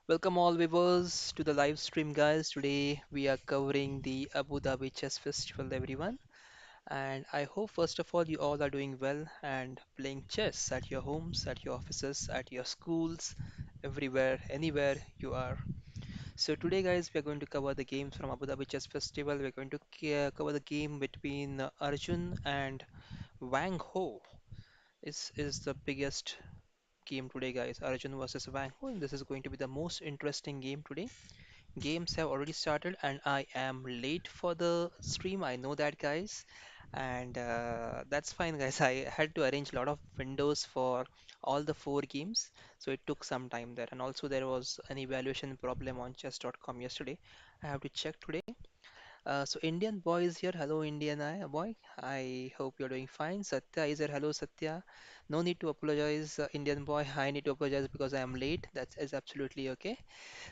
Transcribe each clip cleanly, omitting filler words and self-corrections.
Welcome all viewers to the live stream, guys. Today we are covering the Abu Dhabi Chess Festival, everyone. And I hope first of all you all are doing well and playing chess at your homes, at your offices, at your schools, everywhere, anywhere you are. So today, guys, we are going to cover the games from Abu Dhabi Chess Festival. We're going to cover the game between Arjun and Wang Ho. Is the biggest game today, guys. Arjun versus Wang Ho, and this is going to be the most interesting game today. Games have already started, and I am late for the stream. I know that, guys, and that's fine, guys. I had to arrange a lot of windows for all the four games, so it took some time there. And also, there was an evaluation problem on chess.com yesterday. I have to check today. So Indian boy is here. Hello, Indian boy. I hope you're doing fine. Satya is here. Hello, Satya. No need to apologize, Indian boy. I need to apologize because I am late. That is absolutely okay.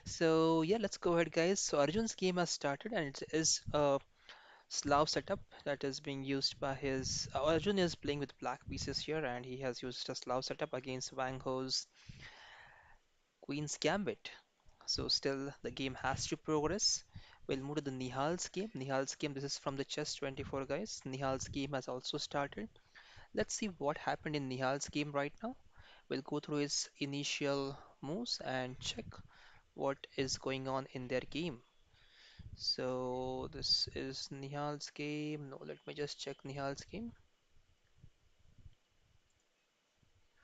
So yeah, let's go ahead, guys. So Arjun's game has started, and it is a Slav setup that is being used by his. Arjun is playing with black pieces here, and he has used a Slav setup against Wang Ho's Queen's Gambit. So still, the game has to progress. We'll move to the Nihal's game. Nihal's game. This is from the Chess 24, guys. Nihal's game has also started. Let's see what happened in Nihal's game right now. We'll go through his initial moves and check what is going on in their game. So this is Nihal's game. No, let me just check Nihal's game.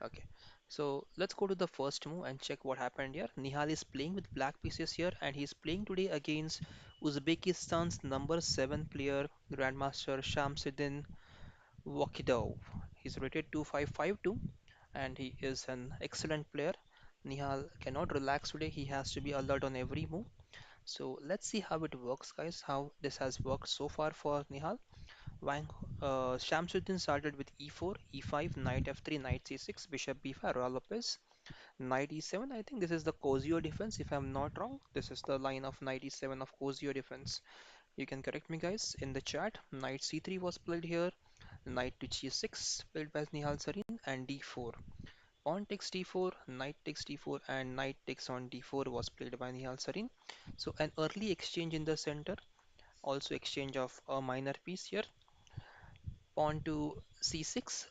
Okay. So let's go to the first move and check what happened here. Nihal is playing with black pieces here, and he's playing today against Uzbekistan's number 7 player, Grandmaster Shamsuddin Wakidov. He's rated 2552 and he is an excellent player. Nihal cannot relax today. He has to be alert on every move. So let's see how it works, guys, how this has worked so far for Nihal. Wang Shamsuddin started with e4, e5, knight f3, knight c6, bishop b5, Royal Lopez, knight e7. I think this is the Cosio defense, if I'm not wrong. This is the line of knight e7 of Cosio defense. You can correct me, guys, in the chat. Knight c3 was played here, knight to g6, played by Nihal Sarin, and d4. Pawn takes d4, knight takes d4, and knight takes on d4 was played by Nihal Sarin. So an early exchange in the center, also exchange of a minor piece here. Pawn to c6.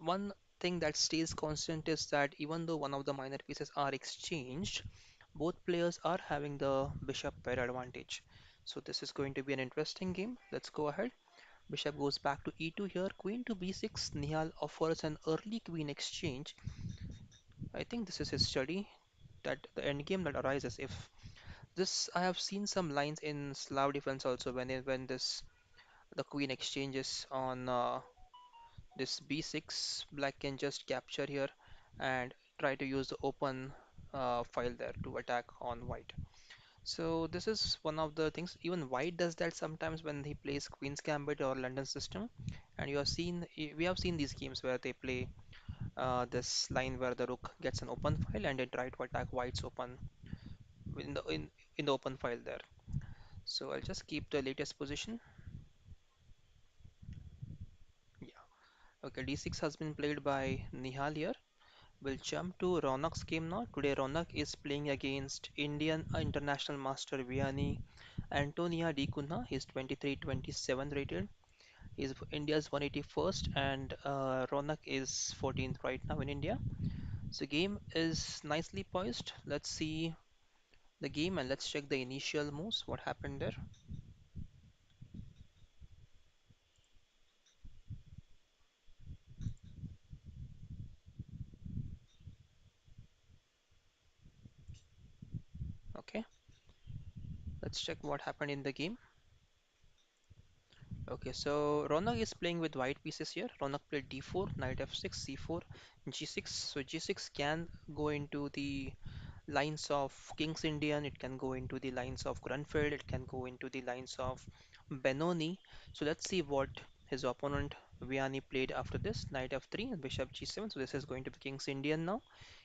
One thing that stays constant is that even though one of the minor pieces are exchanged, both players are having the bishop pair advantage. So this is going to be an interesting game. Let's go ahead. Bishop goes back to e2 here. Queen to b6. Nihal offers an early queen exchange. I think this is his study that the endgame that arises if this I have seen some lines in Slav defense also when this the queen exchanges on this b6, black can just capture here and try to use the open file there to attack on white. So this is one of the things. Even white does that sometimes when he plays Queen's Gambit or London system. And you have seen we have seen these games where they play this line where the rook gets an open file and they try to attack white's open in the open file there. So I'll just keep the latest position. Yeah. Okay, d6 has been played by Nihal here. We'll jump to Ronak's game now. Today, Ronak is playing against Indian international master Vianney Antonia Di Cunha. He's 23-27 rated. He's India's 181st, and Ronak is 14th right now in India. So, game is nicely poised. Let's see the game and let's check the initial moves. What happened there? Okay, let's check what happened in the game. Okay, so Ronak is playing with white pieces here. Ronak played d4, knight f6, c4, g6. So g6 can go into the lines of King's Indian, it can go into the lines of Grunfeld, it can go into the lines of Benoni. So let's see what his opponent Vianney played after this. Knight f3 and bishop g7. So this is going to be King's Indian now.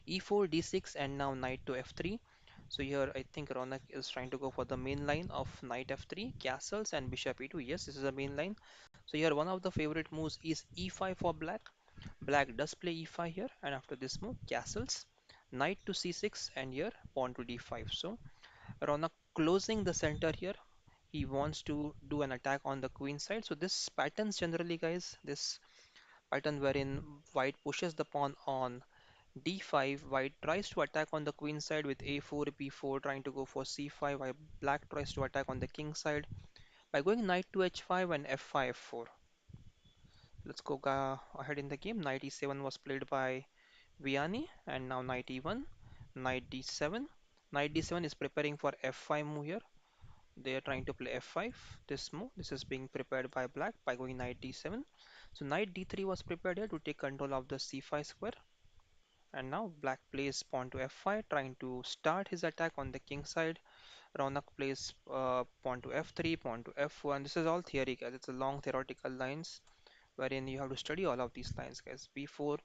e4, d6, and now knight to f3. So here I think Ronak is trying to go for the main line of knight f3, castles, and bishop e2. Yes, this is the main line. So here one of the favorite moves is e5 for black. Black does play e5 here, and after this move, castles. Knight to c6 and here pawn to d5. So Ronak closing the center here. He wants to do an attack on the queen side. So this patterns generally, guys, this pattern wherein white pushes the pawn on d5, white tries to attack on the queen side with a4, b4, trying to go for c5, while black tries to attack on the king side by going knight to h5 and f5, f4. Let's go ahead in the game. Knight e7 was played by Vianney, and now knight e1, knight d7. Knight d7 is preparing for f5 move here. They are trying to play f5. This move, this is being prepared by black by going knight d7. So knight d3 was prepared here to take control of the c5 square. And now black plays pawn to f5, trying to start his attack on the king side. Ronak plays pawn to f3, pawn to f1. This is all theory, guys. It's a long theoretical lines wherein you have to study all of these lines, guys. b4,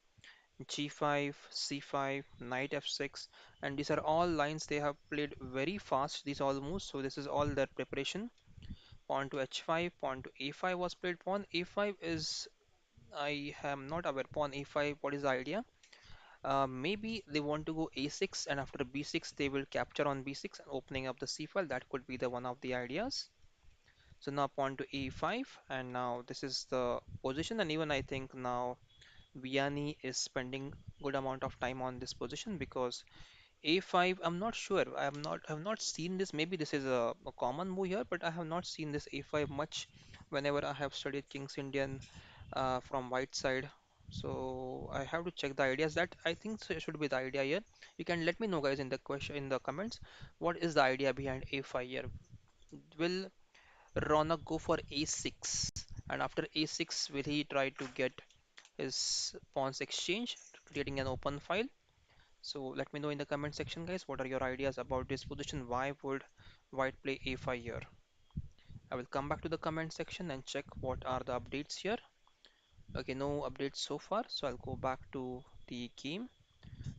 g5, c5, knight f6, and these are all lines they have played very fast. These all moves, so this is all their preparation. Pawn to h5, pawn to a5 was played. Pawn a5 is, I am not aware. Pawn a5, what is the idea? Maybe they want to go a6 and after b6 they will capture on b6 and opening up the c file. That could be the one of the ideas. So now pawn to e5 and now this is the position, and even I think now Vianney is spending good amount of time on this position because a5, I'm not sure. I have not seen this. Maybe this is a common move here, but I have not seen this a5 much whenever I have studied King's Indian from white side. So I have to check the ideas. That I think should be the idea here. You can let me know, guys, in the question in the comments what is the idea behind a5 here. Will Ronak go for a6, and after a6 will he try to get his pawns exchange, creating an open file? So let me know in the comment section, guys, what are your ideas about this position? Why would white play a5 here? I will come back to the comment section and check what are the updates here. Okay, no updates so far, so I'll go back to the game.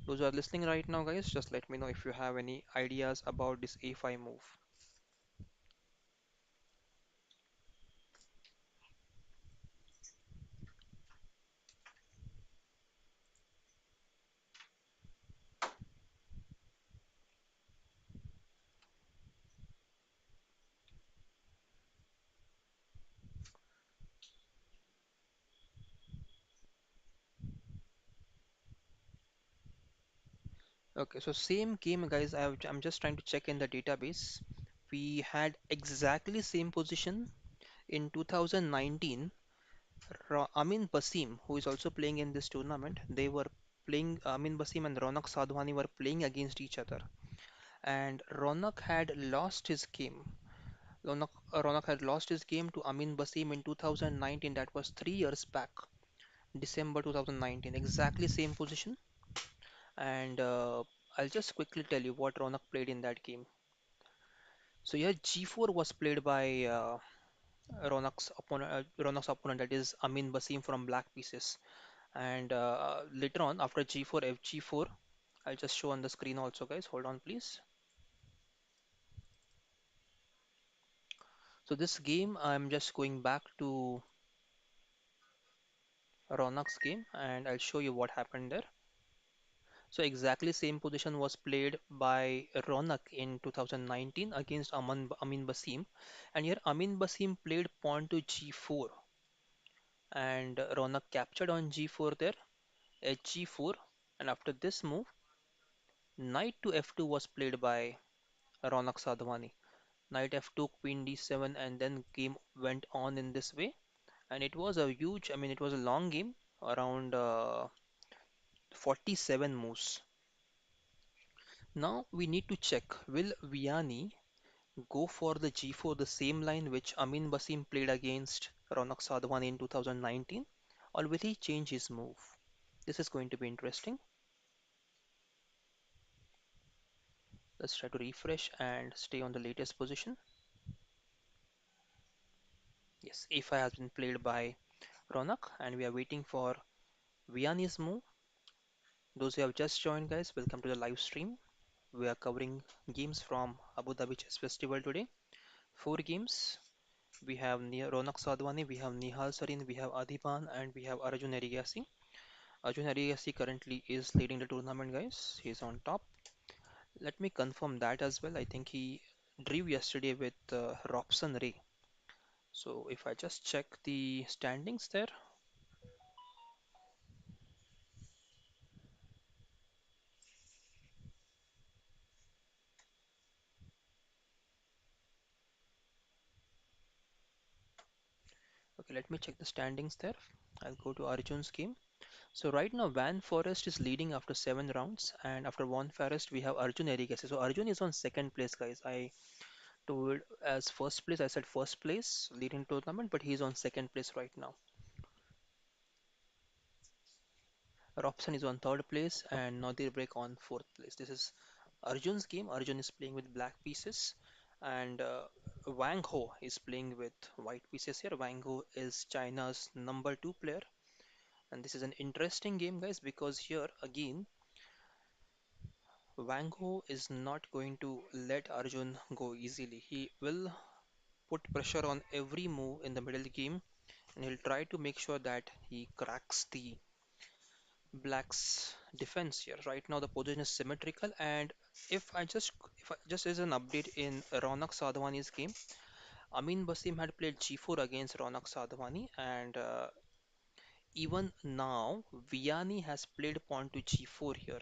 Those who are listening right now, guys, just let me know if you have any ideas about this a5 move. Okay, so same game, guys. I'm just trying to check in the database. We had exactly same position in 2019. Amin Basim, who is also playing in this tournament, they were playing. Amin Basim and Ronak Sadhwani were playing against each other, and Ronak had lost his game. Ronak had lost his game to Amin Basim in 2019. That was 3 years back, December 2019. Exactly same position. And I'll just quickly tell you what Ronak played in that game. So yeah, G4 was played by Ronak's opponent, that is Amin Basim from Black Pieces. And later on, after G4, Fg4, I'll just show on the screen also, guys. Hold on, please. So this game, I'm just going back to Ronak's game, and I'll show you what happened there. So exactly same position was played by Ronak in 2019 against Amin Basim, and here Amin Basim played pawn to G4, and Ronak captured on G4 there, Hg4, and after this move, knight to F2 was played by Ronak Sadhwani. Knight f2, queen d7, and then game went on in this way. And it was a huge, I mean, it was a long game, around 47 moves. Now we need to check, will Vianney go for the g4, the same line which Amin Basim played against Ronak Sadhwani in 2019, or will he change his move? This is going to be interesting. Let's try to refresh and stay on the latest position. Yes, a5 has been played by Ronak, and we are waiting for Vianney's move. Those who have just joined, guys, welcome to the live stream. We are covering games from Abu Dhabi Chess Festival today. 4 games. We have Ronak Sadhwani, we have Nihal Sarin, we have Adhiban, and we have Arjun Erigaisi. Arjun Erigaisi currently is leading the tournament, guys. He's on top. Let me confirm that as well. I think he drew yesterday with Robson Ray. So if I just check the standings there, okay, let me check the standings there. I'll go to Arjun's game. So right now, Van Forest is leading after 7 rounds, and after Van Forest, we have Arjun Erigaisi. So Arjun is on second place, guys. I told as first place, I said first place leading tournament, but he's on second place right now. Robson is on third place, and Nadir Break on fourth place. This is Arjun's game. Arjun is playing with black pieces, and Wang Ho is playing with white pieces here. Wang Ho is China's number two player, and this is an interesting game, guys, because here again, Wang Ho is not going to let Arjun go easily. He will put pressure on every move in the middle game, and he'll try to make sure that he cracks the black's defense here. Right now, the position is symmetrical, and if I just as an update in Ronak Sadhwani's game, Amin Basim had played g4 against Ronak Sadhwani, and even now Vianney has played pawn to g4 here.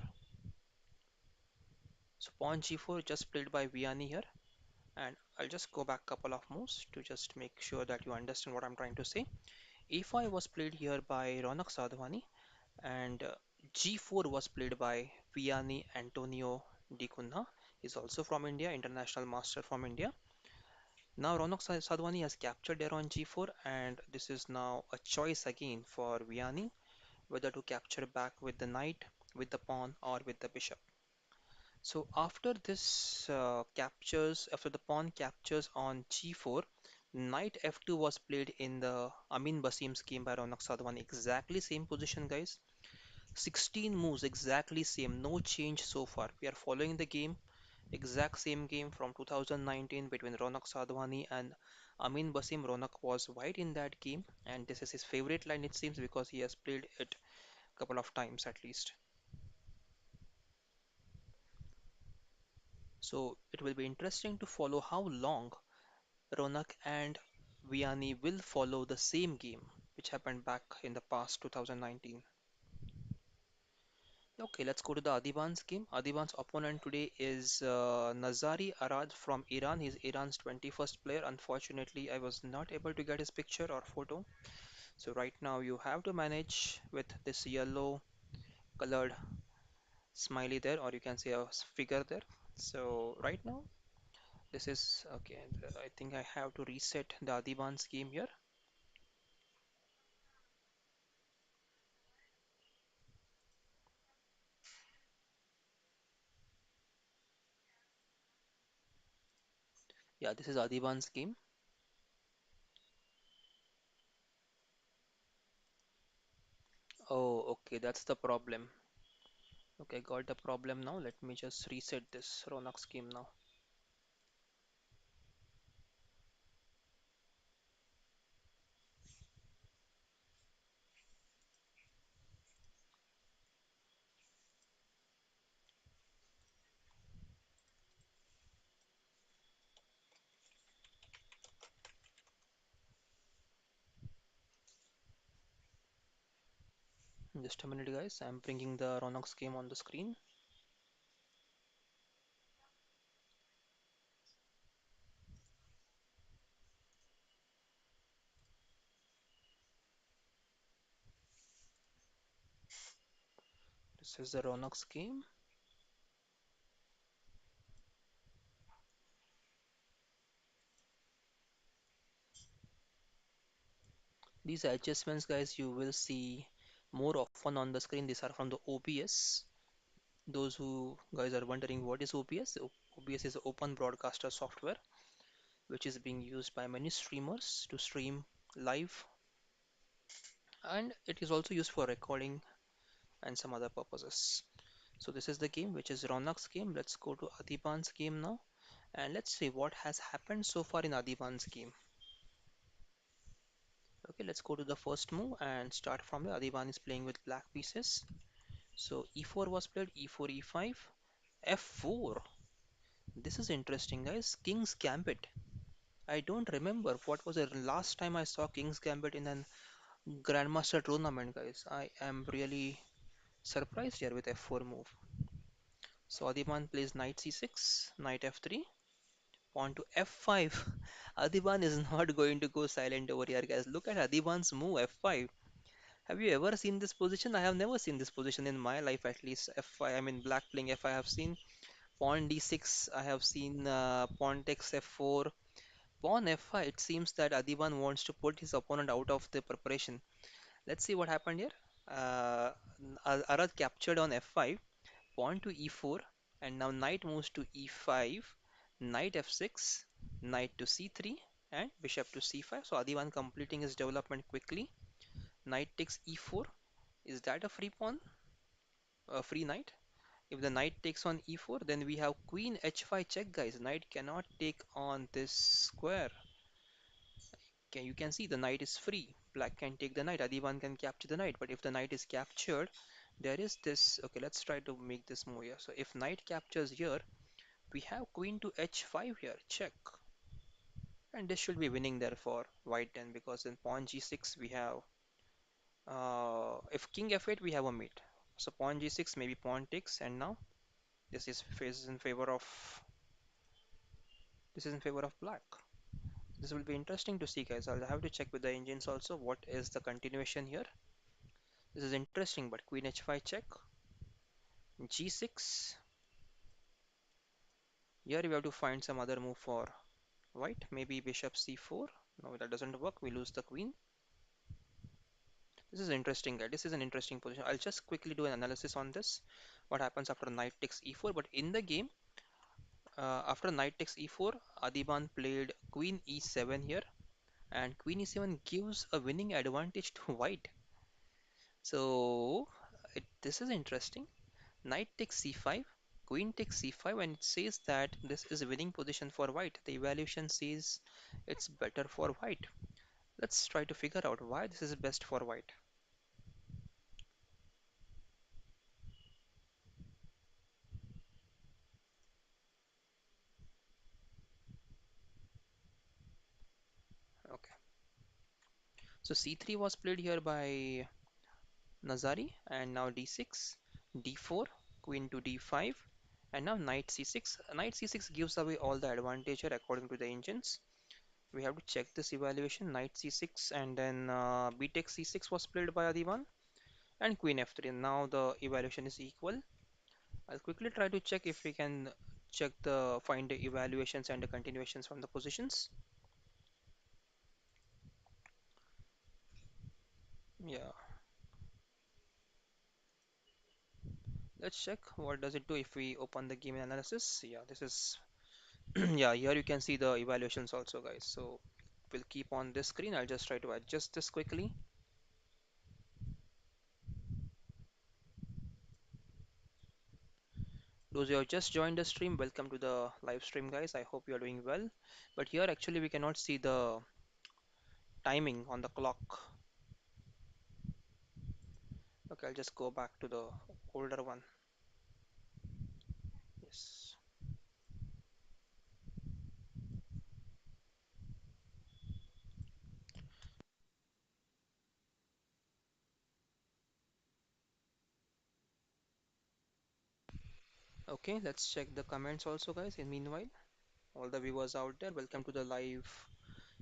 So pawn g4 just played by Vianney here, and I'll just go back couple of moves to just make sure that you understand what I'm trying to say. e5 was played here by Ronak Sadhwani, and g4 was played by Vianney Antonio Di Cunha. He's also from India, international master from India. Now Ronak Sadhwani has captured there on g4, and this is now a choice again for Vianney whether to capture back with the knight, with the pawn, or with the bishop. So after this after the pawn captures on g4, knight f2 was played in the Amin Basim's game by Ronak Sadhwani. Exactly same position, guys. 16 moves, exactly same, no change so far. We are following the game, exact same game from 2019 between Ronak Sadhwani and Amin Basim. Ronak was white in that game, and this is his favorite line, it seems, because he has played it a couple of times at least. So it will be interesting to follow how long Ronak and Vianney will follow the same game, which happened back in the past 2019. Okay, let's go to the Adhiban's game. Adhiban's opponent today is Nazari Arad from Iran. He's Iran's 21st player. Unfortunately, I was not able to get his picture or photo. So right now you have to manage with this yellow colored smiley there, or you can say a figure there. So right now, this is okay. I think I have to reset the Adhiban's game here. Yeah, this is Adhiban's game. Oh, okay, that's the problem. Okay, got the problem now. Let me just reset this Ronak's game now. Just a minute, guys. I'm bringing the Ronak's game on the screen. This is the Ronak's game. These adjustments, guys, you will see more often on the screen. These are from the OBS. Those who guys are wondering what is OBS, OBS is Open Broadcaster software, which is being used by many streamers to stream live, and it is also used for recording and some other purposes. So this is the game, which is Ronak's game. Let's go to Adiban's game now, and let's see what has happened so far in Adiban's game. Okay, let's go to the first move and start from the Adhiban is playing with black pieces. So e4 was played, e4, e5, f4. This is interesting, guys. King's Gambit. I don't remember what was the last time I saw King's Gambit in an Grandmaster tournament, guys. I am really surprised here with f4 move. So Adhiban plays knight c6, knight f3, pawn to f5. Adhiban is not going to go silent over here, guys. Look at Adhiban's move f5. Have you ever seen this position? I have never seen this position in my life, at least. F5, I mean, black playing F5. I have seen pawn d6. I have seen pawn takes f4. Pawn f5. It seems that Adhiban wants to put his opponent out of the preparation. Let's see what happened here. Uh, Arad captured on f5, pawn to e4, and now knight moves to e5, knight f6, knight to c3, and bishop to c5. So Adhiban completing his development quickly. Knight takes e4. Is that a free pawn? A free knight? If the knight takes on e4, then we have queen h5 check, guys. Knight cannot take on this square. You can see the knight is free. Black can take the knight. Adhiban can capture the knight. But if the knight is captured, there is this. Okay, let's try to make this move here. So if knight captures here, we have queen to h5 here. Check. And this should be winning there for white then, because in pawn g6 we have. If king f8 we have a mate. So pawn g6 maybe pawn takes, and now this is in favor of black. This will be interesting to see, guys. I'll have to check with the engines also what is the continuation here. This is interesting, but queen h5 check, g6. Here we have to find some other move for white. Maybe bishop c4. No, that doesn't work. We lose the queen. This is interesting, guys. This is an interesting position. I'll just quickly do an analysis on this. What happens after knight takes e4? But in the game, after knight takes e4, Adhiban played queen e7 here, and queen e7 gives a winning advantage to white. So this is interesting. Knight takes c5, queen takes c5, and it says that this is a winning position for white. The evaluation says it's better for white. Let's try to figure out why this is best for white. Okay, so c3 was played here by Nazari, and now d6, d4, queen to d5, and now knight c6. Knight c6 gives away all the advantage here according to the engines. We have to check this evaluation. Knight c6, and then b takes c6 was played by Adhiban, and queen f3. Now the evaluation is equal. I'll quickly try to check if we can find the evaluations and the continuations from the positions. Yeah, let's check what does it do if we open the game analysis. Yeah, this is yeah, here you can see the evaluations also, guys. So we'll keep on this screen. I'll just try to adjust this quickly. Those who have just joined the stream, welcome to the live stream, guys. I hope you are doing well. But here actually we cannot see the timing on the clock. Okay, I'll just go back to the older one. Yes. Okay, let's check the comments also, guys. In meanwhile, all the viewers out there, welcome to the live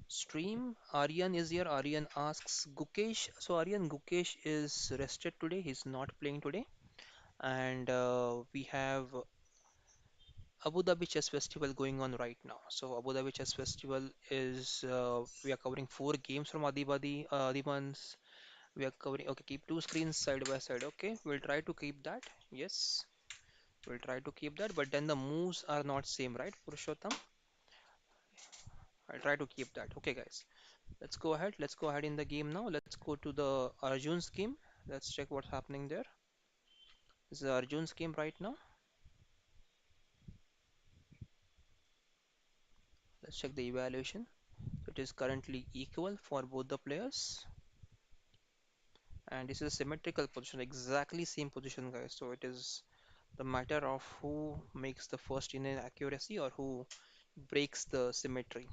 stream. Aryan is here. Aryan asks Gukesh. So Aryan, Gukesh is rested today. He's not playing today. And we have Abu Dhabi Chess Festival going on right now. So Abu Dhabi Chess Festival is we are covering four games from Adhiban's. We are covering. Okay, keep two screens side by side. Okay, we'll try to keep that. Yes, we'll try to keep that. But then the moves are not same, right, Purushottam? I'll try to keep that. Okay, guys. Let's go ahead. Let's go ahead in the game now. Let's go to the Arjun's game. Let's check what's happening there. This is Arjun's game right now. Let's check the evaluation. it is currently equal for both the players. And this is a symmetrical position, exactly same position, guys. So it is the matter of who makes the first in accuracy or who breaks the symmetry.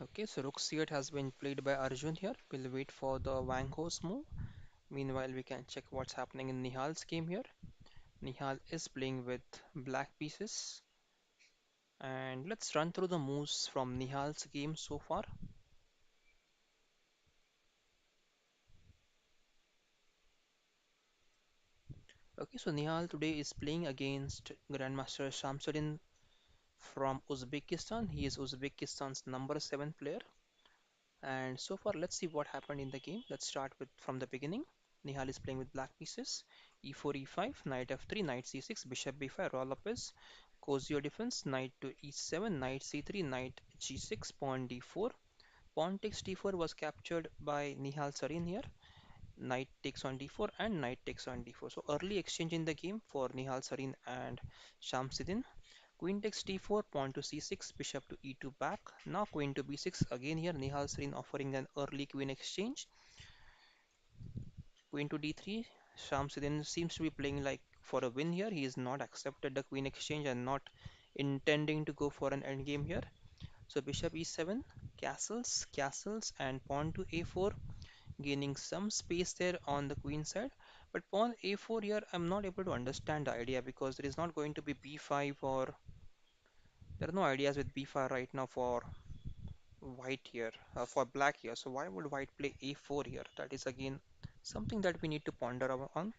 Okay, so Rook C8 has been played by Arjun here. We'll wait for the Wang Ho's move. Meanwhile, we can check what's happening in Nihal's game here. Nihal is playing with black pieces. And let's run through the moves from Nihal's game so far. Okay, so Nihal today is playing against Grandmaster Shamsuddin from Uzbekistan. He is Uzbekistan's number 7 player. And so far, let's see what happened in the game. Let's start with from the beginning. Nihal is playing with black pieces. E4, E5, knight F3, knight C6, bishop B5, roll up is Cosio defense, knight to E7, knight C3, knight G6, pawn D4. Pawn takes D4 was captured by Nihal Sarin here. Knight takes on D4 and knight takes on D4. So early exchange in the game for Nihal Sarin and Shamsuddin. Queen takes d4, pawn to c6, bishop to e2 back. Now queen to b6. Again here Nihal Sarin offering an early queen exchange. Queen to d3. Shamsuddin seems to be playing like for a win here. He has not accepted the queen exchange and not intending to go for an endgame here. So bishop e7, castles, castles, and pawn to a4, gaining some space there on the queen side. But pawn a4 here, I'm not able to understand the idea because there is not going to be b5 or there are no ideas with b5 right now for white here, for black here. So why would white play a4 here? That is again something that we need to ponder on.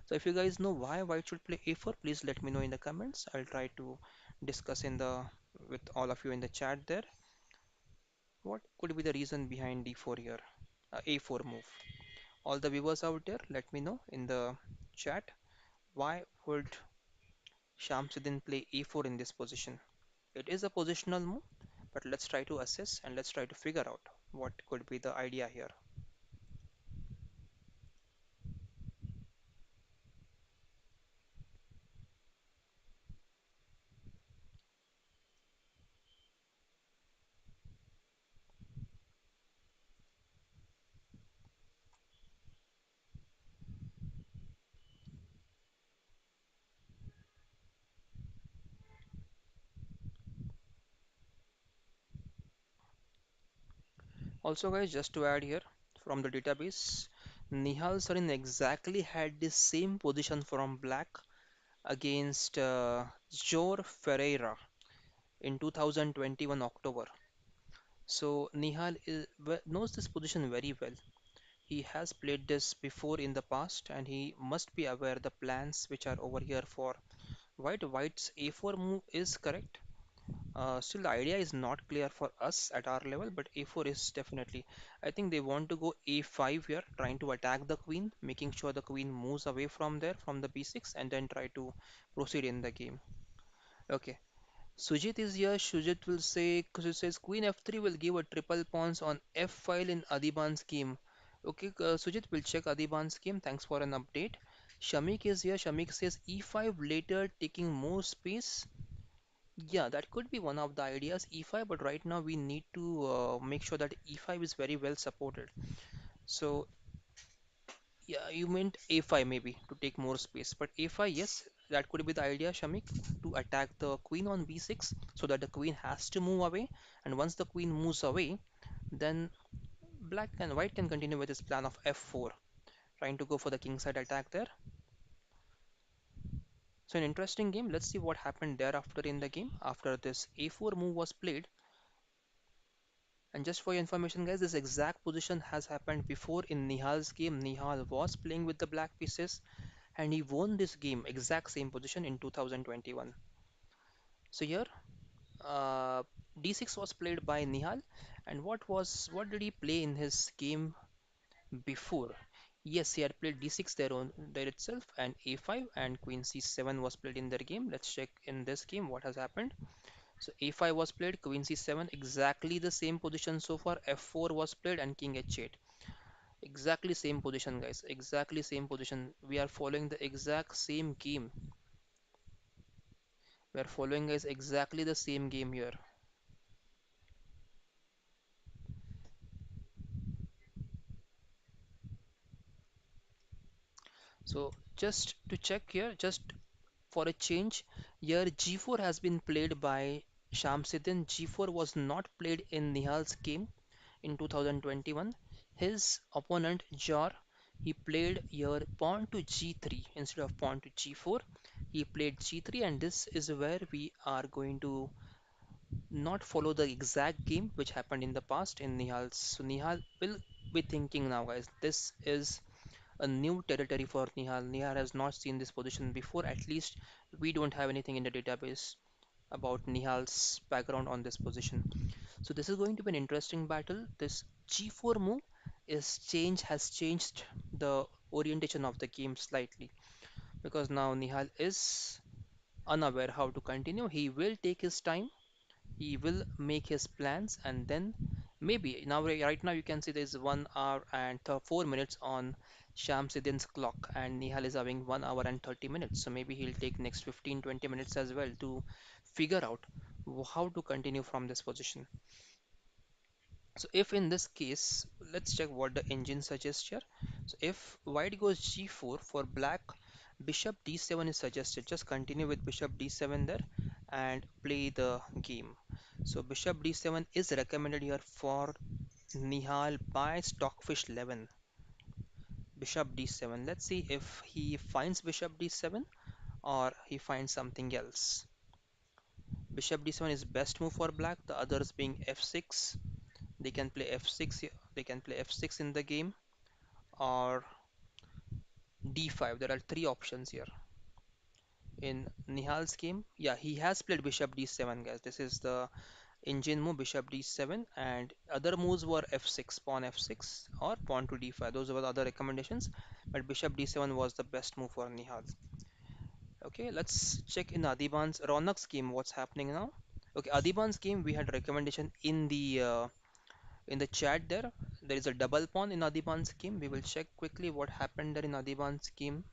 So if you guys know why white should play a4, please let me know in the comments. I'll try to discuss in the with all of you in the chat there. What could be the reason behind d4 here, a4 move? All the viewers out there, let me know in the chat. Why would Shamsuddin play a4 in this position? It is a positional move, but let's try to assess and let's try to figure out what could be the idea here. Also, guys, just to add here from the database, Nihal Sarin exactly had the same position from black against Jor Ferreira in 2021 October. So Nihal knows this position very well. He has played this before in the past and he must be aware the plans which are over here for white. White's a4 move is correct. Still, the idea is not clear for us at our level, but a4 is definitely. I think they want to go a5 here, trying to attack the queen, making sure the queen moves away from there, from the b6, and then try to proceed in the game. Okay, Sujit is here. Sujit will say, because it says queen f3 will give a triple pawns on f file in Adhiban's game. Okay, Sujit will check Adhiban's game. Thanks for an update. Shamik is here. Shamik says e5 later, taking more space. Yeah, that could be one of the ideas, E5, but right now we need to make sure that E5 is very well supported. So, yeah, you meant A5 maybe to take more space, but A5, yes, that could be the idea, Shamik, to attack the queen on B6 so that the queen has to move away. And once the queen moves away, then black and white can continue with his plan of F4, trying to go for the kingside attack there. So, an interesting game. Let's see what happened thereafter in the game after this A4 move was played. And just for your information, guys, this exact position has happened before in Nihal's game. Nihal was playing with the black pieces and he won this game, exact same position in 2021. So here, uh, d6 was played by Nihal, and what did he play in his game before? Yes, he had played d6 there itself, and a5 and queen c7 was played in their game. Let's check in this game what has happened. So a5 was played, queen c7, exactly the same position so far. f4 was played and king h8. Exactly same position, guys. Exactly same position. We are following the exact same game. We are following, guys, exactly the same game here. So just to check here, just for a change, here g4 has been played by Shamsuddin. g4 was not played in Nihal's game in 2021. His opponent Jar, he played here pawn to g3 instead of pawn to g4. He played g3, and this is where we are going to not follow the exact game which happened in the past in Nihal's. So Nihal will be thinking now, guys. This is a new territory for Nihal. Nihal has not seen this position before. At least we don't have anything in the database about Nihal's background on this position. So this is going to be an interesting battle. This G4 move has changed the orientation of the game slightly because now Nihal is unaware how to continue. He will take his time. He will make his plans, and then maybe now right now you can see there's 1 hour and 4 minutes on Shamsuddin's clock, and Nihal is having 1 hour and 30 minutes. So maybe he'll take next 15-20 minutes as well to figure out how to continue from this position. So if in this case, let's check what the engine suggests here. So if white goes g4 for black, bishop d7 is suggested. Just continue with bishop d7 there and play the game. So bishop d7 is recommended here for Nihal by Stockfish 11. Bishop d7. Let's see if he finds bishop d7 or he finds something else. Bishop d7 is best move for black, the others being f6. They can play f6 here. They can play f6 in the game or d5. There are three options here. In Nihal's game, yeah, he has played bishop d7, guys. This is the engine move, bishop d7, and other moves were f6, pawn f6, or pawn to d5. Those were the other recommendations, but bishop d7 was the best move for Nihal. Okay, let's check in Adhiban's Ronak's game what's happening now. Okay, Adhiban's game we had recommendation in the chat there. There is a double pawn in Adhiban's game. We will check quickly what happened there in Adhiban's game.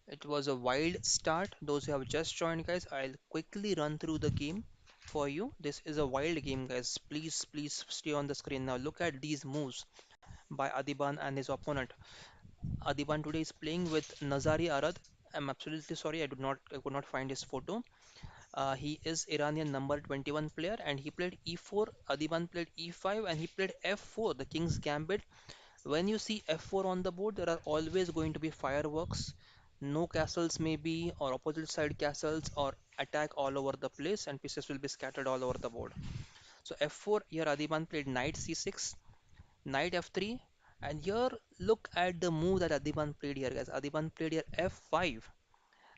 It was a wild start. Those who have just joined, guys, I'll quickly run through the game for you. This is a wild game, guys. Please stay on the screen now. Look at these moves by Adhiban and his opponent. Adhiban today is playing with Nazari Arad. I'm absolutely sorry, I could not find his photo. He is Iranian number 21 player and he played e4. Adhiban played e5 and he played f4, the king's gambit. When you see f4 on the board, there are always going to be fireworks. No castles maybe, or opposite side castles, or attack all over the place, and pieces will be scattered all over the board. So f4, here Adhiban played knight c6, knight f3, and here look at the move that Adhiban played here, guys. Adhiban played here f5,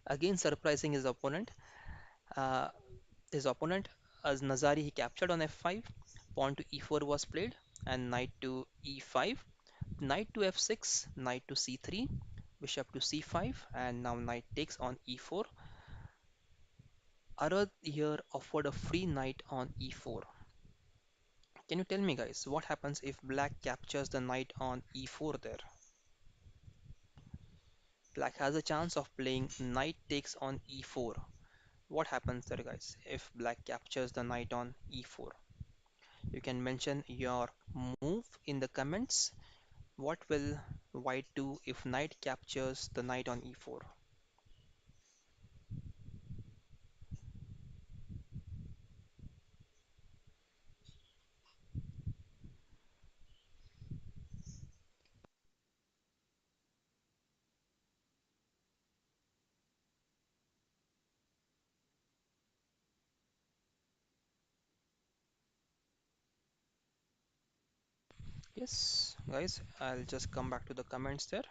again surprising Uh, his opponent, as Nazari, he captured on f5, pawn to e4 was played, and knight to e5. Knight to f6, knight to c3, bishop to c5, and now knight takes on e4. Arad here offered a free knight on e4. Can you tell me, guys, what happens if black captures the knight on e4 there? Black has a chance of playing knight takes on e4. What happens there, guys, if black captures the knight on e4? You can mention your move in the comments. What will white do if knight captures the knight on e4? Yes, guys, I'll just come back to the comments there.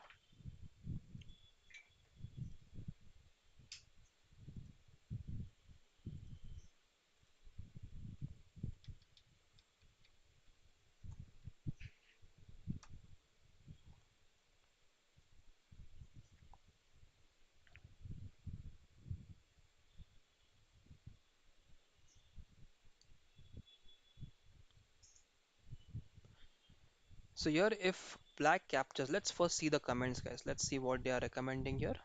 So here, if black captures, let's first see the comments, guys. Let's see what they are recommending here.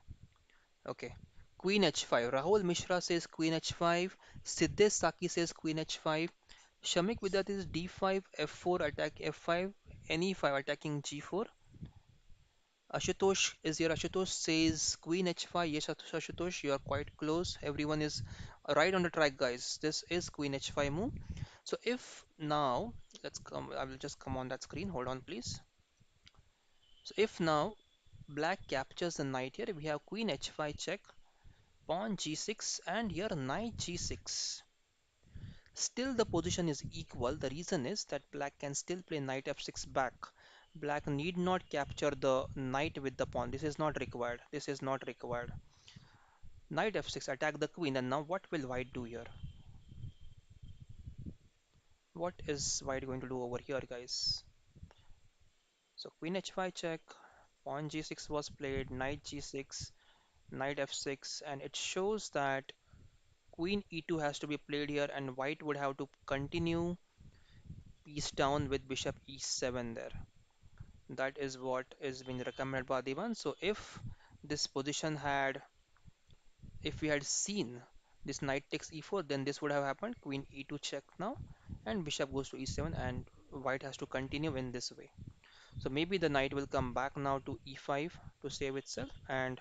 Okay. Queen h5. Rahul Mishra says Queen h5. Siddesh Saki says Queen h5. Shamik Vidyat is d5, f4, attack f5, ne5 attacking g4. Ashutosh is here. Ashutosh says Queen h5. Yes, Ashutosh, you are quite close. Everyone is right on the track, guys. This is Queen h5 move. So if now, let's come, I will just come on that screen. Hold on, please. So if now black captures the knight here, we have Queen h5 check, pawn g6, and here knight g6. Still the position is equal. The reason is that black can still play knight f6 back. Black need not capture the knight with the pawn. This is not required. This is not required. Knight f6 attack the queen, and now what will white do here? What is white going to do over here, guys? So queen h5 check, pawn g6 was played, knight g6, knight f6, and it shows that queen e2 has to be played here, and white would have to continue piece down with bishop e7 there. That is what is being recommended by Adhiban. So this position had, if we had seen this knight takes e4, then this would have happened. Queen e2 check now, and bishop goes to e7, and white has to continue in this way. So maybe the knight will come back now to e5 to save itself, and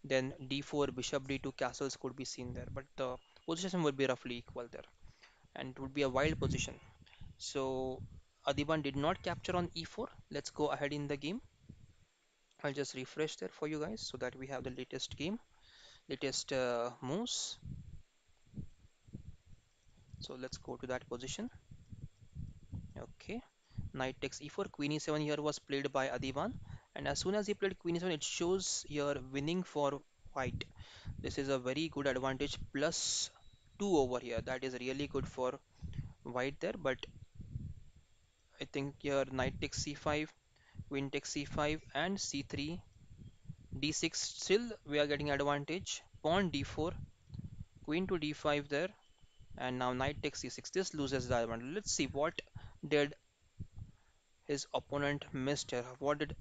then d4, bishop d2 castles could be seen there. But the position would be roughly equal there, and it would be a wild position. So Adhiban did not capture on e4. Let's go ahead in the game. I'll just refresh there for you guys so that we have the latest game, latest moves. So let's go to that position. Okay. Knight takes e4, queen e7 here was played by Adhiban. And as soon as he played queen e7, it shows here winning for white. This is a very good advantage, plus 2 over here. That is really good for white there. But I think here knight takes c5, queen takes c5, and c3, d6. Still we are getting advantage. Pawn d4, queen to d5 there, and now knight takes c6. This loses the advantage. Let's see what did his opponent missed here. What did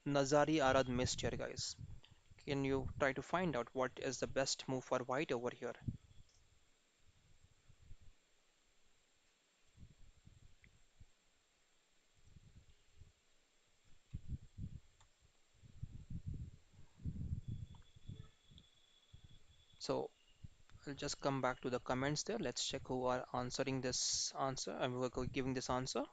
Nazari Arad missed here, guys? Can you try to find out what is the best move for white over here? So I'll just come back to the comments there. Let's check who are answering this answer and who are giving this answer.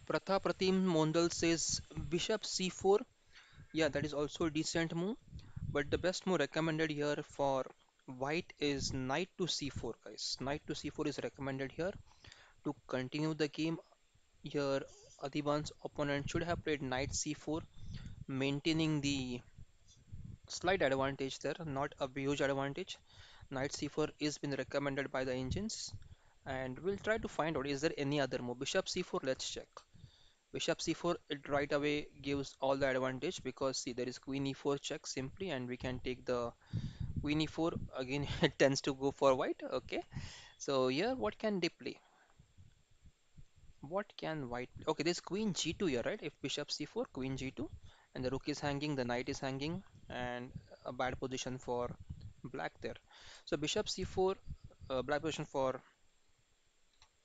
Pratha Pratim Mondal says bishop c4. Yeah, that is also a decent move. But the best move recommended here for white is knight to c4, guys. Knight to c4 is recommended here to continue the game. Here, Adhiban's opponent should have played knight c4, maintaining the slight advantage there, not a huge advantage. Knight c4 is been recommended by the engines, and we'll try to find out is there any other move. Bishop c4, let's check. Bishop c4, it right away gives all the advantage because see there is queen e4 check simply, and we can take the Queen e4 again it tends to go for white. Okay, so here what can they play? What can white play? Okay, there's queen g2 here, right? If bishop c4, queen g2, and the rook is hanging, the knight is hanging, and a bad position for black there. So bishop c4, black position for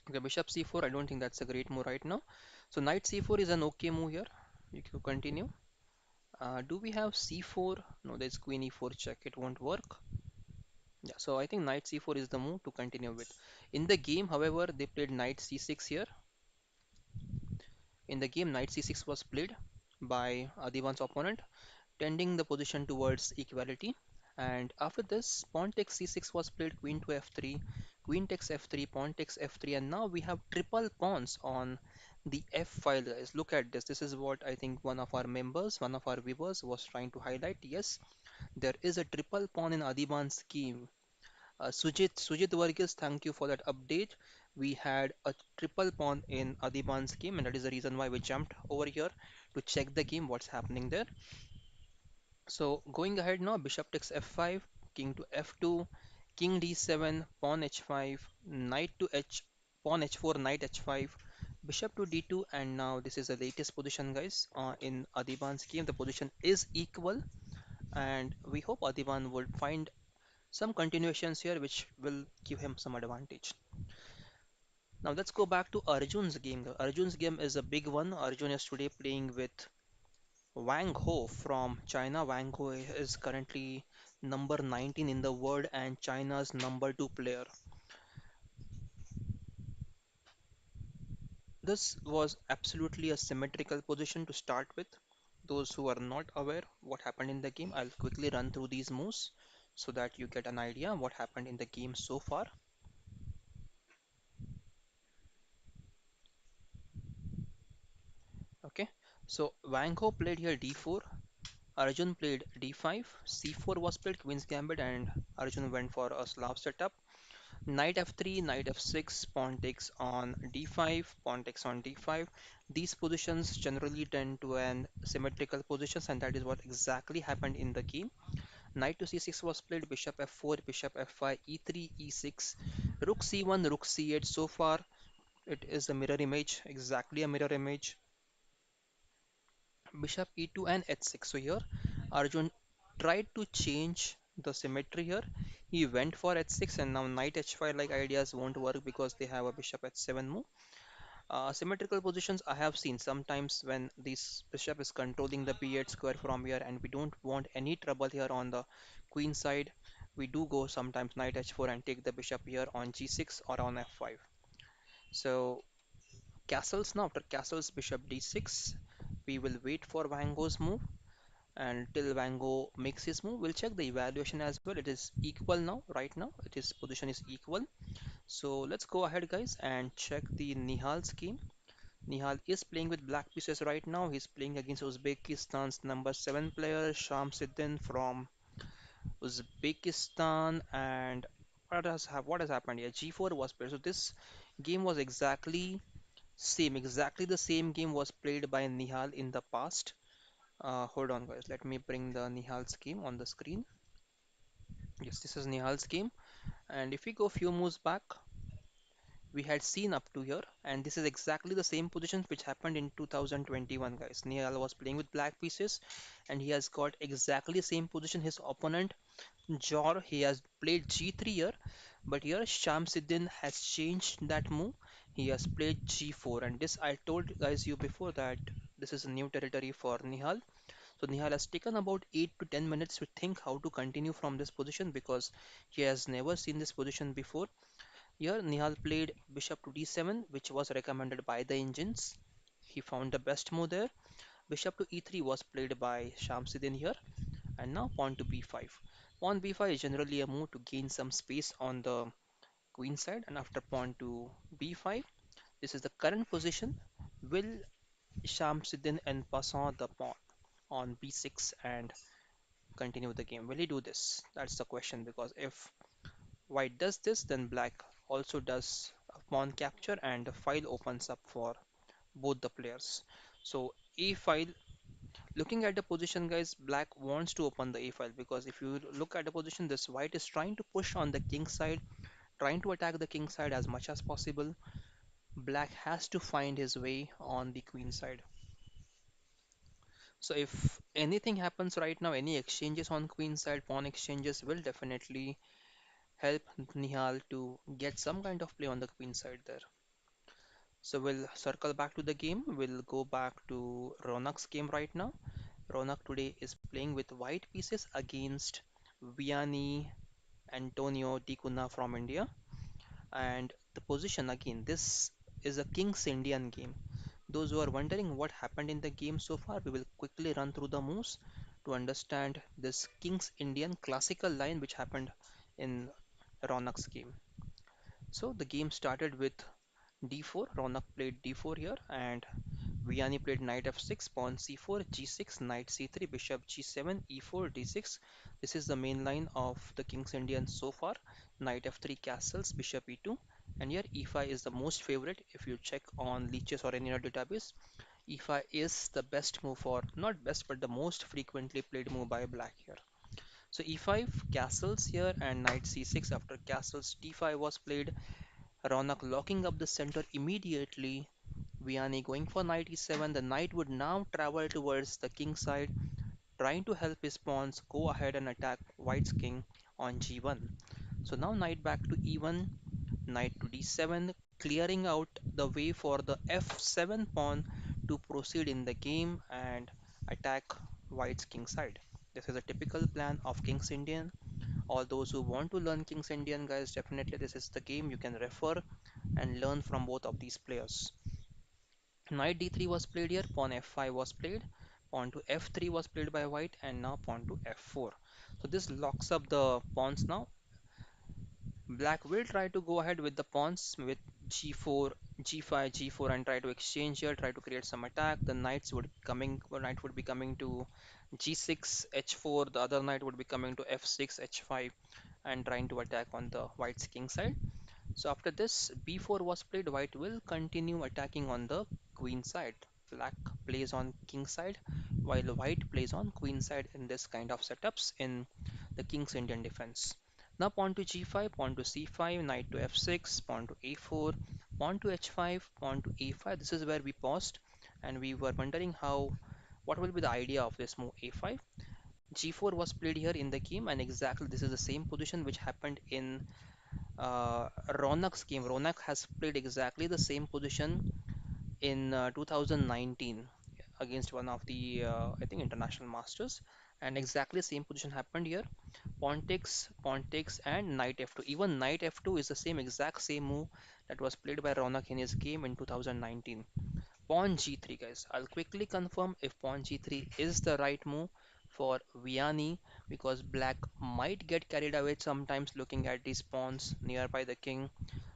okay, bishop c4. I don't think that's a great move right now. So knight c4 is an okay move here. You can continue. Do we have c4? No, there's queen e4 check. It won't work. Yeah, so I think knight c4 is the move to continue with. In the game, however, they played knight c6 here. In the game, knight c6 was played by Adhiban's opponent, tending the position towards equality. And after this, pawn takes c6 was played, queen to f3, queen takes f3, pawn takes f3, and now we have triple pawns on the f file, guys. Look at this. This is what I think one of our members, one of our viewers was trying to highlight. Yes, there is a triple pawn in Adhiban's game. Sujit Varghese, thank you for that update. We had a triple pawn in Adhiban's game, and that is the reason why we jumped over here to check the game, what's happening there. So going ahead now, bishop takes f5, king to f2, king d7, pawn h5, knight to h, pawn h4, knight h5, bishop to d2, and now this is the latest position, guys. In Adhiban's game, the position is equal, and we hope Adhiban will find some continuations here which will give him some advantage. Now let's go back to Arjun's game. Arjun's game is a big one. Arjun is today playing with Wang Ho from China. Wang Ho is currently number 19 in the world and China's number 2 player. This was absolutely a symmetrical position to start with. Those who are not aware what happened in the game, I'll quickly run through these moves so that you get an idea what happened in the game so far. Okay, so Wang Ho played here d4, Arjun played d5, c4 was played, Queen's Gambit, and Arjun went for a Slav setup. Knight f3, knight f6, pawn takes on d5, pawn takes on d5. These positions generally tend to an symmetrical positions, and that is what exactly happened in the game. Knight to c6 was played, bishop f4, bishop f5, e3, e6, rook c1, rook c8. So far, it is a mirror image, exactly a mirror image. Bishop e2 and h6. So here Arjun tried to change the symmetry here. He went for h6 and now knight h5 like ideas won't work because they have a bishop h7 move. Symmetrical positions I have seen sometimes when this bishop is controlling the b8 square from here and we don't want any trouble here on the queen side. We do go sometimes knight h4 and take the bishop here on g6 or on f5. So castles now after castles bishop d6 we will wait for Van Gogh's move and till Van Gogh makes his move, we'll check the evaluation as well. It is equal now, right now, it is position is equal. So let's go ahead, guys, and check the Nihal's game. Nihal is playing with black pieces right now. He's playing against Uzbekistan's number 7 player, Shamsiddin from Uzbekistan. And what has happened here? G4 was played. So this game was exactly the same game was played by Nihal in the past. Hold on, guys. Let me bring the Nihal's game on the screen. Yes, this is Nihal's game. And if we go few moves back, we had seen up to here, and this is exactly the same position which happened in 2021, guys. Nihal was playing with black pieces, and he has got exactly the same position. His opponent, Jor, he has played g3 here, but here Shamsiddin has changed that move. He has played g4, and this I told guys you before that this is a new territory for Nihal. So Nihal has taken about 8 to 10 minutes to think how to continue from this position because he has never seen this position before. Here Nihal played bishop to d7, which was recommended by the engines. He found the best move there. Bishop to e3 was played by Shamsuddin here, and now pawn to b5. Pawn b5 is generally a move to gain some space on the queen side, and after pawn to b5, this is the current position. Will Shamsuddin en passant the pawn on b6 and continue the game? Will he do this? That's the question because if white does this, then black also does a pawn capture and the file opens up for both the players. So a file, Looking at the position, guys, black wants to open the a file because if you look at the position, this white is trying to push on the king side, trying to attack the king side as much as possible. Black has to find his way on the queen side. So if anything happens right now, any exchanges on queen side, pawn exchanges will definitely help Nihal to get some kind of play on the queen side there. So we'll circle back to the game. We'll go back to Ronak's game right now. Ronak today is playing with white pieces against Vianney Antonio Di Cunha from India. And the position again, this is a King's Indian game. Those who are wondering what happened in the game so far, we will quickly run through the moves to understand this King's Indian classical line which happened in Ronak's game. So the game started with d4. Ronak played d4 here, and Vianney played knight f6, pawn c4, g6, knight c3, bishop g7, e4, d6. This is the main line of the King's Indian so far. Knight f3 castles, bishop e2, and here e5 is the most favorite. If you check on LiChess or any other database, e5 is the best move for, not best, but the most frequently played move by black here. So e5 castles here and knight c6. After castles, d5 was played. Ronak locking up the center immediately. Vianney going for knight e7. The knight would now travel towards the king side, trying to help his pawns go ahead and attack white's king on g1. So now knight back to e1, knight to d7, clearing out the way for the f7 pawn to proceed in the game and attack white's king side. This is a typical plan of King's Indian. All those who want to learn King's Indian, guys, definitely this is the game you can refer and learn from both of these players. Knight d3 was played here, pawn f5 was played, pawn to f3 was played by white, and now pawn to f4. So this locks up the pawns now. Black will try to go ahead with the pawns with g4, g5, g4 and try to exchange here, try to create some attack. The knight would be coming to g6, h4, the other knight would be coming to f6, h5 and trying to attack on the white's king side. So after this, b4 was played, white will continue attacking on the queen side. Black plays on king side, while white plays on queen side in this kind of setups in the King's Indian defense. Now pawn to g5, pawn to c5, knight to f6, pawn to a4, pawn to h5, pawn to a5. This is where we paused and we were wondering what will be the idea of this move a5. g4 was played here in the game, and exactly this is the same position which happened in Ronak's game. Ronak has played exactly the same position in 2019 against one of the I think international masters, and exactly same position happened here. Pawn takes, and knight f2. Even knight f2 is the same exact same move that was played by Ronak in his game in 2019. Pawn g3, guys. I'll quickly confirm if pawn g3 is the right move for Vianney because black might get carried away sometimes looking at these pawns nearby the king.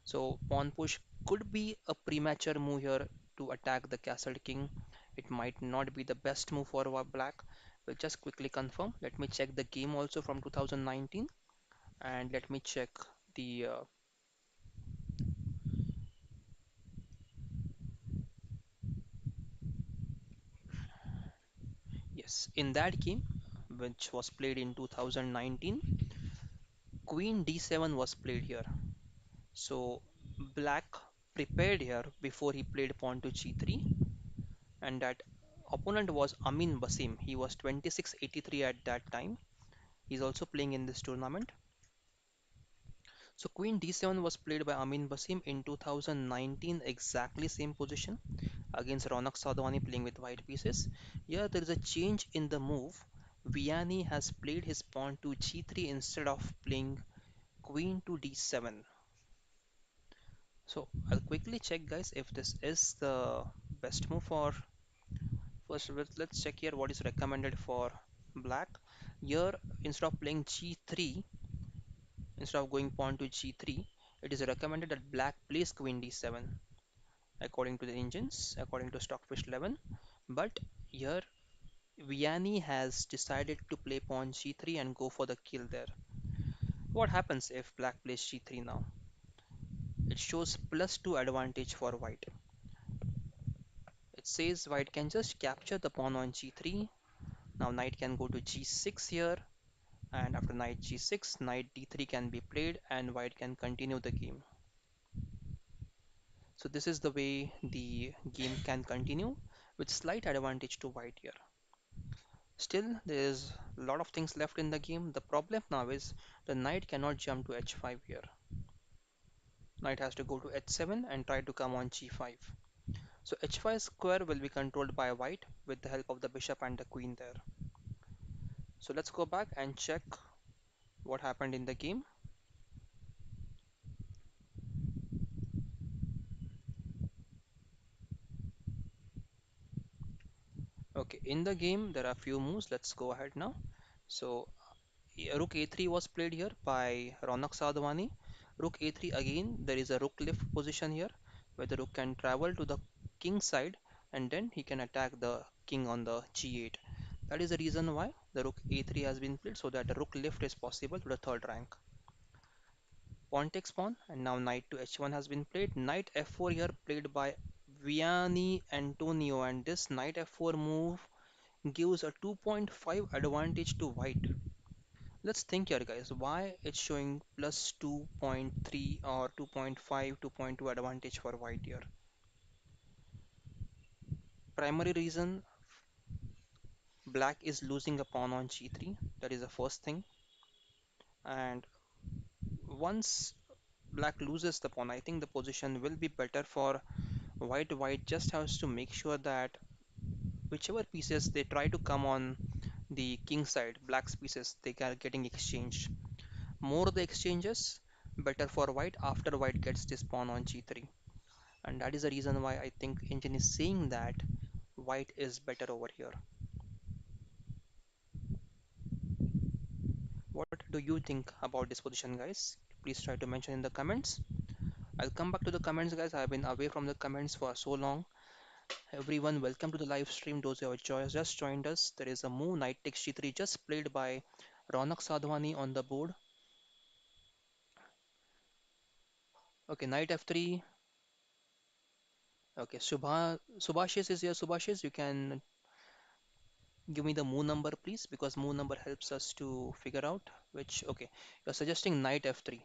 So pawn push could be a premature move here to attack the castle king. It might not be the best move for black. We'll just quickly confirm. Let me check the game also from 2019 and let me check the yes, in that game which was played in 2019, queen d7 was played here. So black prepared here before he played pawn to g3, and that opponent was Amin Basim. He was 2683 at that time. He's also playing in this tournament. So queen d7 was played by Amin Basim in 2019, exactly same position against Ronak Sadhwani playing with white pieces. Here there is a change in the move. Vianney has played his pawn to g3 instead of playing queen to d7. So I'll quickly check, guys, if this is the best move for. First let's check here what is recommended for black. Here instead of playing g3, instead of going pawn to g3, it is recommended that black plays queen d7 according to the engines, according to Stockfish 11. But here Vianney has decided to play pawn g3 and go for the kill there. What happens if black plays g3 now? It shows +2 advantage for white. It says white can just capture the pawn on g3 Now knight can go to g6 here, and after knight g6, knight d3 can be played, and white can continue the game. So this is the way the game can continue with slight advantage to white here. Still, there is a lot of things left in the game. The problem now is the knight cannot jump to h5 here. Knight has to go to h7 and try to come on g5. So h5 square will be controlled by white with the help of the bishop and the queen there. So let's go back and check what happened in the game. Okay, in the game there are few moves. Let's go ahead now. So rook a3 was played here by Ronak Sadhwani. Rook a3 again, there is a rook lift position here where the rook can travel to the king side and then he can attack the king on the g8. That is the reason why the rook a3 has been played, so that the rook lift is possible to the third rank. Pawn takes pawn, and now knight to h1 has been played. Knight f4 here played by Vianney Antonio, and this knight f4 move gives a 2.5 advantage to white. Let's think here, guys, why it's showing plus 2.3 or 2.5, 2.2 advantage for white here. Primary reason, black is losing a pawn on g3. That is the first thing. And once black loses the pawn, I think the position will be better for white. White just has to make sure that whichever pieces they try to come on the king side, black's pieces, they are getting exchanged. More the exchanges, better for white after white gets this pawn on g3. And that is the reason why I think engine is saying that white is better over here. What do you think about this position, guys? Please try to mention in the comments. I'll come back to the comments, guys. I've been away from the comments for so long. Everyone, welcome to the live stream. Those who have just joined us, there is a move knight takes g3 just played by Ronak Sadhwani on the board. Okay, knight f3. Okay, Subhashish is here. Subhashish, you can give me the move number, please, because move number helps us to figure out which. Okay, you're suggesting knight f3.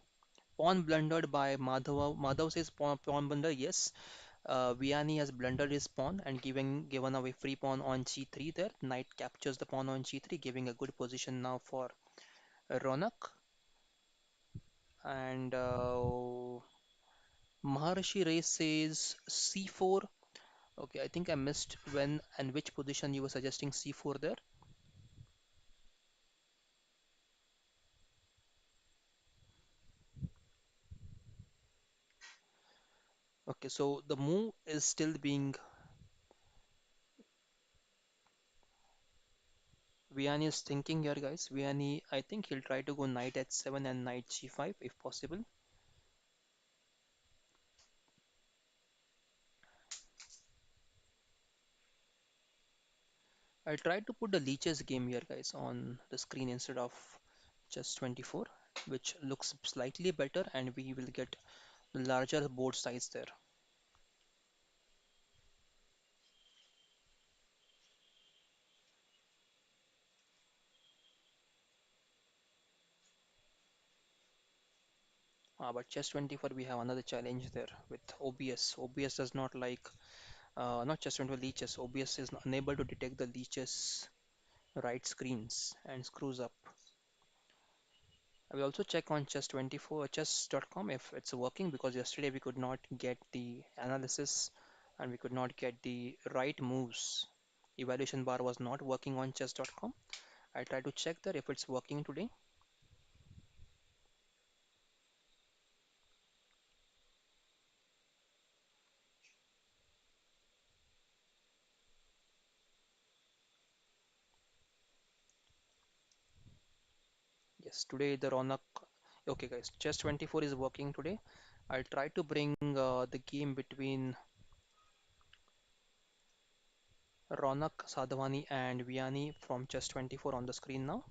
Pawn blundered by Madhav. Madhav says pawn blunder. Yes, Vianney has blundered his pawn and given away free pawn on g3 there. Knight captures the pawn on g3, giving a good position now for Ronak. And Maharshi Ray says c4. Okay, I think I missed when and which position you were suggesting c4 there. Okay, so the move is still being. Vianney is thinking here, guys. Vianney, I think he'll try to go knight h7 and knight g5 if possible. I'll try to put the leeches game here, guys, on the screen instead of just 24, which looks slightly better, and we will get the larger board size there. But chess 24, we have another challenge there with OBS. OBS does not like, not chess 24 leeches. OBS is unable to detect the leeches right screens and screws up. I will also check on chess24 chess.com if it's working, because yesterday we could not get the analysis and we could not get the right moves. Evaluation bar was not working on chess.com. I try to check there if it's working today. Yes, today the Ronak. Okay, guys, chess24 is working today. I'll try to bring the game between Ronak Sadhwani and Vianney from chess24 on the screen now.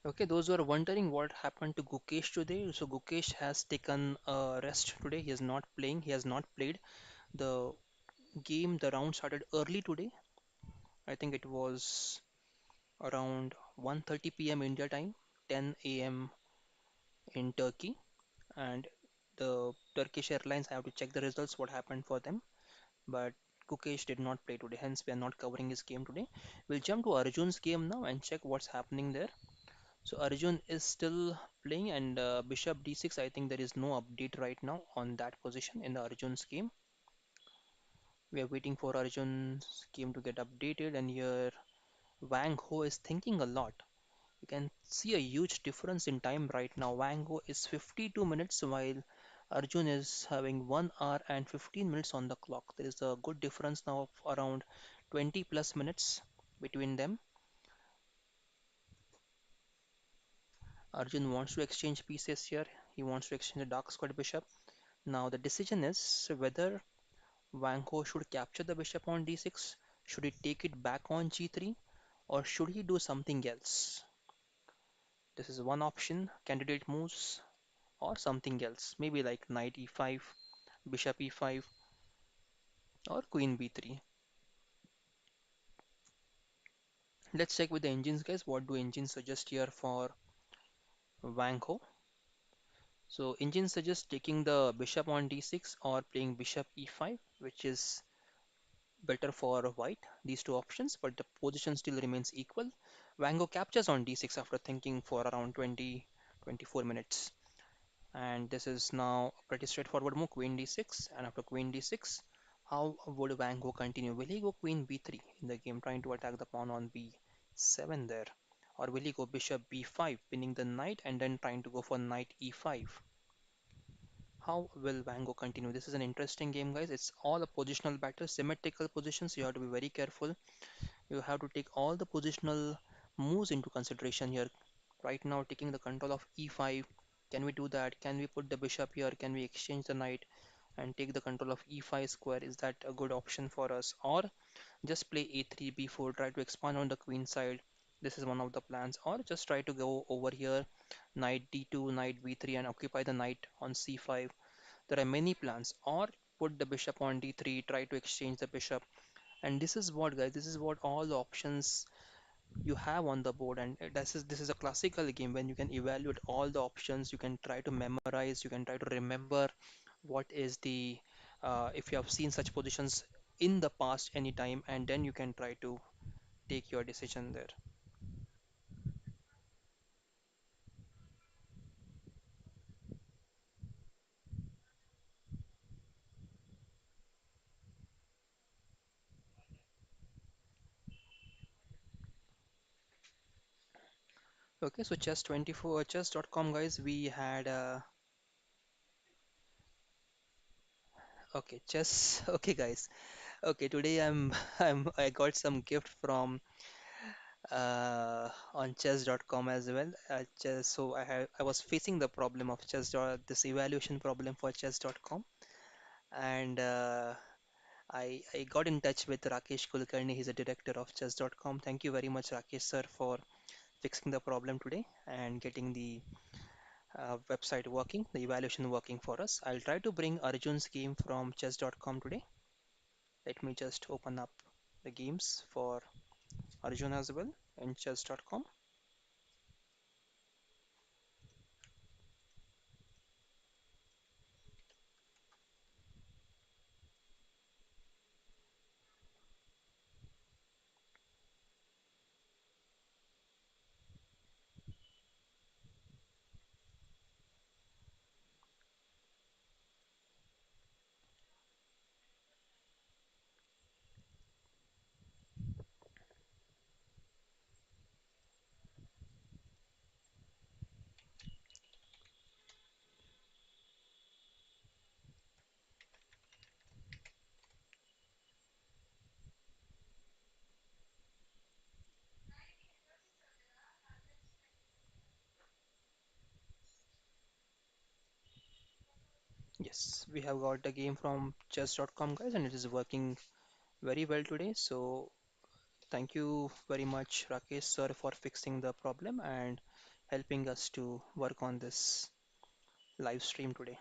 Okay, those who are wondering what happened to Gukesh today, so Gukesh has taken a rest today. He is not playing. He has not played. The the round started early today. I think it was around 1:30 p.m. India time, 10 a.m. in Turkey. And the Turkish Airlines, I have to check the results, what happened for them. But Gukesh did not play today, hence we are not covering his game today. We'll jump to Arjun's game now and check what's happening there. So Arjun is still playing, and Bishop d6. I think there is no update right now on that position in the Arjun's game. We are waiting for Arjun's game to get updated, and here Wang Ho is thinking a lot. You can see a huge difference in time right now. Wang Ho is 52 minutes while Arjun is having 1 hour and 15 minutes on the clock. There is a good difference now of around 20 plus minutes between them. Arjun wants to exchange pieces here. He wants to exchange the dark squared bishop. Now the decision is whether Wang Ho should capture the bishop on d6, should he take it back on g3, or should he do something else? This is one option, candidate moves, or something else, maybe like knight e5, bishop e5, or queen b3. Let's check with the engines, guys. What do engines suggest here for Wang Ho? So engines suggest taking the bishop on d6 or playing bishop e5, which is better for white, these two options, but the position still remains equal. Wang Ho captures on d6 after thinking for around 20-24 minutes. And this is now a pretty straightforward move, queen d6. And after queen d6, how would Wang Ho continue? Will he go queen b3 in the game, trying to attack the pawn on b7 there? Or will he go bishop b5, pinning the knight and then trying to go for knight e5? How will Wang Ho continue? This is an interesting game, guys. It's all a positional battle, symmetrical positions. You have to be very careful. You have to take all the positional moves into consideration here. Right now, taking the control of e5. Can we do that? Can we put the bishop here? Can we exchange the knight and take the control of e5 square? Is that a good option for us? Or just play a3, b4, try to expand on the queen side. This is one of the plans. Or just try to go over here, knight d2, knight b3, and occupy the knight on c5. There are many plans. Or put the bishop on d3, try to exchange the bishop. And this is what, guys, this is what all the options you have on the board. And this is a classical game when you can evaluate all the options. You can try to memorize, you can try to remember what is the if you have seen such positions in the past anytime, and then you can try to take your decision there. Okay, so chess24 chess.com, guys, we had okay, chess. Okay, guys, okay, today I got some gift from on chess.com as well. So I was facing the problem of this evaluation problem for chess.com, and I got in touch with Rakesh Kulkarni. He's a director of chess.com. Thank you very much, Rakesh sir, for fixing the problem today and getting the website working, the evaluation working for us. I'll try to bring Arjun's game from chess.com today. Let me just open up the games for Arjun as well in chess.com. Yes, we have got the game from chess.com, guys, and it is working very well today. So thank you very much, Rakesh sir, for fixing the problem. And helping us to work on this live stream today.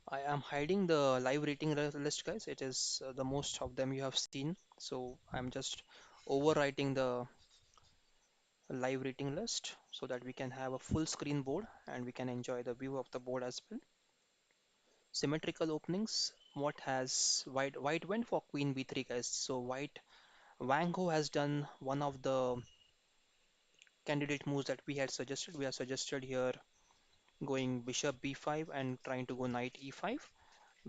I am hiding the live rating list, guys. It is the most of them you have seen. So I'm just overwriting the live rating list so that we can have a full screen board and we can enjoy the view of the board as well. Symmetrical openings. What has white went for queen b3, guys. So white Wang Ho has done one of the candidate moves that we had suggested. We have suggested here going bishop b5 and trying to go knight e5.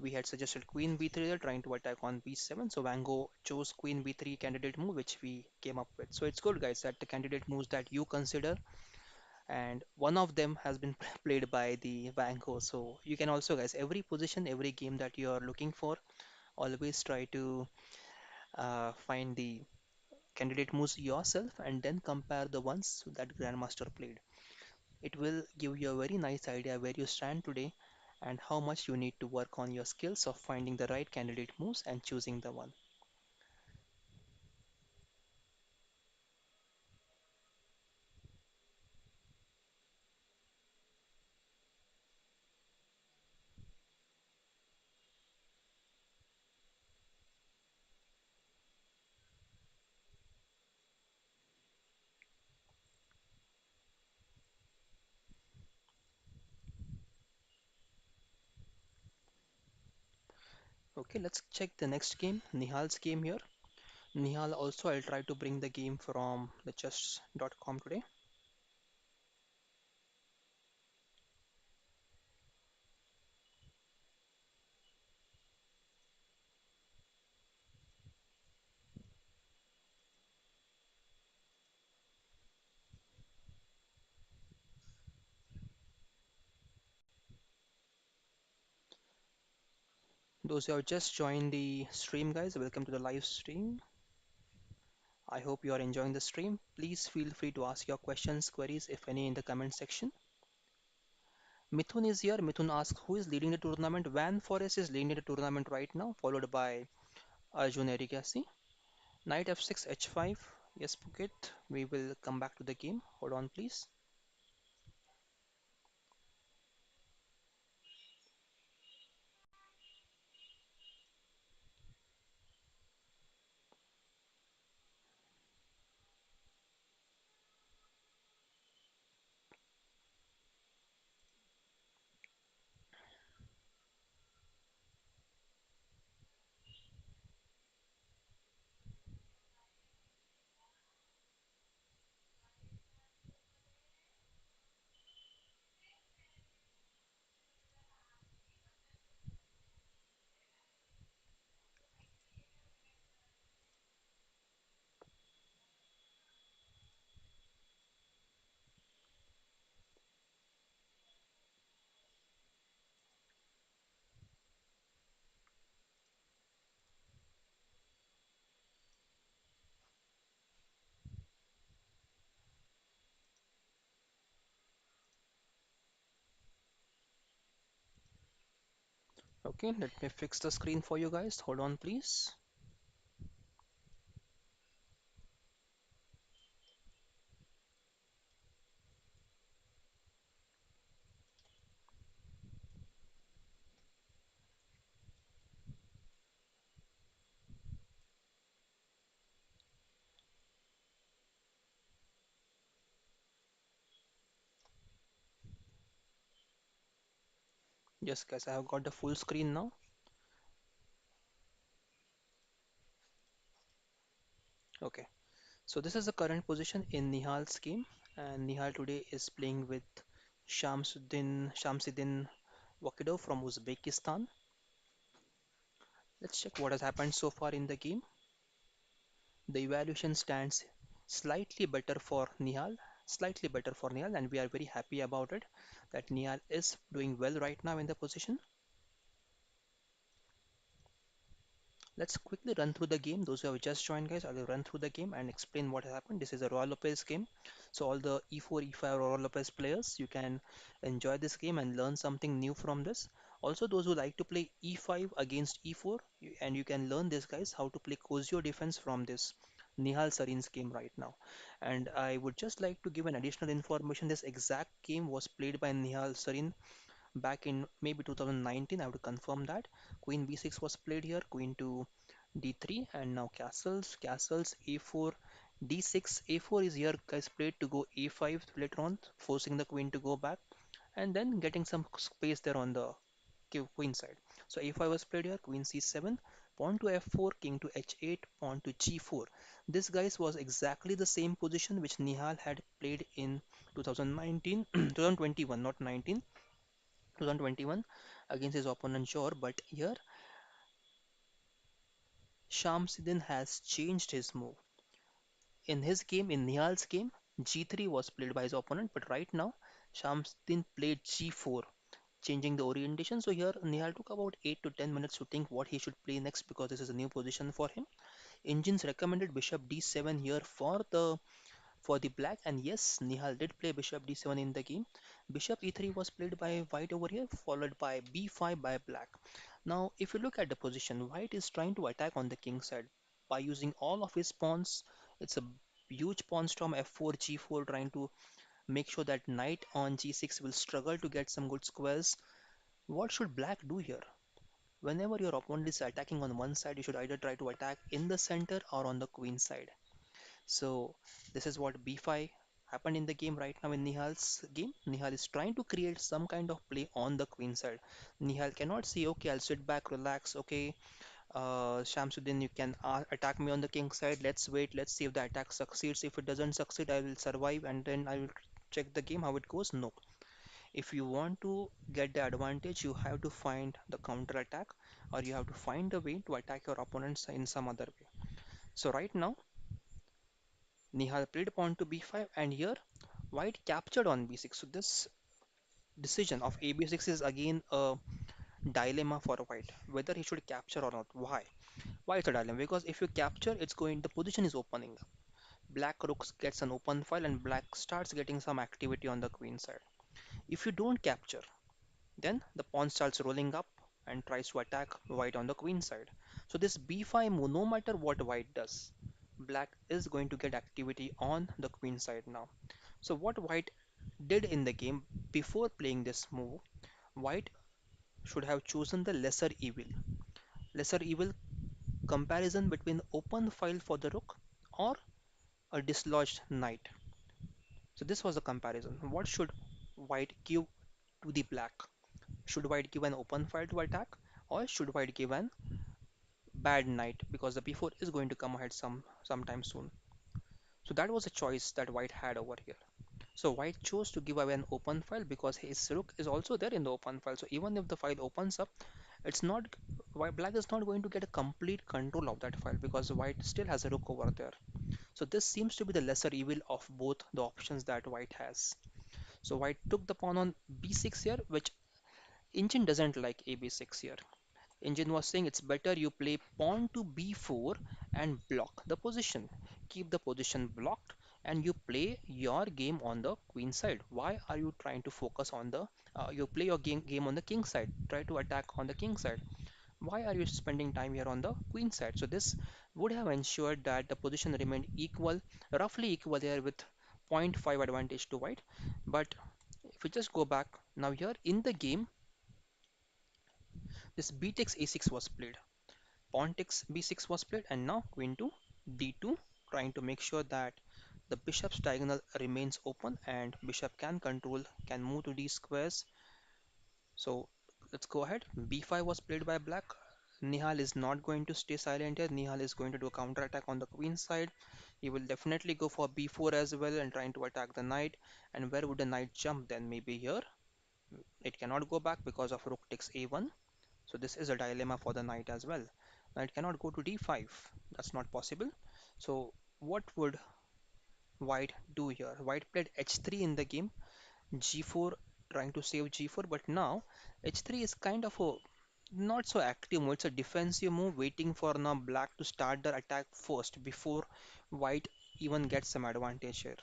We had suggested queen b3 there, trying to attack on b7. So Wango chose queen b3 candidate move, which we came up with. So it's good, guys, that the candidate moves that you consider, and one of them has been played by the Wango. So you can also, guys, every position, every game that you are looking for, always try to find the candidate moves yourself and then compare the ones that Grandmaster played. It will give you a very nice idea where you stand today and how much you need to work on your skills of finding the right candidate moves and choosing the one. Okay, let's check the next game, Nihal's game here. Nihal also, I'll try to bring the game from the chess.com today. Those who have just joined the stream, guys, welcome to the live stream. I hope you are enjoying the stream. Please feel free to ask your questions, queries, if any, in the comment section. Mithun is here. Mithun asks, who is leading the tournament? Van Forest is leading the tournament right now, followed by Arjun Erigaisi. Knight f6, h5. Yes, Phuket. We will come back to the game. Hold on, please. Okay, let me fix the screen for you guys. Hold on, please. Yes, guys, I have got the full screen now. Okay, so this is the current position in Nihal's game, and Nihal today is playing with Shamsuddin Wakidov from Uzbekistan. Let's check what has happened so far in the game. The evaluation stands slightly better for Nihal, slightly better for Nihal, and we are very happy about it that Nihal is doing well right now in the position. Let's quickly run through the game. Those who have just joined, guys, I will run through the game and explain what happened. This is a Royal Lopez game. So all the E4, E5 Royal Lopez players, you can enjoy this game and learn something new from this. Also, those who like to play E5 against E4, and you can learn this, guys, how to play Kozio defense from this Nihal Sarin's game right now. And I would just like to give an additional information. This exact game was played by Nihal Sarin back in maybe 2019. I have to confirm that. Queen b6 was played here, queen to d3, and now castles a4, d6, a4 is here, guys, played to go a5 later on, forcing the queen to go back, and then getting some space there on the queen side. So a5 was played here, queen c7, pawn to f4, king to h8, pawn to g4. This, guys, was exactly the same position which Nihal had played in 2019, 2021, not 19. 2021 against his opponent Jor, but here Shamsuddin has changed his move. In his game, in Nihal's game, G3 was played by his opponent, but right now Shamsuddin played G4, changing the orientation. So here Nihal took about 8 to 10 minutes to think what he should play next because this is a new position for him. Engines recommended bishop d7 here for the black, and yes, Nihal did play bishop d7 in the game. Bishop e3 was played by white over here, followed by b5 by black. Now, if you look at the position, white is trying to attack on the king side by using all of his pawns. It's a huge pawn storm f4, g4, trying to make sure that knight on g6 will struggle to get some good squares. What should black do here? Whenever your opponent is attacking on one side, you should either try to attack in the center or on the queen side. So this is what b5 happened in the game right now in Nihal's game. Nihal is trying to create some kind of play on the queen side. Nihal cannot say, okay, I'll sit back, relax, okay, Shamsuddin, you can attack me on the king side. Let's wait, let's see if the attack succeeds. If it doesn't succeed, I will survive and then I will check the game how it goes. No. If you want to get the advantage, you have to find the counter attack or you have to find a way to attack your opponents in some other way. So right now, Nihal played pawn to b5 and here white captured on b6. So this decision of a b6 is again a dilemma for white, whether he should capture or not. Why? Why it's a dilemma? Because if you capture, it's going, the position is opening up. Black rooks gets an open file and black starts getting some activity on the queen side. If you don't capture, then the pawn starts rolling up and tries to attack white on the queen side. So this b5 move, no matter what white does, black is going to get activity on the queen side now. So what white did in the game before playing this move, white should have chosen the lesser evil. Lesser evil comparison between open file for the rook or a dislodged knight. So this was a comparison. What should white give to the black? Should white give an open file to attack or should white give an bad knight because the b4 is going to come ahead sometime soon. So that was a choice that white had over here. So white chose to give away an open file because his rook is also there in the open file. So even if the file opens up, it's not black is not going to get a complete control of that file because white still has a rook over there. So this seems to be the lesser evil of both the options that white has. So white took the pawn on b6 here, which engine doesn't like a b6 here. Engine was saying it's better you play pawn to b4 and block the position. Keep the position blocked and you play your game on the queen side. Why are you trying to focus on the you play your game on the king side? Try to attack on the king side. Why are you spending time here on the queen side? So this would have ensured that the position remained equal, roughly equal here with zero point 0.5 advantage to white. But if we just go back now here in the game, this b takes a6 was played. Pawn takes b6 was played and now queen to d2, trying to make sure that the bishop's diagonal remains open and bishop can move to d squares. So let's go ahead. b5 was played by black. Nihal is not going to stay silent here. Nihal is going to do a counter attack on the queen side. He will definitely go for b4 as well and trying to attack the knight. And where would the knight jump then? Maybe here. It cannot go back because of rook takes a1. So this is a dilemma for the knight as well. Knight cannot go to d5. That's not possible. So what would white do here? White played h3 in the game, g4 trying to save g4, but now h3 is kind of a Not so active move, it's a defensive move waiting for now black to start their attack first before white even gets some advantage here.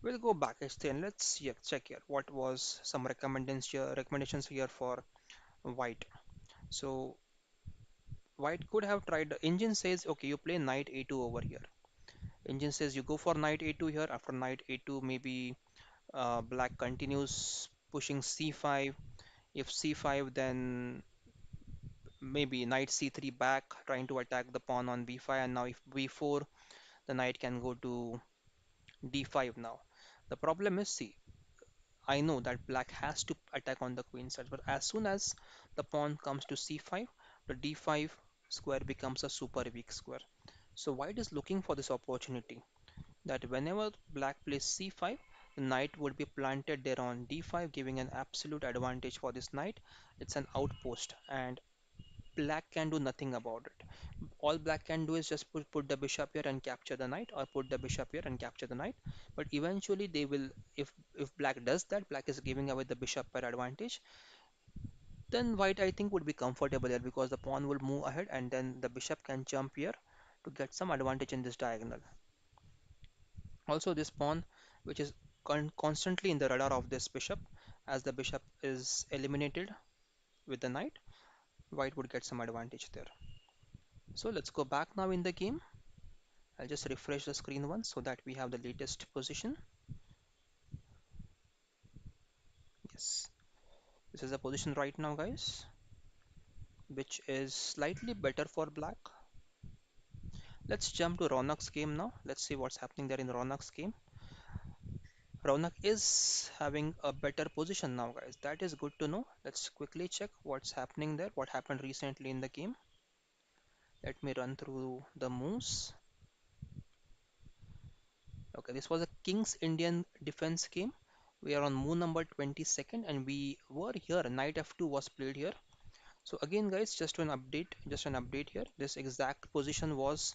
We'll go back and let's check here what was some recommendations here for white. So white could have tried. Engine says okay, you play knight a2 over here. Engine says you go for knight a2 here. After knight a2, maybe black continues pushing c5. If c5, then maybe knight c3 back, trying to attack the pawn on b5. And now if b4, the knight can go to d5 now. The problem is, see, I know that black has to attack on the queen side, but as soon as the pawn comes to c5, the d5 square becomes a super weak square. So white is looking for this opportunity that whenever black plays c5, the knight would be planted there on d5, giving an absolute advantage for this knight. It's an outpost, and black can do nothing about it. All black can do is just put the bishop here and capture the knight, or put the bishop here and capture the knight. But eventually they will, if black does that, black is giving away the bishop pair advantage, then white I think would be comfortable here because the pawn will move ahead and then the bishop can jump here to get some advantage in this diagonal. Also this pawn, which is constantly in the radar of this bishop, as the bishop is eliminated with the knight, white would get some advantage there. So let's go back now in the game. I'll just refresh the screen once so that we have the latest position. Yes, this is the position right now, guys, which is slightly better for black. Let's jump to Ronak's game now. Let's see what's happening there in Ronak's game. Ronak is having a better position now, guys. That is good to know. Let's quickly check what's happening there, what happened recently in the game. Let me run through the moves. Okay, this was a King's Indian defense game. We are on move number 22nd and we were here. Knight f2 was played here. So again guys, just an update here. This exact position was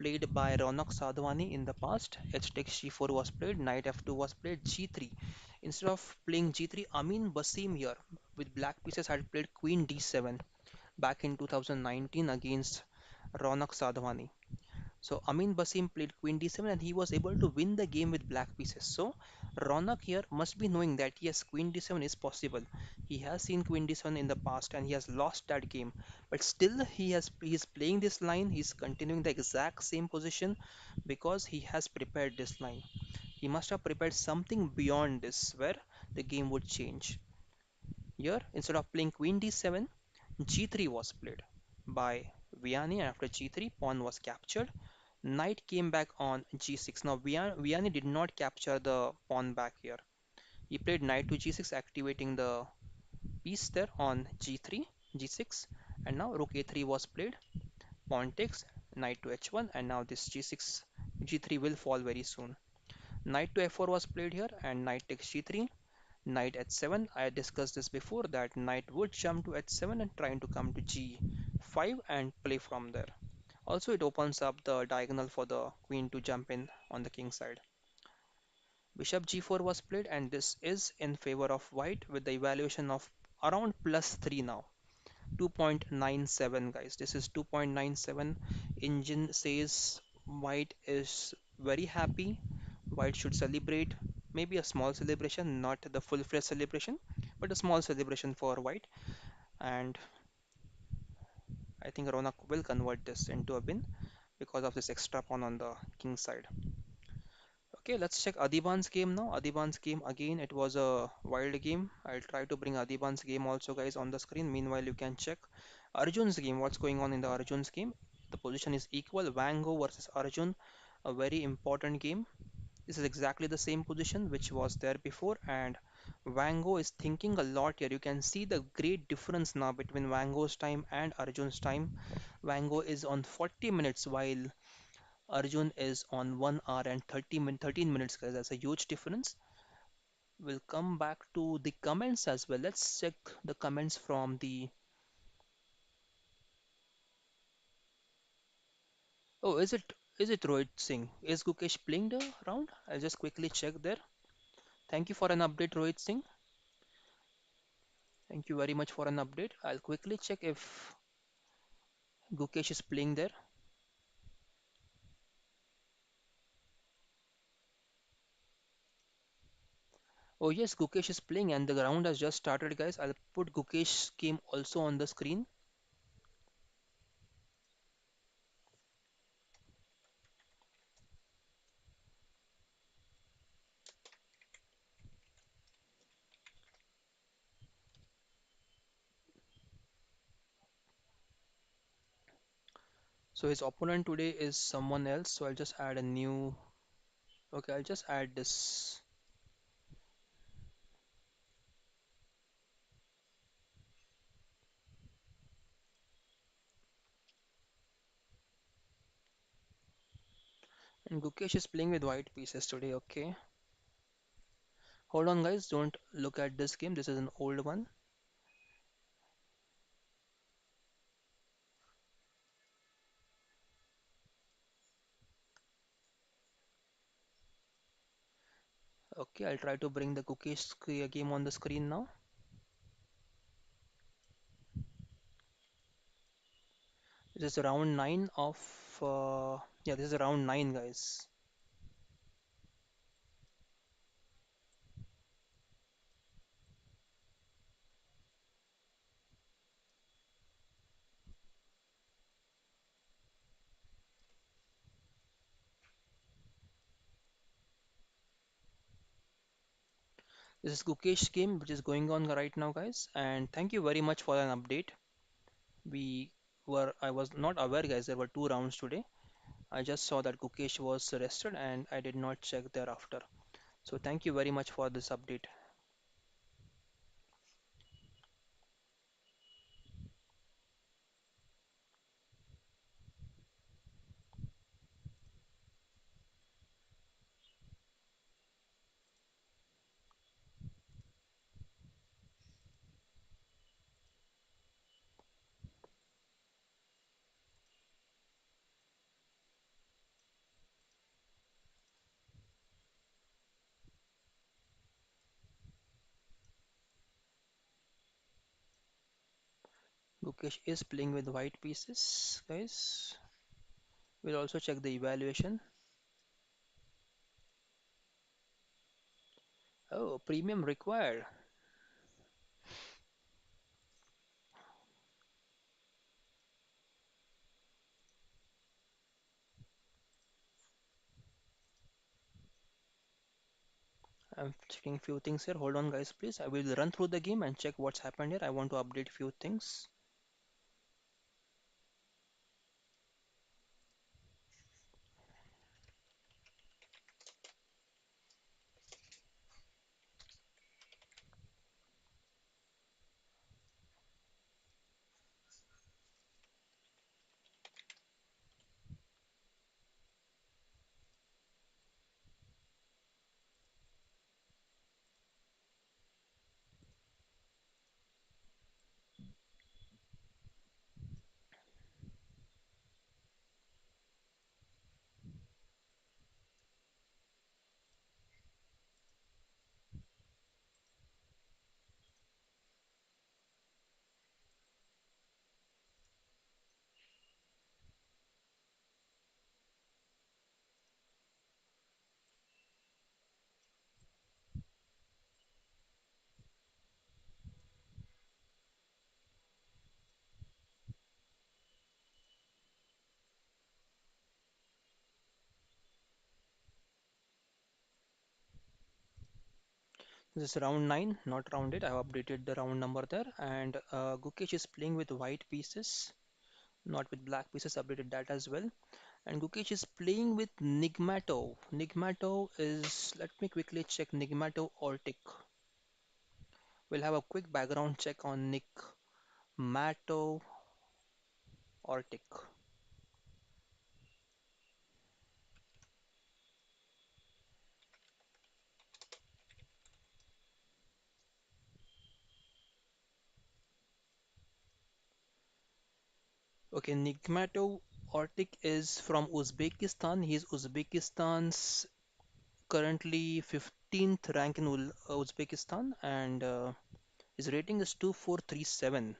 played by Ronak Sadhwani in the past. H takes g4 was played, knight f2 was played, g3. Instead of playing g3, Amin Basim here with black pieces had played queen d7 back in 2019 against Ronak Sadhwani. So Amin Basim played queen d7 and he was able to win the game with black pieces. So Ronak here must be knowing that yes, queen d7 is possible. He has seen queen d7 in the past and he has lost that game. But still he's playing this line, he's continuing the exact same position because he has prepared this line. He must have prepared something beyond this where the game would change. Here, instead of playing queen d7, g3 was played by Vianney, and after g3, pawn was captured. Knight came back on g6. Now Vianney did not capture the pawn back here. He played knight to g6, activating the piece there on g3, g6, and now rook a3 was played. Pawn takes, knight to h1, and now this g6, g3 will fall very soon. Knight to f4 was played here, and knight takes g3. Knight h7, I discussed this before that knight would jump to h7 and trying to come to g5 and play from there. Also, it opens up the diagonal for the queen to jump in on the king side. Bishop g4 was played, and this is in favor of white with the evaluation of around +3 now. 2.97 guys. This is 2.97. Engine says white is very happy. White should celebrate. Maybe a small celebration, not the full-fledged celebration, but a small celebration for white. And I think Ronak will convert this into a win because of this extra pawn on the king side. Okay, let's check Adhiban's game now. Adhiban's game again, it was a wild game. I'll try to bring Adhiban's game also, guys, on the screen. Meanwhile, you can check Arjun's game. What's going on in the Arjun's game? The position is equal. Wango versus Arjun, a very important game. This is exactly the same position which was there before, and Wango is thinking a lot here. You can see the great difference now between Wango's time and Arjun's time. Wango is on 40 minutes while Arjun is on 1 hour and 13 minutes, guys. That's a huge difference. We'll come back to the comments as well. Let's check the comments from the. Oh, is it Rohit Singh? Is Gukesh playing the round? I'll just quickly check there. Thank you for an update, Rohit Singh. Thank you very much for an update. I'll quickly check if Gukesh is playing there. Oh yes, Gukesh is playing and the round has just started, guys. I'll put Gukesh's game also on the screen. So his opponent today is someone else. So I'll just add a new. Okay, I'll just add this. And Gukesh is playing with white pieces today. Okay. Hold on, guys. Don't look at this game. This is an old one. Okay, I'll try to bring the game on the screen now. This is round 9 of. Yeah, this is round 9, guys. This is Gukesh game which is going on right now, guys. And thank you very much for an update. I was not aware, guys, there were two rounds today. I just saw that Gukesh was arrested and I did not check thereafter. So thank you very much for this update. Gukesh is playing with white pieces, guys. We'll also check the evaluation. Oh, premium required. I'm checking few things here. Hold on, guys, please. I will run through the game and check what's happened here. I want to update few things. This is round 9, not round 8. I have updated the round number there. And Gukesh is playing with white pieces, not with black pieces. Updated that as well. And Gukesh is playing with Nigmato. Nigmato is, let me quickly check Nigmato or Tick. We'll have a quick background check on Nigmato or Tick. Okay, Nigmato Ortik is from Uzbekistan. He's Uzbekistan's currently 15th rank in Uzbekistan and His rating is 2437.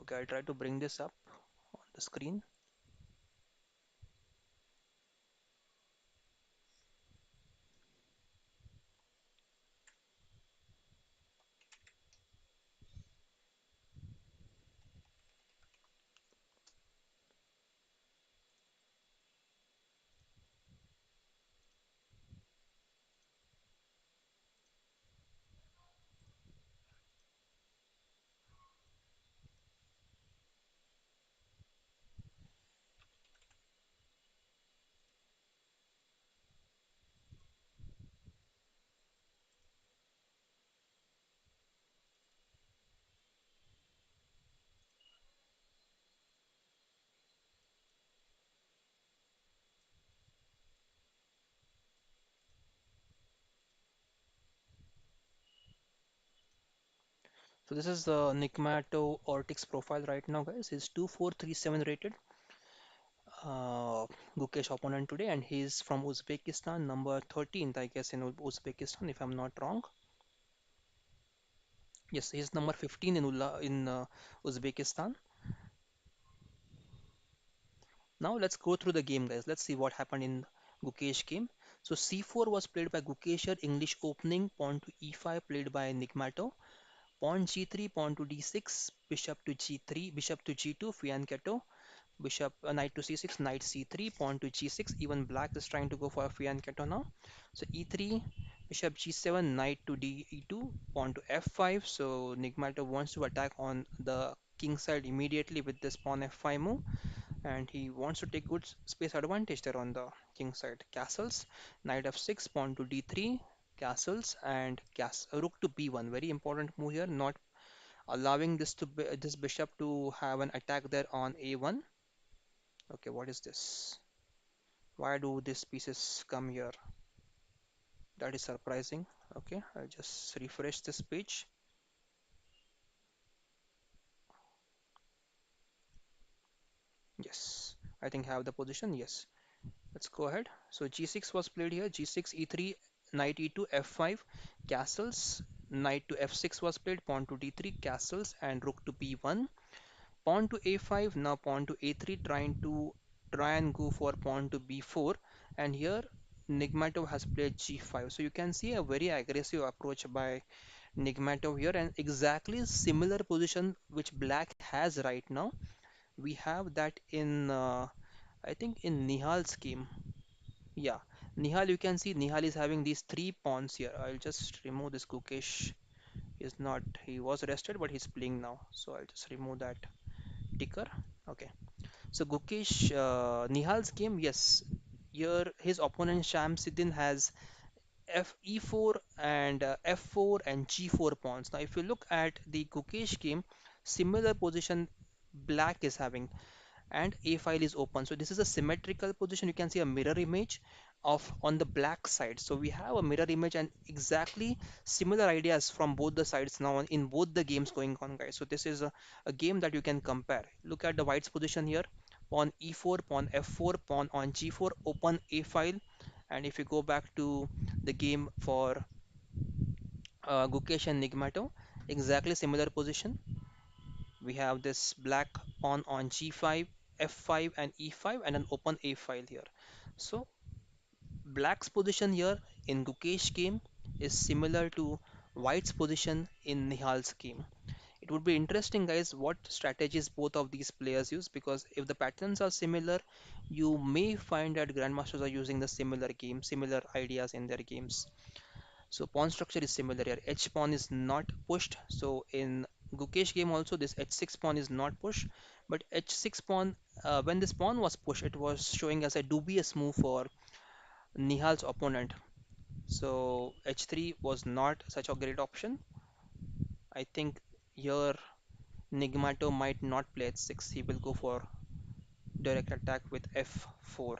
Okay, I'll try to bring this up on the screen. So this is the Nikmato Ortiz profile right now, guys. He's 2437 rated. Uh, Gukesh opponent today, and he's from Uzbekistan, number 13th, I guess, in Uzbekistan, if I'm not wrong. Yes, he's number 15 in Uzbekistan. Now let's go through the game, guys. Let's see what happened in Gukesh game. So C4 was played by Gukesher, English opening, pawn to E5 played by Nigmato, pawn G3, pawn to D6, bishop to G3, bishop to G2, Fianchetto, bishop, knight to C6, knight C3, pawn to G6. Even black is trying to go for a Fianchetto now. So E3, bishop G7, knight to D E2, pawn to F5. So Nigmato wants to attack on the king side immediately with this pawn F5 move, and he wants to take good space advantage there on the king side. Castles, knight f6, pawn to d3, castles, and rook to b1. Very important move here, not allowing this bishop to have an attack there on a1. Okay, what is this? Why do these pieces come here? That is surprising. Okay, I'll just refresh this page. Yes, I think I have the position. Yes. Let's go ahead. So g6 was played here. G6, e3, knight e2, f5, castles. Knight to f6 was played. Pawn to d3, castles, and rook to b1. Pawn to a5. Now pawn to a3, try and go for pawn to b4. And here Nigmatov has played g5. So you can see a very aggressive approach by Nigmatov here, and exactly similar position which black has right now. We have that in I think in Nihal's game. Yeah, Nihal, you can see Nihal is having these three pawns here. I'll just remove this Gukesh. Is not, he was arrested, but he's playing now. So I'll just remove that ticker. Okay. So Gukesh, Nihal's game, yes. Here his opponent Shamsuddin has F E4 and F4 and G4 pawns. Now, if you look at the Gukesh game, similar position black is having, and a file is open. So this is a symmetrical position. You can see a mirror image of on the black side. So we have a mirror image and exactly similar ideas from both the sides now in both the games going on, guys. So this is a game that you can compare. Look at the white's position here. Pawn e4, pawn f4, pawn on g4, open a file. And if you go back to the game for Gukesh and Nigmato, exactly similar position. We have this black pawn on g5, f5 and e5, and an open a file here. So black's position here in Gukesh game is similar to white's position in Nihal's game. It would be interesting, guys, what strategies both of these players use, because if the patterns are similar, you may find that grandmasters are using the similar game, similar ideas in their games. So pawn structure is similar here. H pawn is not pushed. So in Gukesh game also this H6 pawn is not pushed. But H6 pawn, when this pawn was pushed, it was showing as a dubious move for Nihal's opponent. So H3 was not such a great option. I think here Nigmato might not play H6. He will go for direct attack with F4.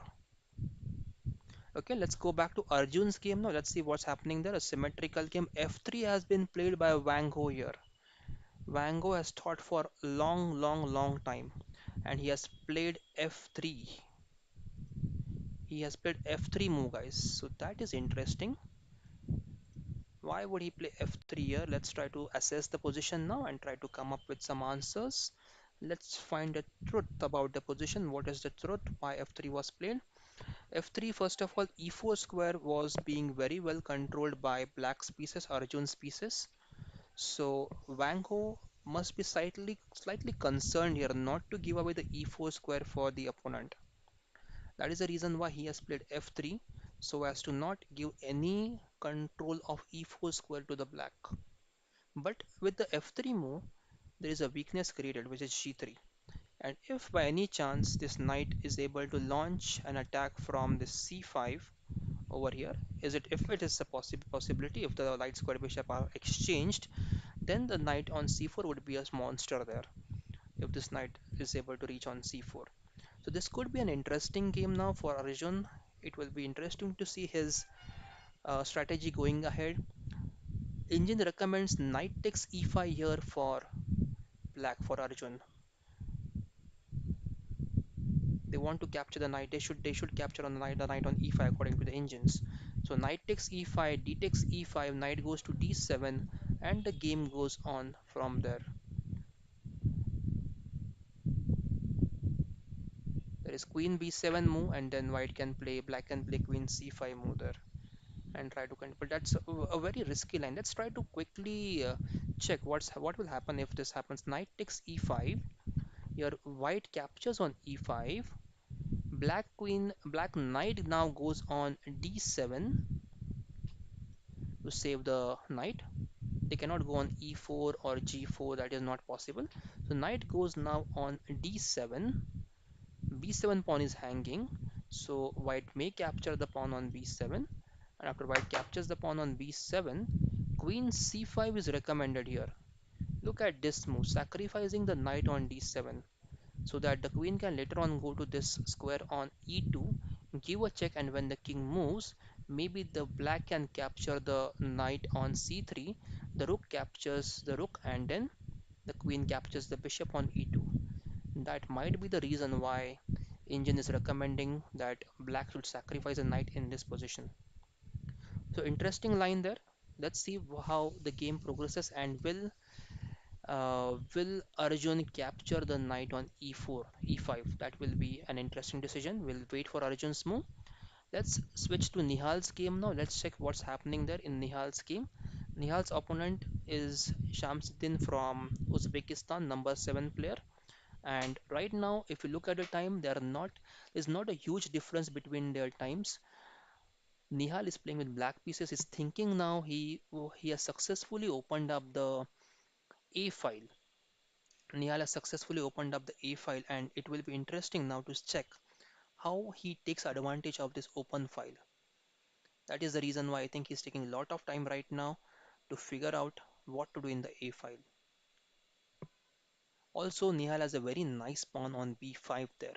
Okay, let's go back to Arjun's game now. Let's see what's happening there. A symmetrical game. F3 has been played by Wang Ho here. Van Gogh has taught for a long, long, long time, and he has played f3. He has played f3 move, guys. So that is interesting. Why would he play f3 here? Let's try to assess the position now and try to come up with some answers. Let's find the truth about the position. What is the truth? Why f3 was played? f3, first of all, e4 square was being very well controlled by black's pieces, Arjun's pieces. So Wang Ho must be slightly concerned here not to give away the e4 square for the opponent. That is the reason why he has played f3, so as to not give any control of e4 square to the black. But with the f3 move, there is a weakness created, which is g3. And if by any chance this knight is able to launch an attack from the c5 over here, if it is a possibility, if the light square bishop are exchanged, then the knight on c4 would be a monster there. If this knight is able to reach on c4. So this could be an interesting game now for Arjun. It will be interesting to see his strategy going ahead. Engine recommends knight takes e5 here for black for Arjun. They want to capture the knight. They should capture on the knight on e5 according to the engines. So knight takes e5, d takes e5, knight goes to d7, and the game goes on from there. There is queen b7 move, and then black can play queen c5 move there and try to control. But that's a very risky line. Let's try to quickly check what will happen if this happens. Knight takes e5. Your white captures on e5. Black knight now goes on d7 to save the knight. They cannot go on e4 or g4. That is not possible. So knight goes now on d7. b7 pawn is hanging. So white may capture the pawn on b7. And after white captures the pawn on b7, queen c5 is recommended here. Look at this move, sacrificing the knight on d7 so that the queen can later on go to this square on e2, give a check, and when the king moves, maybe the black can capture the knight on c3, the rook captures the rook, and then the queen captures the bishop on e2. That might be the reason why Engine is recommending that black should sacrifice a knight in this position. So interesting line there. Let's see how the game progresses, and will Arjun capture the knight on e4, e5? That will be an interesting decision. We'll wait for Arjun's move. Let's switch to Nihal's game now. Let's check what's happening there in Nihal's game. Nihal's opponent is Shamsuddin from Uzbekistan, number 7 player. And right now, if you look at the time, there's not a huge difference between their times. Nihal is playing with black pieces. He's thinking now he has successfully opened up the A file. Nihal has successfully opened up the A file, and it will be interesting now to check how he takes advantage of this open file. That is the reason why I think he's taking a lot of time right now to figure out what to do in the A file. Also, Nihal has a very nice pawn on B5 there.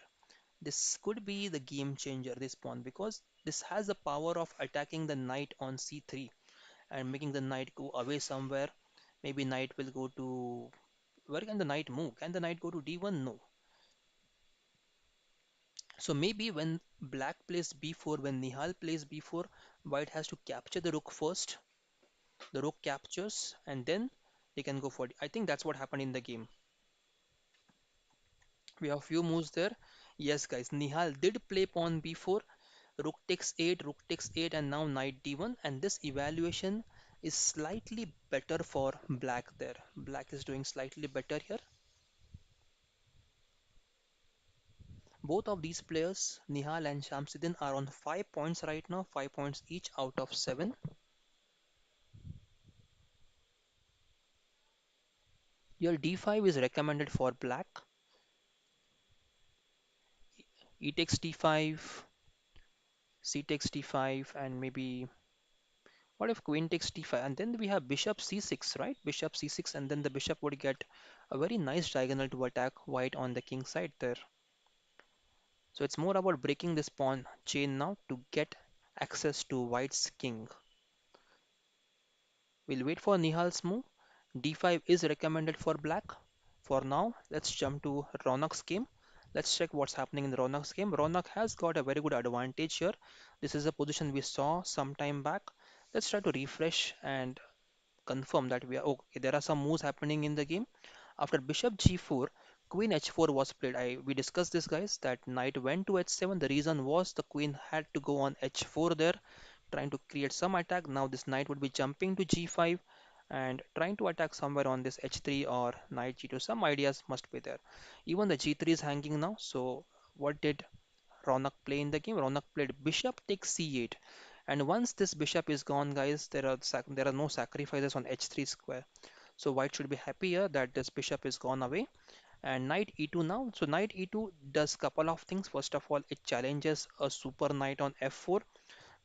This could be the game changer, this pawn, because this has the power of attacking the knight on c3 and making the knight go away somewhere. Maybe knight will go to... Where can the knight move? Can the knight go to d1? No. So maybe when black plays b4, when Nihal plays b4, white has to capture the rook first. The rook captures and then they can go for it. I think that's what happened in the game. We have a few moves there. Yes, guys, Nihal did play pawn b4, rook takes 8, and now knight d1. And this evaluation is slightly better for black there. Black is doing slightly better here. Both of these players, Nihal and Shamsuddin, are on 5 points right now, 5 points each out of 7. Your d5 is recommended for black. E takes d5, c takes d5, and maybe what if queen takes d5? And then we have bishop c6, right? Bishop c6, and then the bishop would get a very nice diagonal to attack white on the king side there. So it's more about breaking this pawn chain now to get access to white's king. We'll wait for Nihal's move. d5 is recommended for black. For now, let's jump to Ronak's game. Let's check what's happening in Ronak's game. Ronak has got a very good advantage here. This is a position we saw some time back. Let's try to refresh and confirm that we are okay. There are some moves happening in the game. After bishop g4, queen h4 was played. We discussed this, guys, that knight went to h7. The reason was the queen had to go on h4 there, trying to create some attack. Now this knight would be jumping to g5 and trying to attack somewhere on this h3 or knight g2. Some ideas must be there. Even the g3 is hanging now. So what did Ronak play in the game? Ronak played bishop takes c8. And once this bishop is gone, guys, there are no sacrifices on h3 square. So white should be happy here that this bishop is gone away. And knight e2 now. So knight e2 does couple of things. First of all, it challenges a super knight on f4,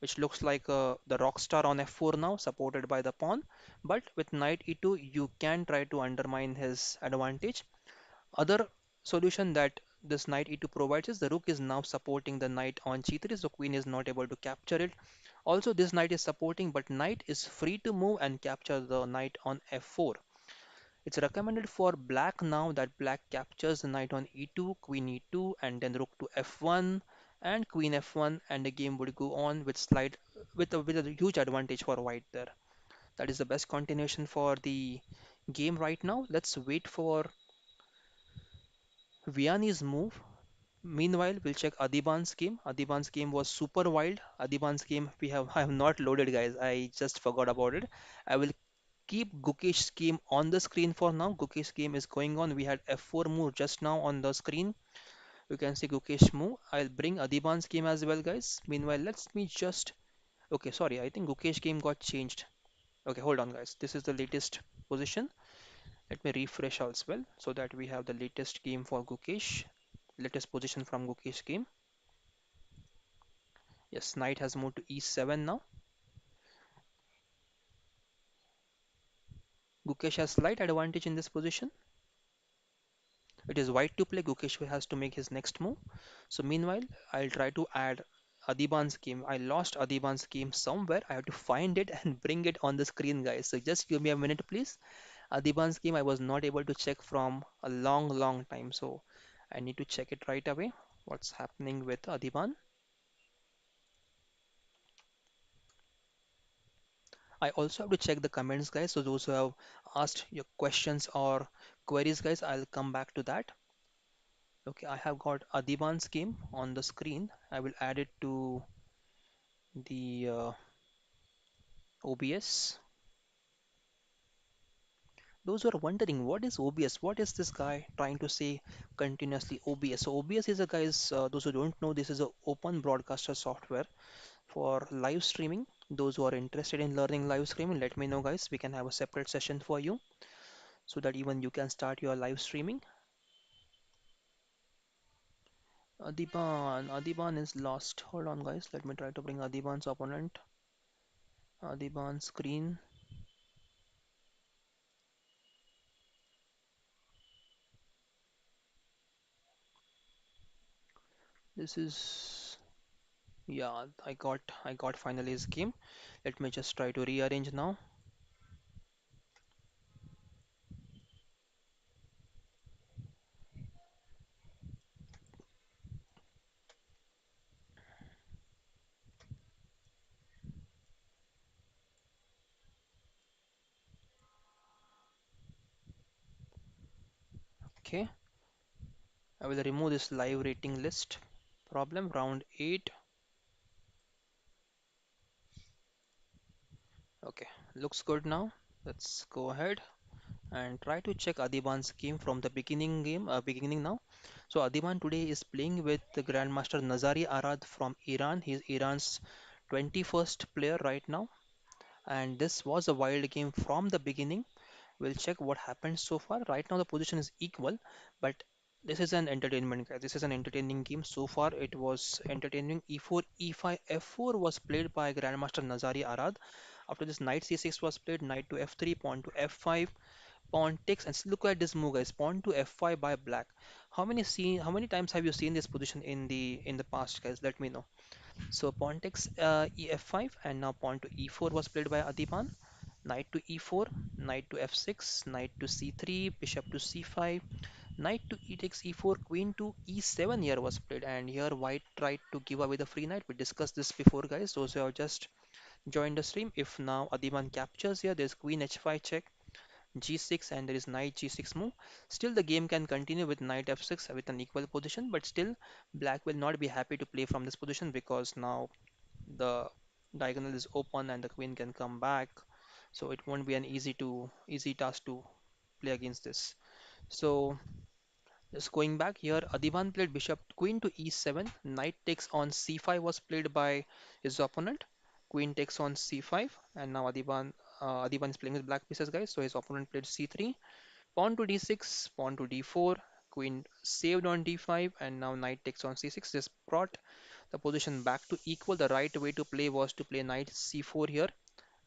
which looks like the rock star on f4 now, supported by the pawn. But with knight e2, you can try to undermine his advantage. Other solution that this knight e2 provides is the rook is now supporting the knight on g3, so queen is not able to capture it. Also, this knight is supporting, but knight is free to move and capture the knight on f4. It's recommended for black now that black captures the knight on e2, queen e2, and then rook to f1 and queen f1, and the game would go on with with a huge advantage for white there. That is the best continuation for the game right now. Let's wait for Vianney's move. Meanwhile, we'll check Adhiban's game. Adhiban's game was super wild. Adhiban's game I have not loaded, guys. I just forgot about it. I will keep Gukesh's game on the screen for now. Gukesh's game is going on. We had F4 move just now on the screen. You can see Gukesh move. I'll bring Adhiban's game as well, guys. Meanwhile, let's me just. Okay, sorry. I think Gukesh game got changed. Okay, hold on, guys. This is the latest position. Let me refresh as well so that we have the latest game for Gukesh. Latest position from Gukesh game. Yes, knight has moved to e7 now. Gukesh has slight advantage in this position. It is white to play. Gukesh has to make his next move. So meanwhile, I'll try to add Adhiban's game. I lost Adhiban's game somewhere. I have to find it and bring it on the screen, guys. So just give me a minute, please. Adhiban's game I was not able to check from a long, long time. So I need to check it right away. What's happening with Adhiban? I also have to check the comments, guys. So those who have asked your questions or queries, guys, I'll come back to that. Okay, I have got Adhiban's game on the screen. I will add it to the OBS. Those who are wondering what is OBS, what is this guy trying to say continuously OBS? So OBS is a guys, those who don't know, this is a open broadcaster software for live streaming. Those who are interested in learning live streaming, let me know, guys. We can have a separate session for you so that even you can start your live streaming. Adhiban is lost. Hold on, guys. Let me try to bring Adhiban's opponent. Adhiban screen. This is yeah. I got finally his game. Let me just try to rearrange now. Okay, I will remove this live rating list. Problem round 8. Okay, looks good now. Let's go ahead and try to check Adhiban's game from the beginning now. So Adhiban today is playing with the Grandmaster Nazari Arad from Iran. He is Iran's 21st player right now, and this was a wild game from the beginning. We'll check what happened so far. Right now the position is equal, but this is an entertainment, guys. This is an entertaining game. So far it was entertaining. E4, E5, F4 was played by Grandmaster Nazari Arad. After this, knight C6 was played, knight to F3, pawn to F5, pawn takes, and look at this move, guys. Pawn to F5 by black. How many times have you seen this position in the past, guys? Let me know. So pawn takes EF5, and now pawn to E4 was played by Adiban. Knight to E4, knight to F6, knight to C3, bishop to C5, knight to E takes E4, queen to E7 here was played, and here white tried to give away the free knight. We discussed this before, guys. Those who have just join the stream. If now Adhiban captures here, there's queen h5 check, g6, and there is knight g6 move. Still the game can continue with knight f6 with an equal position, but still black will not be happy to play from this position because now the diagonal is open and the queen can come back. So it won't be an easy task to play against this. So just going back here, Adhiban played bishop queen to e7, knight takes on c5 was played by his opponent, queen takes on c5, and now Adhiban is playing with black pieces, guys. So his opponent played c3, pawn to d6, pawn to d4, queen saved on d5, and now knight takes on c6. This brought the position back to equal. The right way to play was to play knight c4 here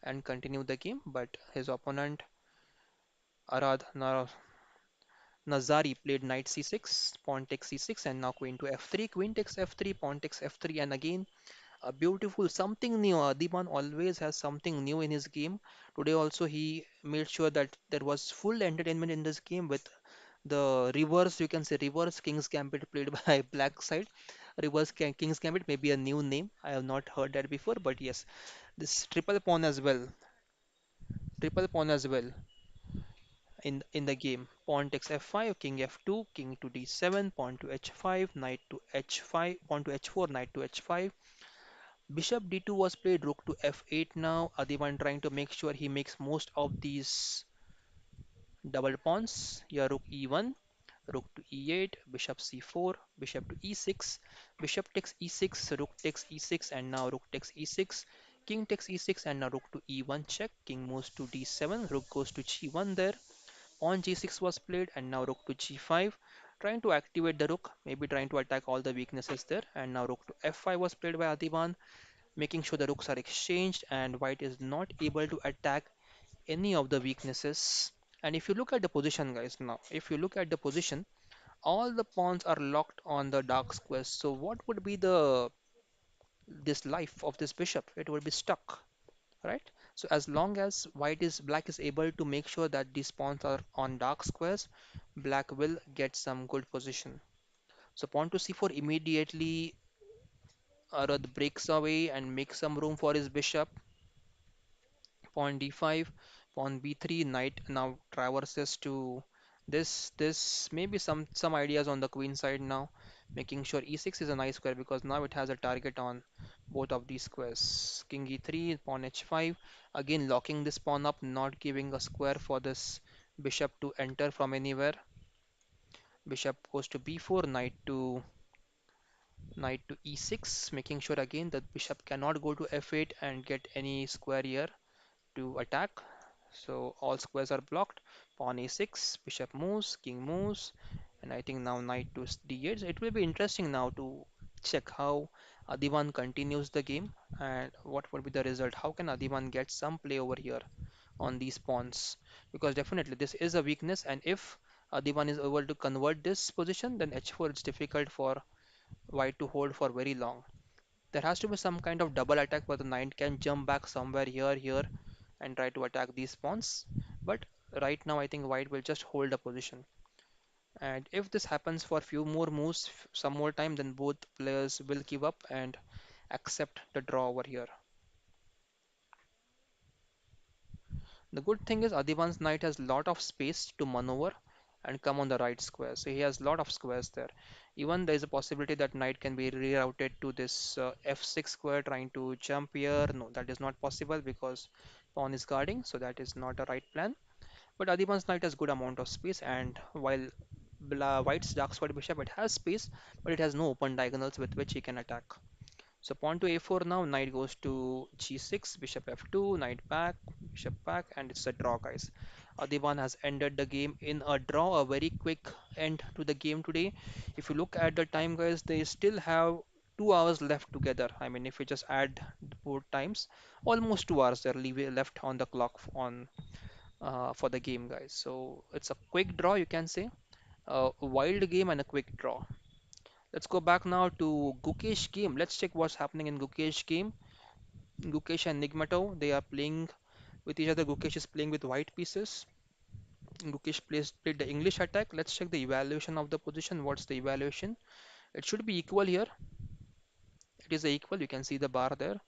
and continue the game, but his opponent Arad Nazari played knight c6, pawn takes c6, and now queen to f3, queen takes f3, pawn takes f3, and again a beautiful something new. Adiban always has something new in his game. Today also he made sure that there was full entertainment in this game with the reverse, you can say reverse King's Gambit played by black side. King's Gambit may be a new name. I have not heard that before, but yes, this triple pawn as well in the game. Pawn takes f5, king f2, king to d7, pawn to h5, knight to h5, pawn to h4, knight to h5. Bishop d2 was played, rook to f8 now. Adiban trying to make sure he makes most of these double pawns. Here rook e1, rook to e8, bishop c4, bishop to e6, bishop takes e6, rook takes e6, and now rook takes e6, king takes e6, and now rook to e1 check, king moves to d7, rook goes to g1 there. Pawn g6 was played and now rook to g5, trying to activate the rook, maybe trying to attack all the weaknesses there. And now rook to f5 was played by Adhiban, making sure the rooks are exchanged and white is not able to attack any of the weaknesses. And if you look at the position, guys, now, if you look at the position, all the pawns are locked on the dark squares. So what would be the this life of this bishop? It would be stuck, right? So as long as black is able to make sure that these pawns are on dark squares, black will get some good position. So pawn to c4 immediately Arad breaks away and makes some room for his bishop. Pawn d5, pawn b3, knight now traverses to this maybe some ideas on the queen side now, making sure e6 is a nice square because now it has a target on both of these squares. King e3, pawn h5, again locking this pawn up, not giving a square for this bishop to enter from anywhere. Bishop goes to b4, knight to e6, making sure again that bishop cannot go to f8 and get any square here to attack. So all squares are blocked. Pawn a6, bishop moves, king moves, and I think now knight to d8. So it will be interesting now to check how Adhiban continues the game and what would be the result. How can Adhiban get some play over here on these pawns? Because definitely this is a weakness, and if Adhiban is able to convert this position, then h4 it's difficult for white to hold for very long. There has to be some kind of double attack where the knight can jump back somewhere here, and try to attack these pawns. But right now, I think white will just hold the position. And if this happens for few more moves, some more time, then both players will give up and accept the draw over here. The good thing is Adhiban's knight has lot of space to maneuver and come on the right square. So he has lot of squares there. Even there is a possibility that knight can be rerouted to this f6 square trying to jump here. No, that is not possible because pawn is guarding, so that is not a right plan. But Adhiban's knight has good amount of space, and while White's dark square bishop, it has space, but it has no open diagonals with which he can attack. So pawn to a4 now, knight goes to g6, bishop f2, knight back, bishop back, and it's a draw, guys. Adhiban has ended the game in a draw, a very quick end to the game today. If you look at the time, guys, they still have 2 hours left together. I mean, if you just add both times, almost 2 hours they're left on the clock for the game, guys. So it's a quick draw, you can say, a wild game and a quick draw. Let's go back now to Gukesh game. Let's check what's happening in Gukesh game. Gukesh and Nigmato, they are playing with each other. Gukesh is playing with white pieces. Played the English attack. Let's check the evaluation of the position. What's the evaluation? It should be equal here. It is equal. You can see the bar there.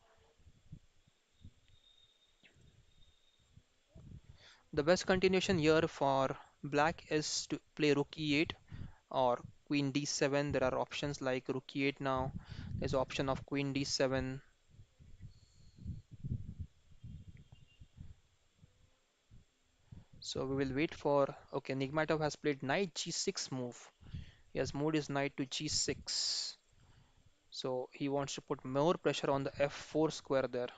The best continuation here for black is to play rook e8 or queen d7. There are options like rook e8 now. There's option of queen d7. So we will wait for, okay, Nigmatov has played knight g6 move. He has moved his knight to g6. So he wants to put more pressure on the f4 square there.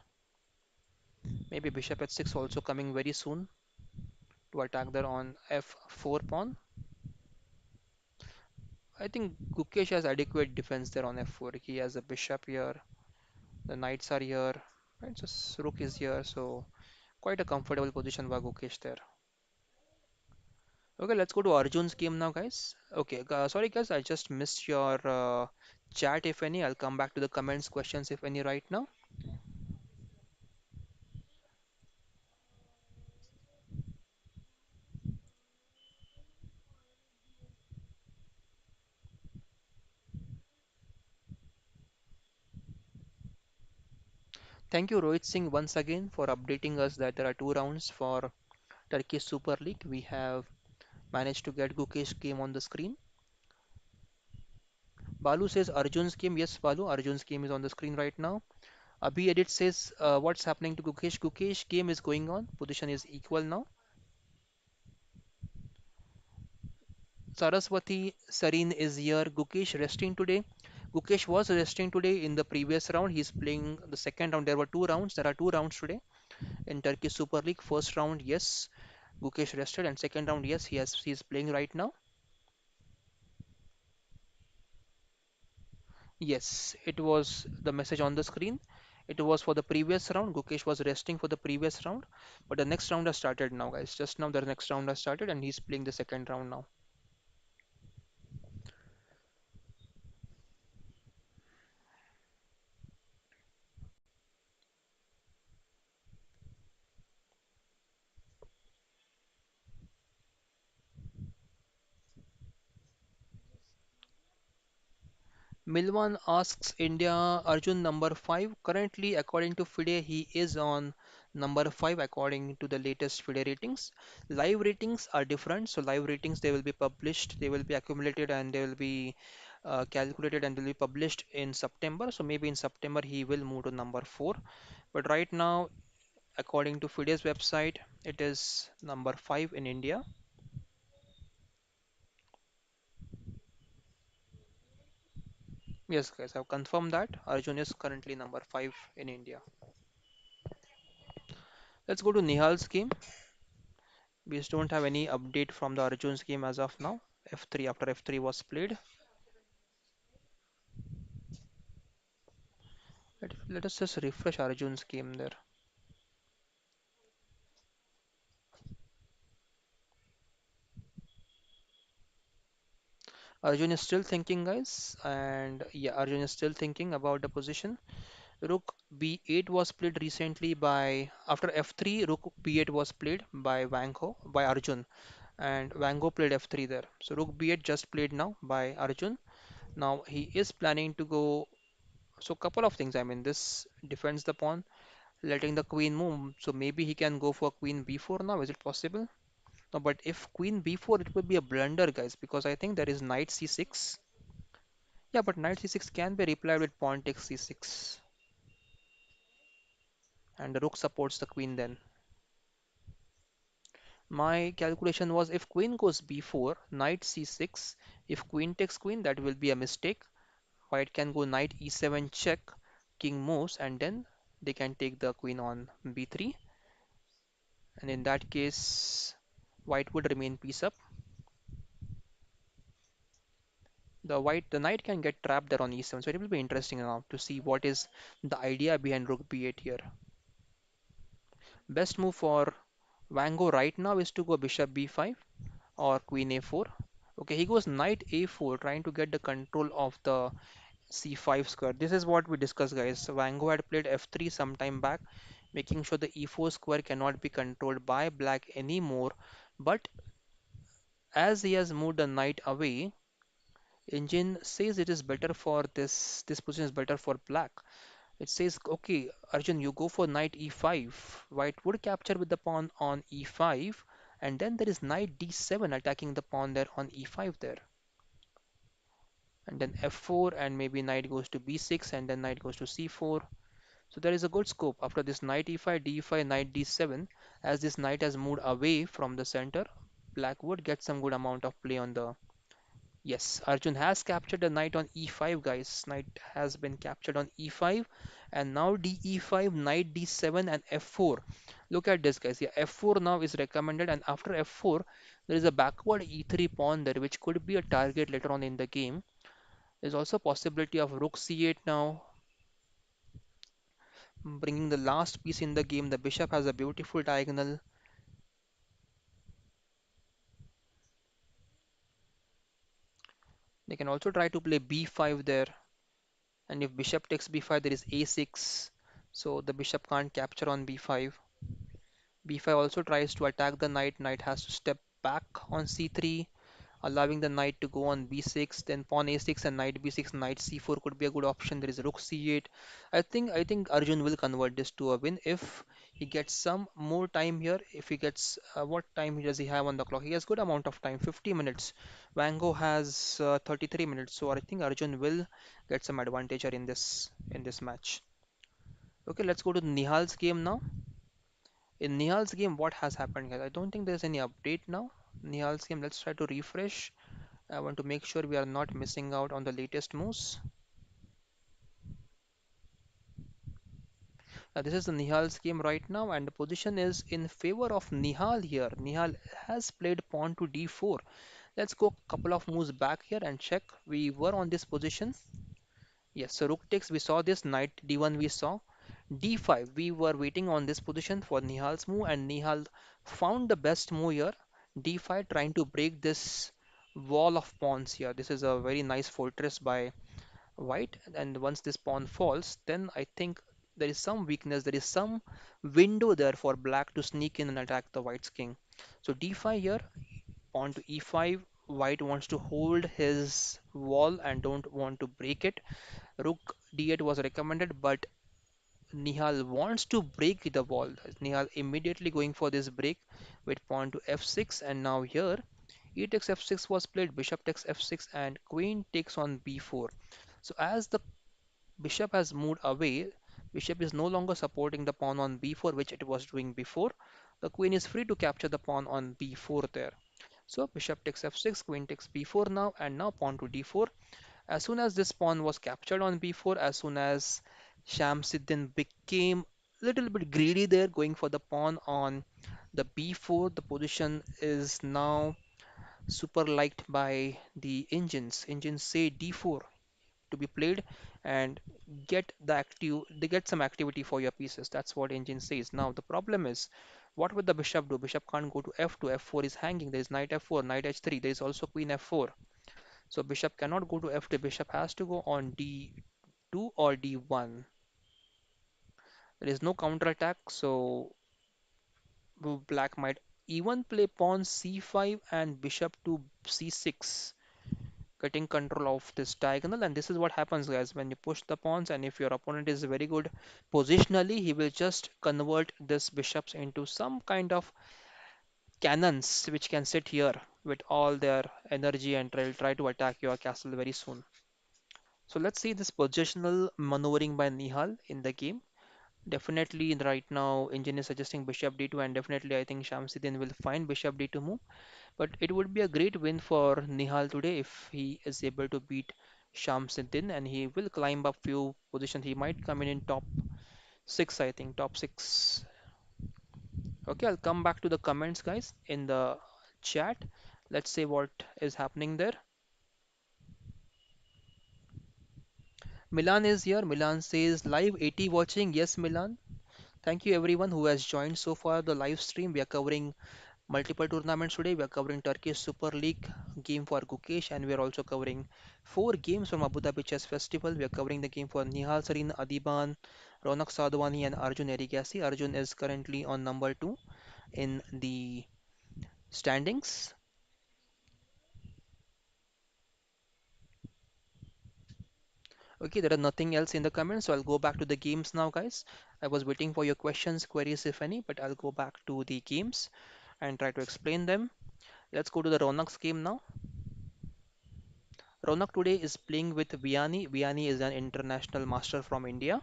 Maybe bishop h6 also coming very soon to attack there on f4 pawn. I think Gukesh has adequate defense there on f4. He has a bishop here, the knights are here, right? So rook is here, so quite a comfortable position by Gukesh there. Okay, let's go to Arjun's game now, guys. Okay, sorry guys, I just missed your chat if any. I'll come back to the comments questions if any right now. Thank you, Rohit Singh, once again for updating us that there are two rounds for Turkish Super League. We have managed to get Gukesh game on the screen. Balu says Arjun's game. Yes, Balu, Arjun's game is on the screen right now. Abhi Edit says what's happening to Gukesh? Gukesh game is going on. Position is equal now. Saraswati Sarin is here. Gukesh resting today. Gukesh was resting today in the previous round. He's playing the second round. There were two rounds. There are two rounds today in Turkey Super League. First round, yes, Gukesh rested, and second round, yes, he's playing right now. Yes, it was the message on the screen. It was for the previous round. Gukesh was resting for the previous round, but the next round has started now, guys. Just now, the next round has started, and he's playing the second round now. Milwan asks India Arjun number 5. Currently, according to FIDE, he is on number 5 according to the latest FIDE ratings. Live ratings are different. So live ratings they will be published, they will be accumulated and they will be calculated and will be published in September. So maybe in September he will move to number 4. But right now, according to FIDE's website, it is number 5 in India. Yes, guys, I've confirmed that Arjun is currently number 5 in India. Let's go to Nihal's game. We just don't have any update from the Arjun's game as of now. F3 after F3 was played. Let us just refresh Arjun's game there. Arjun is still thinking, guys, and yeah, Arjun is still thinking about the position. Rook B8 was played recently by after F3. Rook B8 was played by by Arjun, and Wang Ho played F3 there. So Rook B8 just played now by Arjun. Now he is planning to go. So couple of things. I mean, this defends the pawn, letting the queen move. So maybe he can go for queen b4 now. Is it possible? No, but if queen b4, it would be a blunder, guys, because I think there is knight c6. Yeah, but knight c6 can be replied with pawn takes c6, and the rook supports the queen then. My calculation was if queen goes b4, knight c6, if queen takes queen, that will be a mistake. White can go knight e7 check, king moves, and then they can take the queen on b3, and in that case, white would remain piece up. The knight can get trapped there on e7, so it will be interesting now to see what is the idea behind rook b8 here. Best move for Wango right now is to go bishop b5 or queen a4. Okay, he goes knight a4, trying to get the control of the c5 square. This is what we discussed, guys. Wango had played f3 some time back, making sure the e4 square cannot be controlled by black anymore. But as he has moved the knight away, engine says it is better for this position is better for black. It says, okay, Arjun, you go for knight e5. White would capture with the pawn on e5, and then there is knight d7 attacking the pawn there on e5 there. And then f4, and maybe knight goes to b6, and then knight goes to c4. So there is a good scope after this knight e5, d5, knight d7. As this knight has moved away from the center, black would get some good amount of play on the. Yes, Arjun has captured the knight on e5, guys. Knight has been captured on e5, and now d e5, knight d7, and f4. Look at this, guys. Yeah, f4 now is recommended, and after f4, there is a backward e3 pawn there, which could be a target later on in the game. There's also possibility of rook c8 now, bringing the last piece in the game. The bishop has a beautiful diagonal. They can also try to play b5 there, and if bishop takes b5, there is a6. So the bishop can't capture on b5. b5 also tries to attack the knight. Knight has to step back on c3, allowing the knight to go on b6, then pawn a6 and knight b6, knight c4 could be a good option. There is rook c8. I think Arjun will convert this to a win if he gets some more time here. If he gets what time does he have on the clock? He has good amount of time, 50 minutes. Wango has 33 minutes, so I think Arjun will get some advantage here in this match. Okay, let's go to Nihal's game now. In Nihal's game, what has happened, guys? I don't think there's any update now. Nihal's game, let's try to refresh. I want to make sure we are not missing out on the latest moves. This is the Nihal's game right now, and the position is in favor of Nihal here. Nihal has played pawn to d4. Let's go a couple of moves back here and check. We were on this position. Yes, so rook takes, we saw this, knight d1 we saw. d5, we were waiting on this position for Nihal's move, and Nihal found the best move here. d5, trying to break this wall of pawns here. This is a very nice fortress by white, and once this pawn falls, then I think there is some weakness, there is some window there for black to sneak in and attack the white's king. So d5 here, pawn to e5, white wants to hold his wall and don't want to break it. Rook d8 was recommended, but Nihal wants to break the wall. Nihal immediately going for this break with pawn to f6, and now here e takes f6 was played, bishop takes f6, and queen takes on b4. So as the bishop has moved away, bishop is no longer supporting the pawn on b4, which it was doing before. The queen is free to capture the pawn on b4 there. So bishop takes f6, queen takes b4 now, and now pawn to d4. As soon as this pawn was captured on b4, as soon as Shamsuddin became a little bit greedy there, going for the pawn on the b4, the position is now super liked by the engines. Engines say d4 to be played and they get some activity for your pieces. That's what engine says. Now the problem is, what would the bishop do? Bishop can't go to f2. f4 is hanging. There is knight f4, knight h3. There is also queen f4. So bishop cannot go to f2. Bishop has to go on d2 or d1. There is no counter attack, so black might even play pawn c5 and bishop to c6, getting control of this diagonal. And this is what happens, guys, when you push the pawns, and if your opponent is very good positionally, he will just convert this bishops into some kind of cannons which can sit here with all their energy and try to attack your castle very soon. So let's see this positional maneuvering by Nihal in the game. Definitely right now engine is suggesting bishop d2, and definitely I think Shamsuddin will find bishop d2 move. But it would be a great win for Nihal today if he is able to beat Shamsuddin, and he will climb up few positions. He might come in top 6, I think, top 6. Okay, I'll come back to the comments, guys, in the chat. Let's see what is happening there. Milan is here. Milan says live 80 watching. Yes, Milan. Thank you everyone who has joined so far the live stream. We are covering multiple tournaments today. We are covering Turkish Super League game for Gukesh, and we are also covering four games from Abu Dhabi Chess Festival. We are covering the game for Nihal Sarin, Adhiban, Ronak Sadhwani, and Arjun Erigaisi. Arjun is currently on number 2 in the standings. Okay, there are nothing else in the comments, so I'll go back to the games now, guys. I was waiting for your questions, queries, if any, but I'll go back to the games and try to explain them. Let's go to the Ronak's game now. Ronak today is playing with Vianney. Vianney is an international master from India,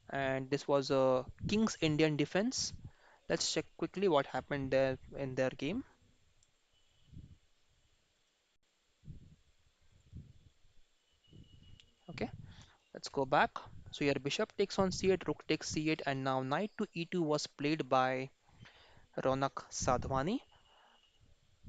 and this was a King's Indian defense. Let's check quickly what happened there in their game. Okay, let's go back. So here bishop takes on c8, rook takes c8, and now knight to e2 was played by Ronak Sadhwani.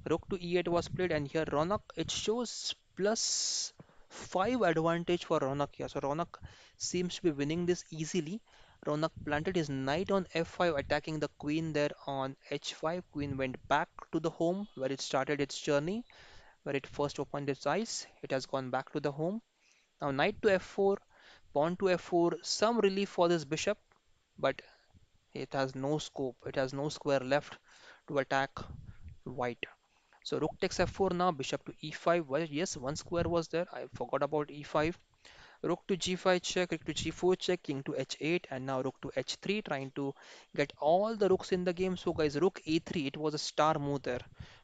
Rook to e8 was played, and here Ronak, it shows plus 5 advantage for Ronak here. So Ronak seems to be winning this easily. Ronak planted his knight on f5, attacking the queen there on h5. Queen went back to the home where it started its journey, where it first opened its eyes. It has gone back to the home. Now knight to f4, pawn to f4, some relief for this bishop, but it has no scope. It has no square left to attack white. So rook takes f4 now, bishop to e5. Well, yes, one square was there. I forgot about e5. Rook to g5 check, rook to g4 check, king to h8, and now rook to h3, trying to get all the rooks in the game. So guys, rook a3, it was a star move there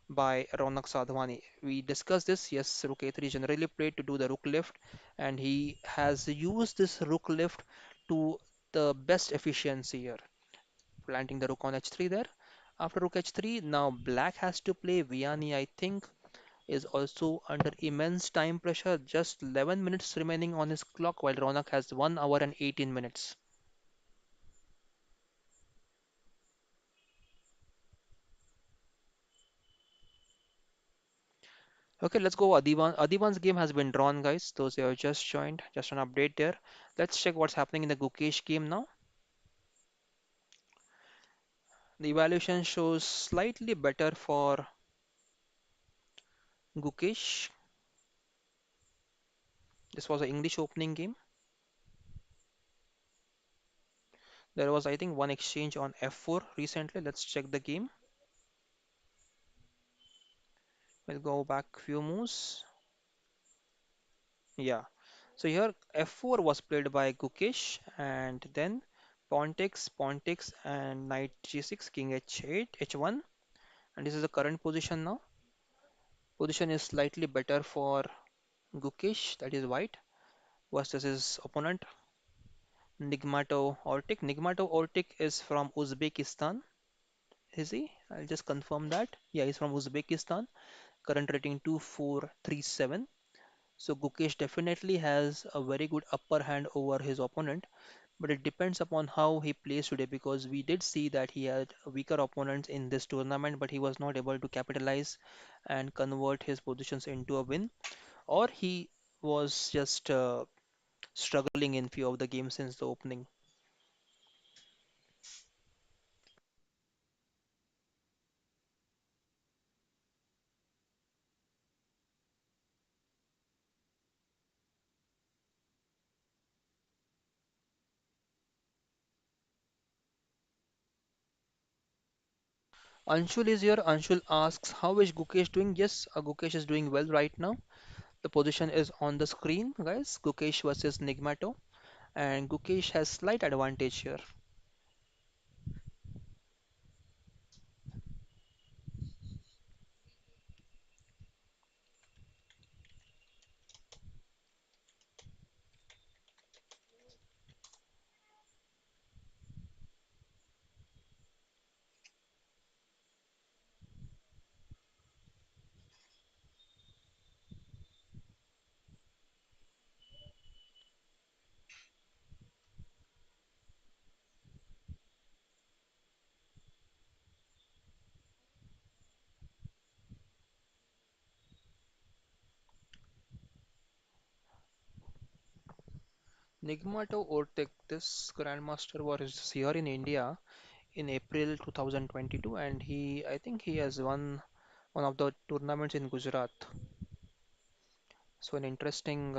by Ronak Sadhwani. We discussed this. Yes, rook a3 generally played to do the rook lift, and he has used this rook lift to the best efficiency here, planting the rook on h3 there. After rook h3, now black has to play Vianney, I think is also under immense time pressure. Just 11 minutes remaining on his clock, while Ronak has 1 hour and 18 minutes. Okay, let's go. Adhiban. Adhiban's game has been drawn, guys. Those who have just joined, just an update there. Let's check what's happening in the Gukesh game now. The evaluation shows slightly better for Gukesh. This was an English opening game. There was, I think, one exchange on f4 recently. Let's check the game. We'll go back few moves. Yeah. So here f4 was played by Gukesh, and then pawn takes, and knight g6, king h8, h1, and this is the current position now. Position is slightly better for Gukesh, that is white, versus his opponent Nigmato Ortik. Nigmato Ortik is from Uzbekistan, is he? I'll just confirm that. Yeah, he's from Uzbekistan. Current rating 2437. So Gukesh definitely has a very good upper hand over his opponent, but it depends upon how he plays today because we did see that he had weaker opponents in this tournament, but he was not able to capitalize and convert his positions into a win, or he was just struggling in few of the games since the opening. Anshul is here. Anshul asks, how is Gukesh doing? Yes, Gukesh is doing well right now. The position is on the screen, guys. Gukesh versus Nigmato, and Gukesh has slight advantage here. Nigmato Ortek, this Grandmaster was here in India in April 2022, and I think he has won one of the tournaments in Gujarat. So an interesting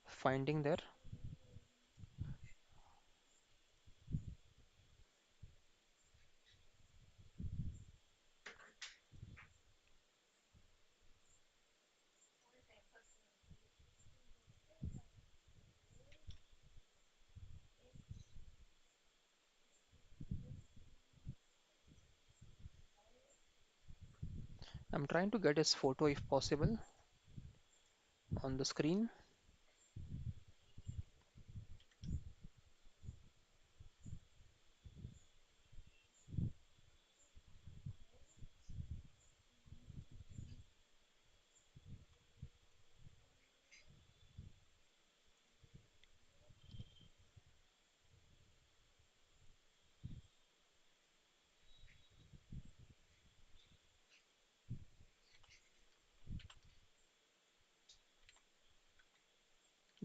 finding there. I'm trying to get his photo if possible on the screen.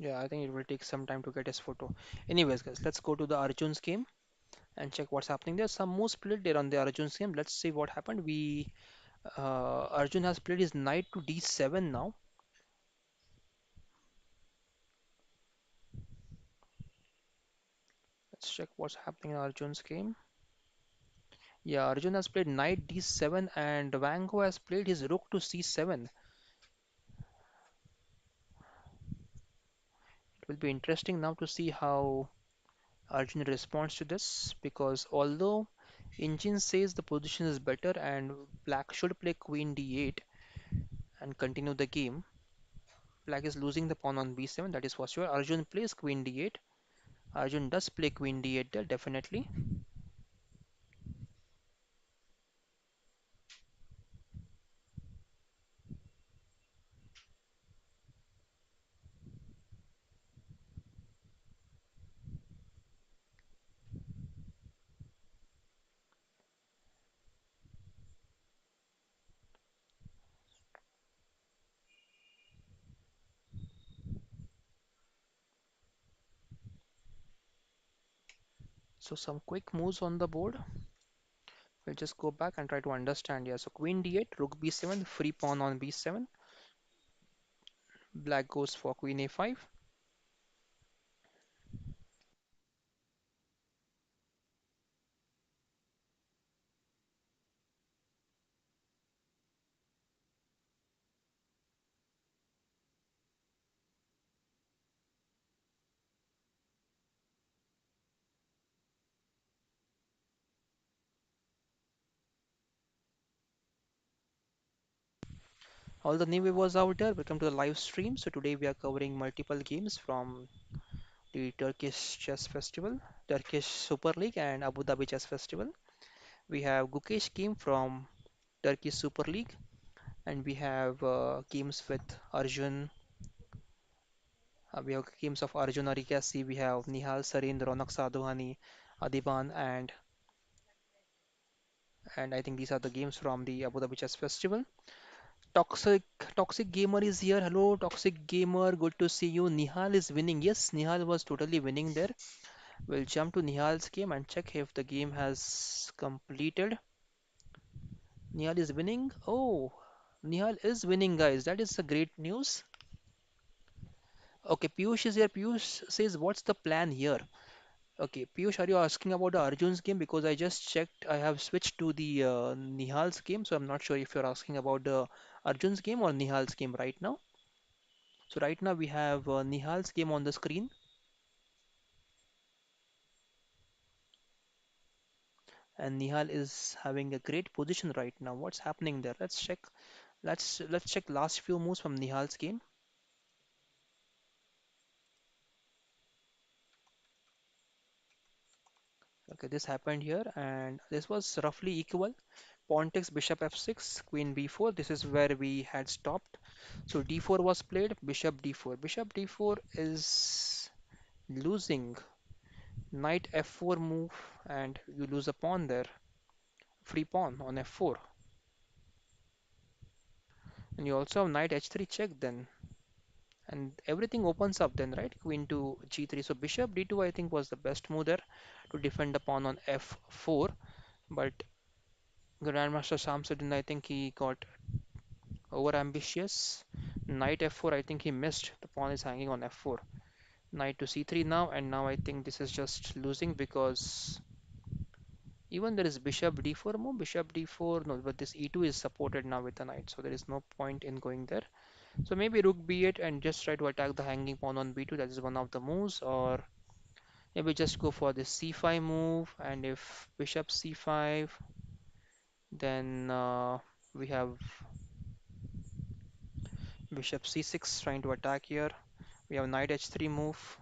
Yeah, I think it will take some time to get his photo. Anyways, guys, let's go to the Arjun's game and check what's happening. There's some moves played there on the Arjun's game. Let's see what happened. Arjun has played his knight to d7 now. Let's check what's happening in Arjun's game. Yeah, Arjun has played knight d7 and Wango has played his rook to c7. It will be interesting now to see how Arjun responds to this because although engine says the position is better and black should play queen d8 and continue the game, black is losing the pawn on b7, that is for sure. Arjun plays queen d8. Arjun does play queen d8 there, definitely. So some quick moves on the board. We'll just go back and try to understand. Yeah, so queen d8, rook b7, free pawn on b7. Black goes for queen a5. All the new viewers out there, welcome to the live stream. So today we are covering multiple games from the Turkish Chess Festival, Turkish Super League and Abu Dhabi Chess Festival. We have Gukesh game from Turkish Super League and we have games with Arjun. We have games of Arjun Erigaisi. We have Nihal Sarin, Ronak Sadhwani, Adhiban and I think these are the games from the Abu Dhabi Chess Festival. Toxic Toxic Gamer is here. Hello, Toxic Gamer. Good to see you. Nihal is winning. Yes, Nihal was totally winning there. We'll jump to Nihal's game and check if the game has completed. Nihal is winning. Oh, Nihal is winning, guys. That is a great news. Okay, Piyush is here. Piyush says, "What's the plan here?" Okay, Piyush, are you asking about the Arjun's game? Because I just checked. I have switched to the Nihal's game, so I'm not sure if you're asking about the Arjun's game or Nihal's game right now. So right now we have Nihal's game on the screen, and Nihal is having a great position right now. What's happening there? Let's check. Let's check last few moves from Nihal's game. Okay, this happened here, and this was roughly equal. Pawn takes bishop f6, queen b4. This is where we had stopped. So d4 was played, bishop d4. Bishop d4 is losing. Knight f4 move, and you lose a pawn there. Free pawn on f4. And you also have knight h3 check then. And everything opens up then, right? Queen to g3. So bishop d2 I think was the best move there to defend the pawn on f4. But Grandmaster Shamsuddin, I think he got over ambitious. Knight f4, I think he missed. The pawn is hanging on f4. Knight to c3 now, and now I think this is just losing because even there is bishop d4 move, bishop d4, no, but this e2 is supported now with the knight, so there is no point in going there. So maybe rook b8 and just try to attack the hanging pawn on b2, that is one of the moves, or maybe just go for this c5 move, and if bishop c5, then we have Bishop c6 trying to attack here. We have knight h3 move.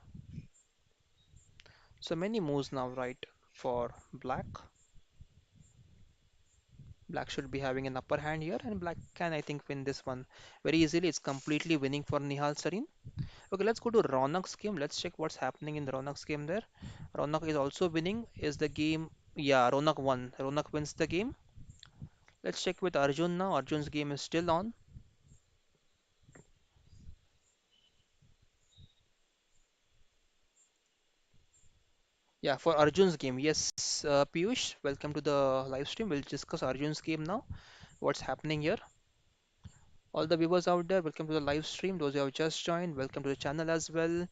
So many moves now, right, for black. Black should be having an upper hand here, and black can, I think, win this one very easily. It's completely winning for Nihal Sarin. Okay, let's go to Ronak's game. Let's check what's happening in the Ronak's game there. Ronak is also winning. Is the game? Yeah, Ronak won. Ronak wins the game. Let's check with Arjun now. Arjun's game is still on. Yeah, for Arjun's game. Yes, Piyush, welcome to the live stream. We'll discuss Arjun's game now. What's happening here? All the viewers out there, welcome to the live stream. Those who have just joined, welcome to the channel as well.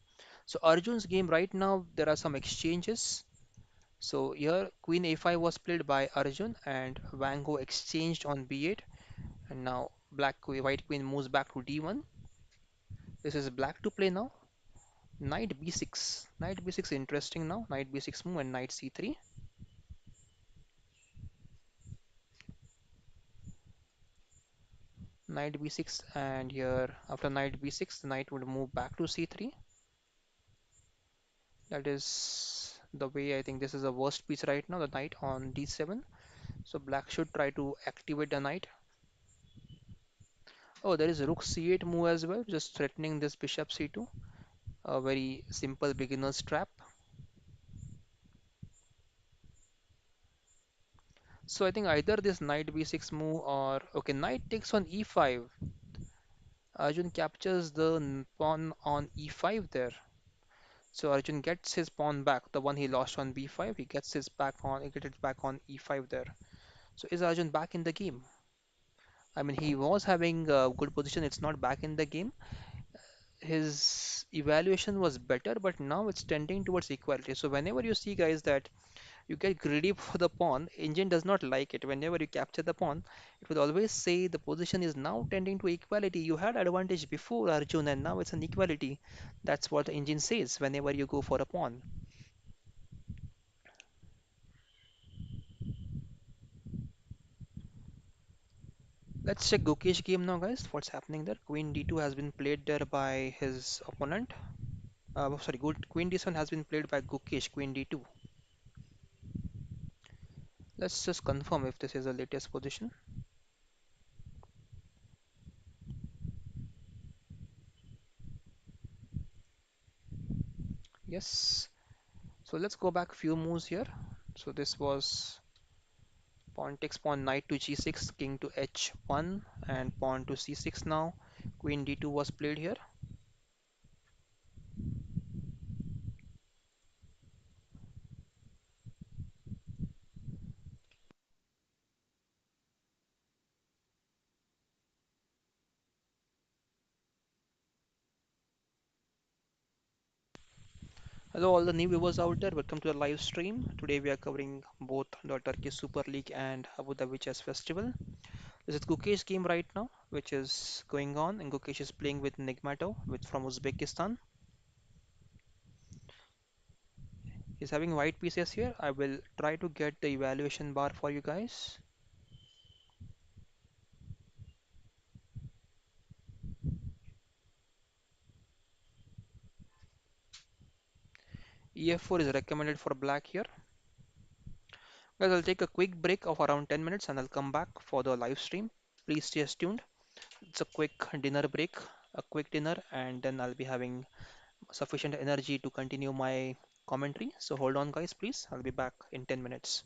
So Arjun's game right now, there are some exchanges. So here Queen A5 was played by Arjun and Wang Ho exchanged on B8, and now White Queen moves back to D1. This is black to play now. Knight B6. Knight B6 interesting now. Knight B6 move and Knight C3. Knight B6, and here after Knight B6 the knight would move back to C3. That is the way. I think this is the worst piece right now, the knight on D7. So black should try to activate the knight. Oh, there is rook C8 move as well, just threatening this bishop C2. A very simple beginner's trap. So I think either this knight B6 move or okay, knight takes on E5. Arjun captures the pawn on E5 there. So Arjun gets his pawn back, the one he lost on B5. He gets it back on E5 there. So is Arjun back in the game? I mean, he was having a good position. It's not back in the game. His evaluation was better, but now it's tending towards equality. So whenever you see guys that you get greedy for the pawn, engine does not like it. Whenever you capture the pawn, it will always say the position is now tending to equality. You had advantage before Arjun and now it's an equality. That's what the engine says whenever you go for a pawn. Let's check Gukesh game now guys. What's happening there? Queen d2 has been played there by his opponent. Sorry, good. Queen d7 has been played by Gukesh, Queen d2. Let's just confirm if this is the latest position. Yes. So let's go back few moves here. So this was pawn takes pawn, knight to g6, king to h1, and pawn to c6 now. Queen d2 was played here. Hello all the new viewers out there, welcome to the live stream. Today we are covering both the Turkish Super League and Abu Dhabi Chess Festival. This is Gukesh game right now, which is going on, and Gukesh is playing with Nigmato from Uzbekistan. He's having white pieces here. I will try to get the evaluation bar for you guys. EF4 is recommended for black here. Guys, I'll take a quick break of around 10 minutes and I'll come back for the live stream. Please stay tuned. It's a quick dinner break, a quick dinner, and then I'll be having sufficient energy to continue my commentary. So hold on, guys, please. I'll be back in 10 minutes.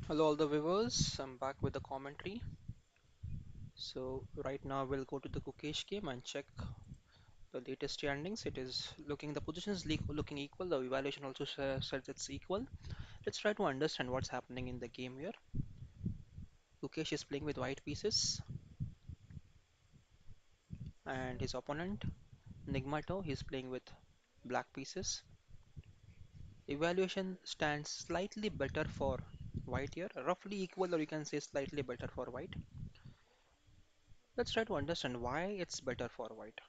Hello, all the viewers. I'm back with the commentary. So, right now we'll go to the Gukesh game and check the latest standings. It is looking, the position is looking equal. The evaluation also says it's equal. Let's try to understand what's happening in the game here. Gukesh is playing with white pieces, and his opponent, Nigmato, he's playing with black pieces. Evaluation stands slightly better for white here, roughly equal, or you can say slightly better for white. Let's try to understand why it's better for white.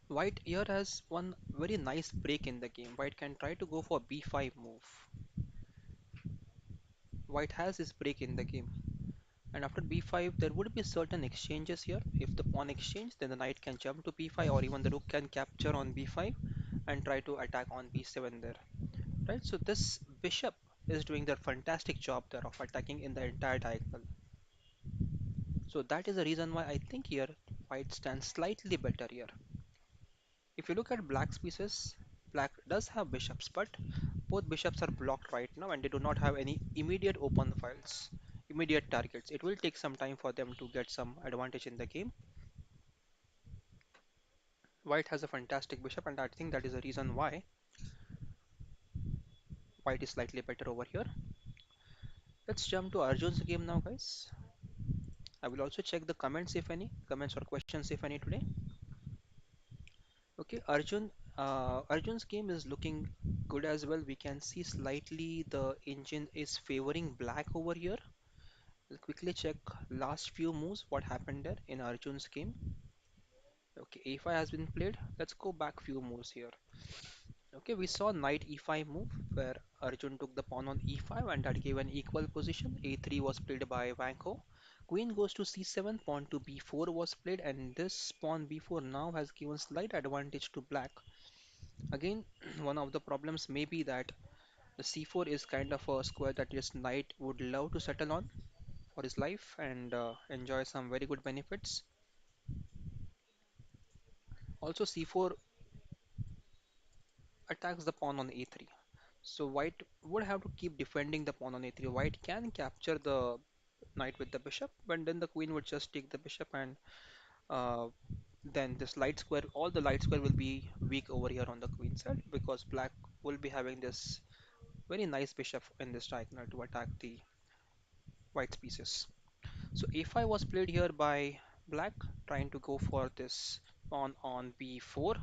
White here has one very nice break in the game. White can try to go for b5 move. White has his break in the game. And after b5, there would be certain exchanges here. If the pawn exchange, then the knight can jump to b5, or even the rook can capture on b5 and try to attack on b7 there. Right? So this bishop is doing the fantastic job there of attacking in the entire diagonal. So that is the reason why I think here white stands slightly better here. If you look at black's pieces, black does have bishops, but both bishops are blocked right now and they do not have any immediate open files, immediate targets. It will take some time for them to get some advantage in the game. White has a fantastic bishop, and I think that is the reason why white is slightly better over here. Let's jump to Arjun's game now, guys. I will also check the comments if any, comments or questions if any today. Okay, Arjun's game is looking good as well. We can see slightly the engine is favoring black over here. We'll quickly check last few moves, what happened there in Arjun's game. Okay, a5 has been played. Let's go back few moves here. Okay, we saw knight e5 move where Arjun took the pawn on e5 and that gave an equal position. a3 was played by Vanko. Queen goes to c7, pawn to b4 was played, and this pawn b4 now has given slight advantage to black. Again, one of the problems may be that the c4 is kind of a square that this knight would love to settle on for his life and enjoy some very good benefits. Also, c4 attacks the pawn on a3. So white would have to keep defending the pawn on a3. White can capture the knight with the bishop, but then the queen would just take the bishop and uh, then this light square, all the light square will be weak over here on the queen side because black will be having this very nice bishop in this diagonal to attack the white's pieces. So a5 was played here by black, trying to go for this pawn on b4.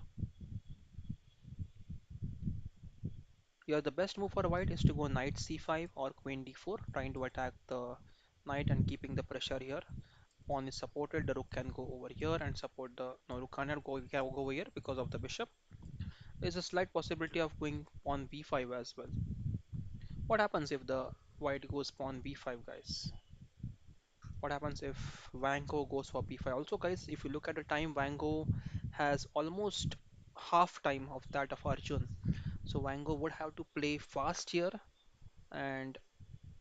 Here the best move for white is to go knight c5 or queen d4, trying to attack the knight and keeping the pressure here. Pawn is supported, the rook can go over here and support the, no, rook cannot go over here because of the bishop. There's a slight possibility of going pawn b5 as well. What happens if the white goes pawn b5, guys? What happens if Vanko goes for b5? Also, guys, if you look at the time, Vanko has almost half time of that of Arjun. So Vanko would have to play fast here, and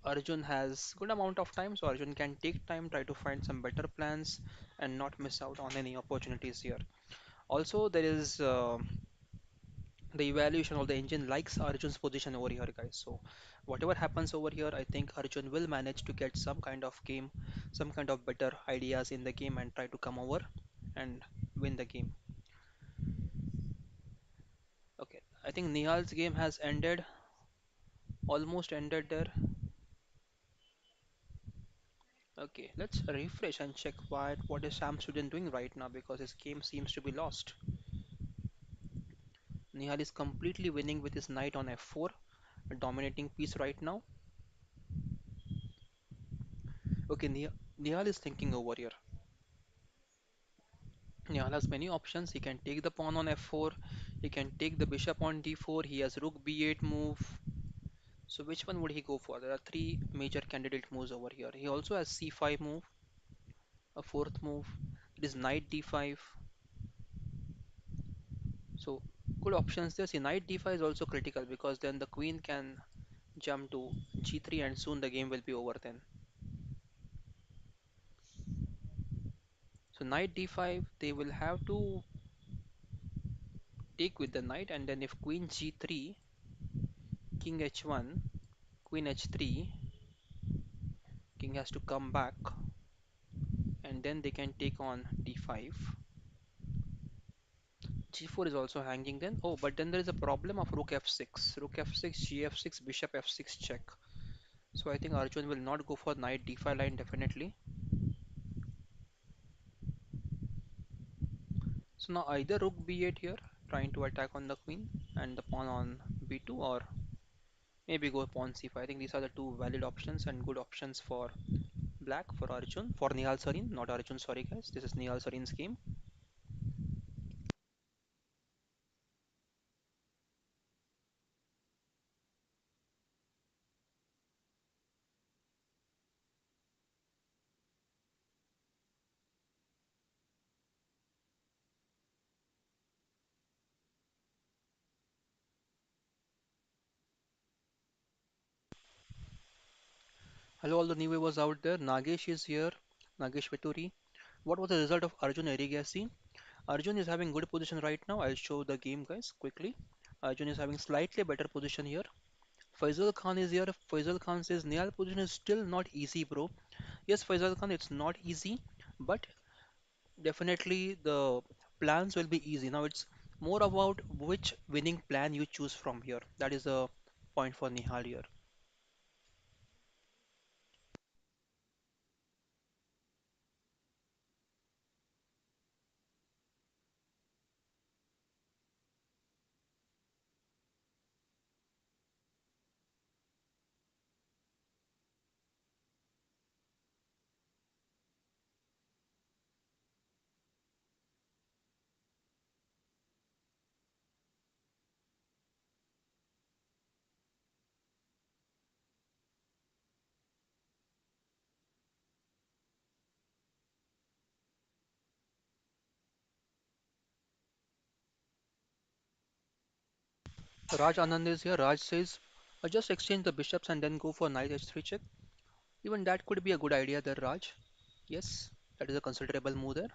Arjun has good amount of time, so Arjun can take time, try to find some better plans, and not miss out on any opportunities here. Also, there is the evaluation of the engine likes Arjun's position over here, guys. So whatever happens over here, I think Arjun will manage to get some kind of game, some kind of better ideas in the game, and try to come over and win the game. Okay, I think Nihal's game has ended, almost ended there. Okay, let's refresh and check what is Sam Student doing right now because his game seems to be lost. Nihal is completely winning with his knight on f4, a dominating piece right now. Okay, Nihal is thinking over here. Nihal has many options. He can take the pawn on f4, he can take the bishop on d4, he has rook b8 move. So which one would he go for? There are three major candidate moves over here. He also has c5 move, a fourth move. It is knight d5. So good options there. See, knight d5 is also critical because then the queen can jump to g3 and soon the game will be over then. So knight d5, they will have to take with the knight, and then if queen g3, king h1, queen h3, king has to come back, and then they can take on d5. g4 is also hanging then. Oh, but then there is a problem of rook f6. Rook f6, gf6, bishop f6 check. So I think Arjun will not go for knight d5 line definitely. So now either rook b8 here, trying to attack on the queen, and the pawn on b2, or maybe go pawn c5. I think these are the two valid options and good options for black, for Arjun, for Nihal Sarin, not Arjun, sorry guys. This is Nihal Sarin's game. Hello, all the new viewers out there. Nagesh is here. Nagesh Veturi. What was the result of Arjun Erigaisi? Arjun is having good position right now. I'll show the game, guys, quickly. Arjun is having slightly better position here. Faisal Khan is here. Faisal Khan says Nihal position is still not easy, bro. Yes, Faisal Khan, it's not easy, but definitely the plans will be easy. Now it's more about which winning plan you choose from here. That is a point for Nihal here. Raj Anand is here. Raj says, just exchange the bishops and then go for knight h3 check. Even that could be a good idea there, Raj. Yes, that is a considerable move there.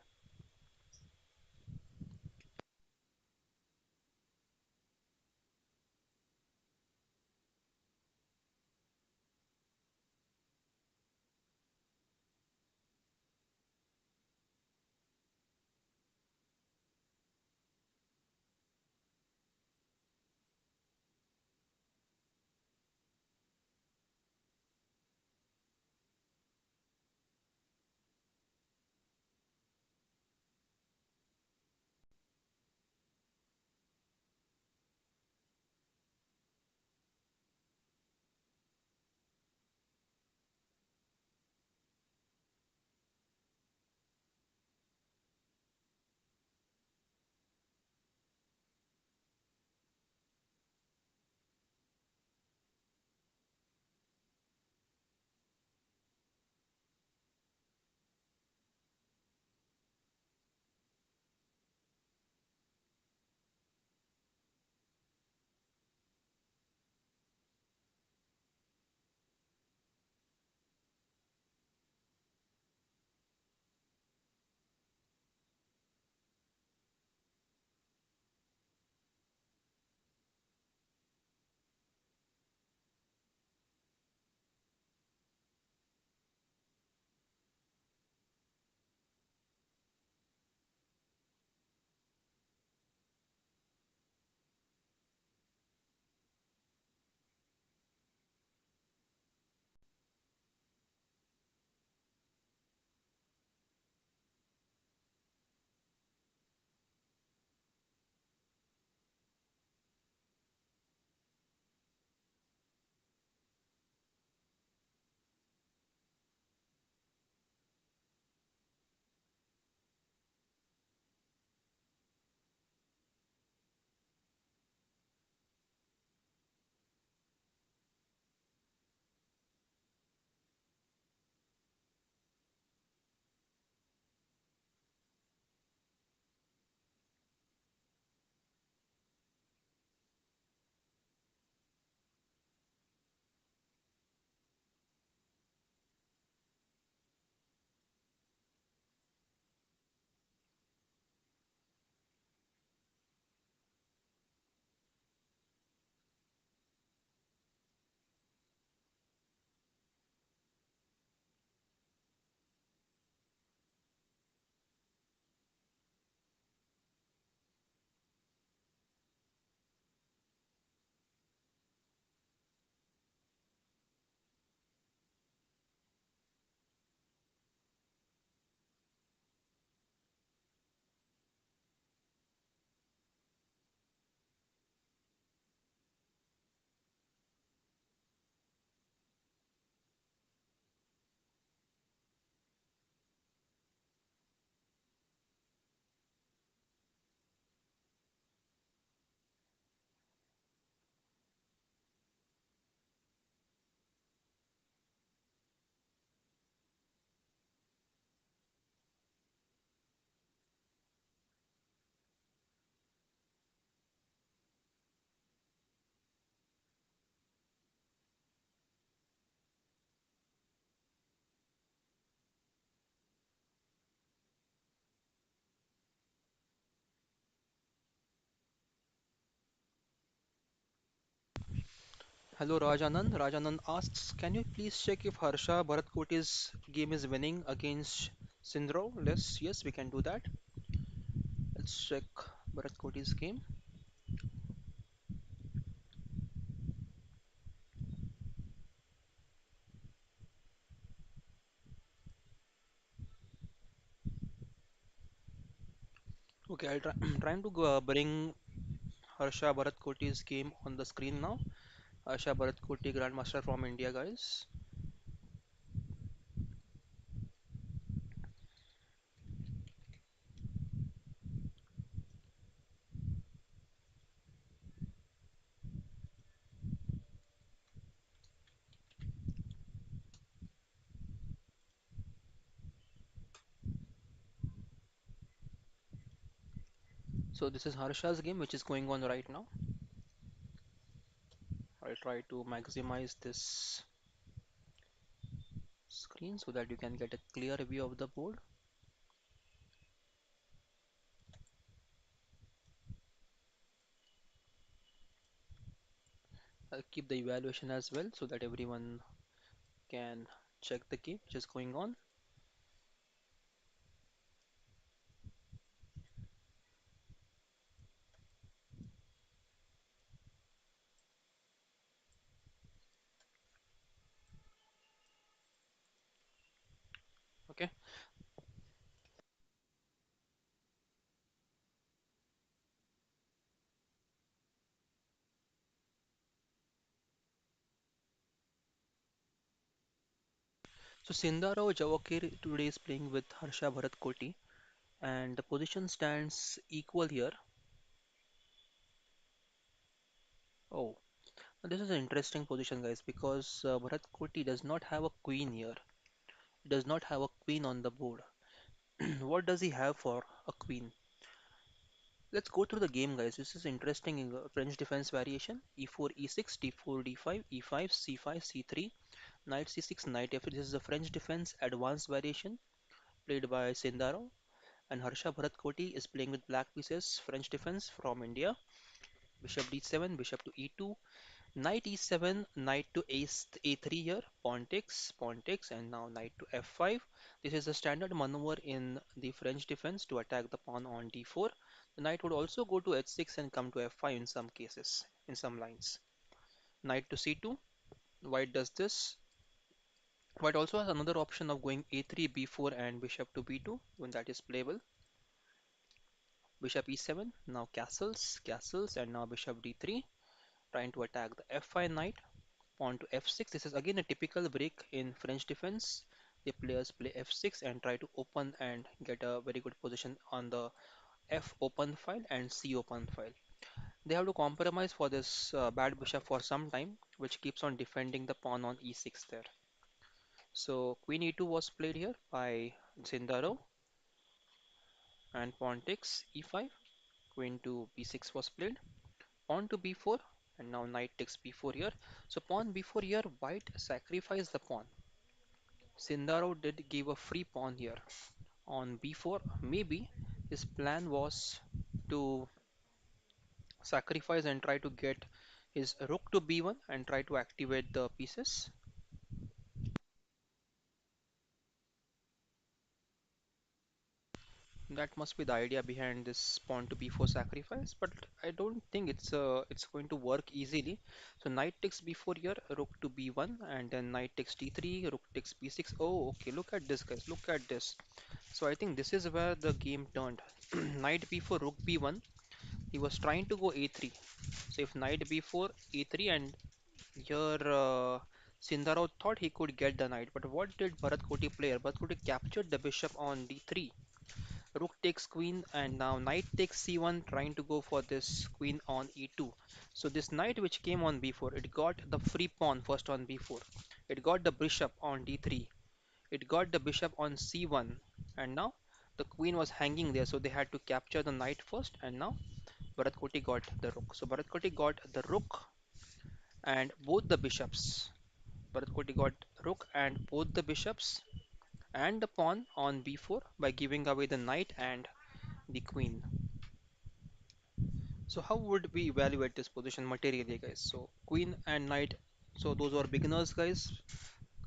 Hello Rajanand. Rajanand asks, can you please check if Harsha Bharatkoti's game is winning against Sindro? Yes, we can do that. Let's check Bharatkoti's game. Okay, I'll try. I'm trying to bring Harsha Bharatkoti's game on the screen now. Harsha Bharatkoti, Grandmaster from India, guys. So this is Harsha's game, which is going on right now. I'll try to maximize this screen so that you can get a clear view of the board. I'll keep the evaluation as well so that everyone can check the game which is going on. Okay. So Sindaro Javakir today is playing with Harsha Bharatkoti and the position stands equal here. Oh, this is an interesting position, guys, because Bharatkoti does not have a queen here. He does not have a queen on the board. What does he have for a queen? Let's go through the game, guys. This is interesting French defense variation. E4, E6, D4, D5, E5, C5, C3, Knight C6, Knight F3. This is a French defense advanced variation played by Sindaro. And Harsha Bharatkoti is playing with black pieces, French defense from India. Bishop d7, bishop to e2, knight e7, knight to a3 here, pawn takes, and now knight to f5. This is a standard maneuver in the French defense to attack the pawn on d4. The knight would also go to h6 and come to f5 in some cases, in some lines. Knight to c2, white does this. White also has another option of going a3, b4, and bishop to b2 when that is playable. Bishop e7, now castles, and now bishop d3, trying to attack the f5 knight, pawn to f6. This is again a typical break in French defense. The players play f6 and try to open and get a very good position on the f open file and c open file. They have to compromise for this bad bishop for some time, which keeps on defending the pawn on e6 there. So queen e2 was played here by Zindaro and pawn takes e5. Queen to b6 was played. Pawn to b4 and now knight takes b4 here. So pawn b4 here, white sacrificed the pawn. Sindaro did give a free pawn here on b4. Maybe his plan was to sacrifice and try to get his rook to b1 and try to activate the pieces. That must be the idea behind this pawn to b4 sacrifice, but I don't think it's going to work easily. So knight takes b4 here, rook to b1, and then knight takes d3, rook takes b6. Oh, okay, look at this, guys. Look at this. So I think this is where the game turned. Knight b4, rook b1. He was trying to go a3. So if knight b4, a3, and here Sindaro thought he could get the knight. But what did Bharatkoti player? Bharatkoti captured the bishop on d3. Rook takes queen, and now knight takes c1, trying to go for this queen on e2. So this knight which came on b4, it got the free pawn first on b4. It got the bishop on d3. It got the bishop on c1, and now the queen was hanging there, so they had to capture the knight first, and now Bharatkoti got the rook. So Bharatkoti got the rook and both the bishops. Bharatkoti got rook and both the bishops and the pawn on b4 by giving away the knight and the queen. So how would we evaluate this position materially, guys? So queen and knight So those who are beginners, guys,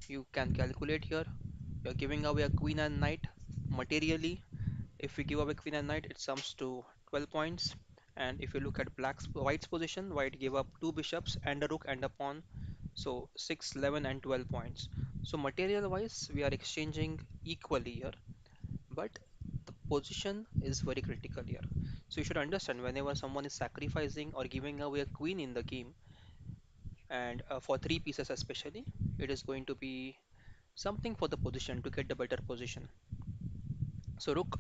you can calculate here. You're giving away a queen and knight. Materially, if we give away queen and knight, it sums to 12 points. And if you look at white's position, white gave up two bishops and a rook and a pawn. So 6, 11, and 12 points. So material wise, we are exchanging equally here. But the position is very critical here. So you should understand whenever someone is sacrificing or giving away a queen in the game, and for three pieces especially, it is going to be something for the position to get the better position. So rook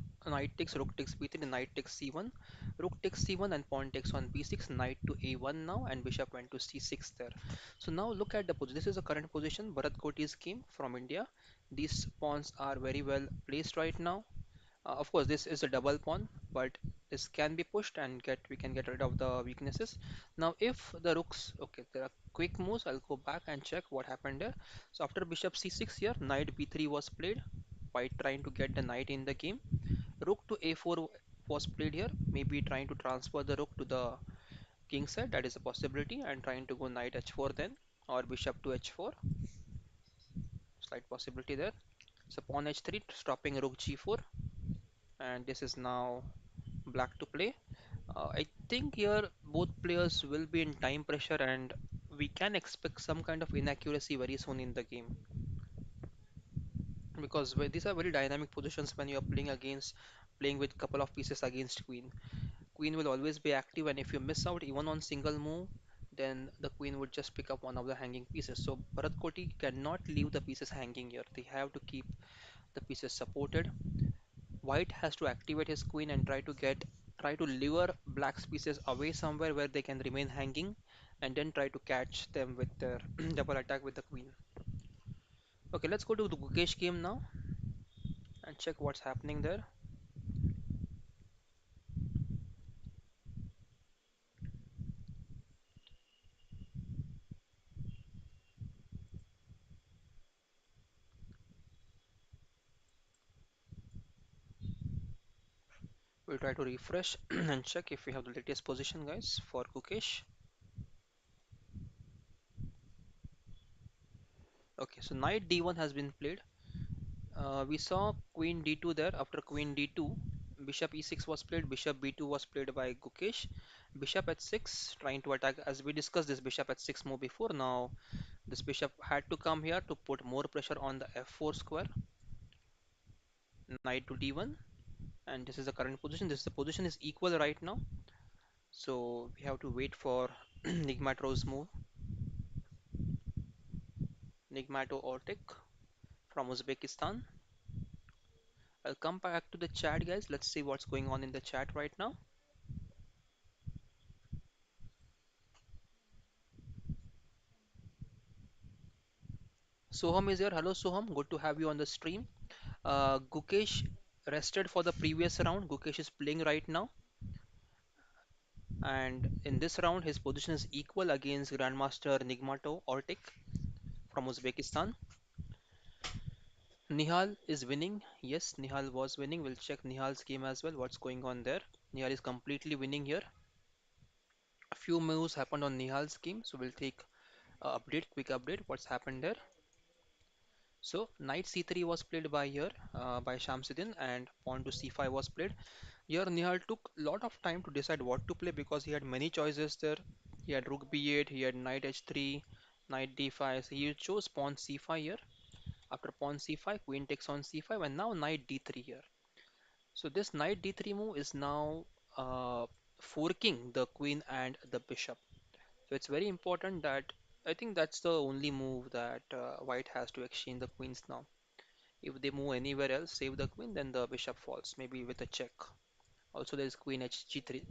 takes b3, knight takes c1, rook takes c1 and pawn takes on b6, knight to a1 now, and bishop went to c6 there. So now look at the position. This is the current position. Bharatkoti's game from India. These pawns are very well placed right now. Of course, this is a double pawn, but this can be pushed and get we can get rid of the weaknesses. Now, if the rooks, okay, there are quick moves. I'll go back and check what happened there. So after bishop c6 here, knight b3 was played. White trying to get the knight in the game. Rook to a4 was played here, maybe trying to transfer the rook to the king side. That is a possibility, and trying to go knight h4 then, or bishop to h4. Slight possibility there. So pawn h3, stopping rook g4, and this is now black to play. I think here both players will be in time pressure, and we can expect some kind of inaccuracy very soon in the game, because these are very dynamic positions when you are playing with couple of pieces against queen. Queen will always be active, and if you miss out even on single move, then the queen would just pick up one of the hanging pieces. So Bharat cannot leave the pieces hanging here. They have to keep the pieces supported. White has to activate his queen and try to lure black's pieces away somewhere where they can remain hanging, and then try to catch them with their double attack with the queen. Okay, let's go to the Gukesh game now and check what's happening there. We'll try to refresh and check if we have the latest position, guys, for Gukesh. Okay, so knight d1 has been played. We saw queen d2 there. After queen d2, bishop e6 was played, bishop b2 was played by Gukesh. Bishop h6, trying to attack, as we discussed this bishop h6 move before. Now this bishop had to come here to put more pressure on the f4 square. Knight to d1, and this is the current position. This the position is equal right now, so we have to wait for Nigmatro's move. Nigmato Ortic from Uzbekistan. I'll come back to the chat, guys. Let's see what's going on in the chat right now. Soham is here. Hello, Soham. Good to have you on the stream. Gukesh rested for the previous round. Gukesh is playing right now, and in this round, his position is equal against Grandmaster Nigmato Ortic from Uzbekistan. Nihal is winning. Yes, Nihal was winning. We'll check Nihal's game as well. What's going on there? Nihal is completely winning here. A few moves happened on Nihal's game, so we'll take quick update. What's happened there? So knight c3 was played by here by Shamsuddin, and pawn to c5 was played. Here Nihal took a lot of time to decide what to play because he had many choices there. He had rook b8, he had knight h3, knight d5. So he chose pawn c5 here. After pawn c5, queen takes on c5, and now knight d3 here. So this knight d3 move is now uh, forking the queen and the bishop. So it's very important that I think that's the only move that white has to exchange the queens now. If they move anywhere else, save the queen, then the bishop falls, maybe with a check. Also, there is queen hg3.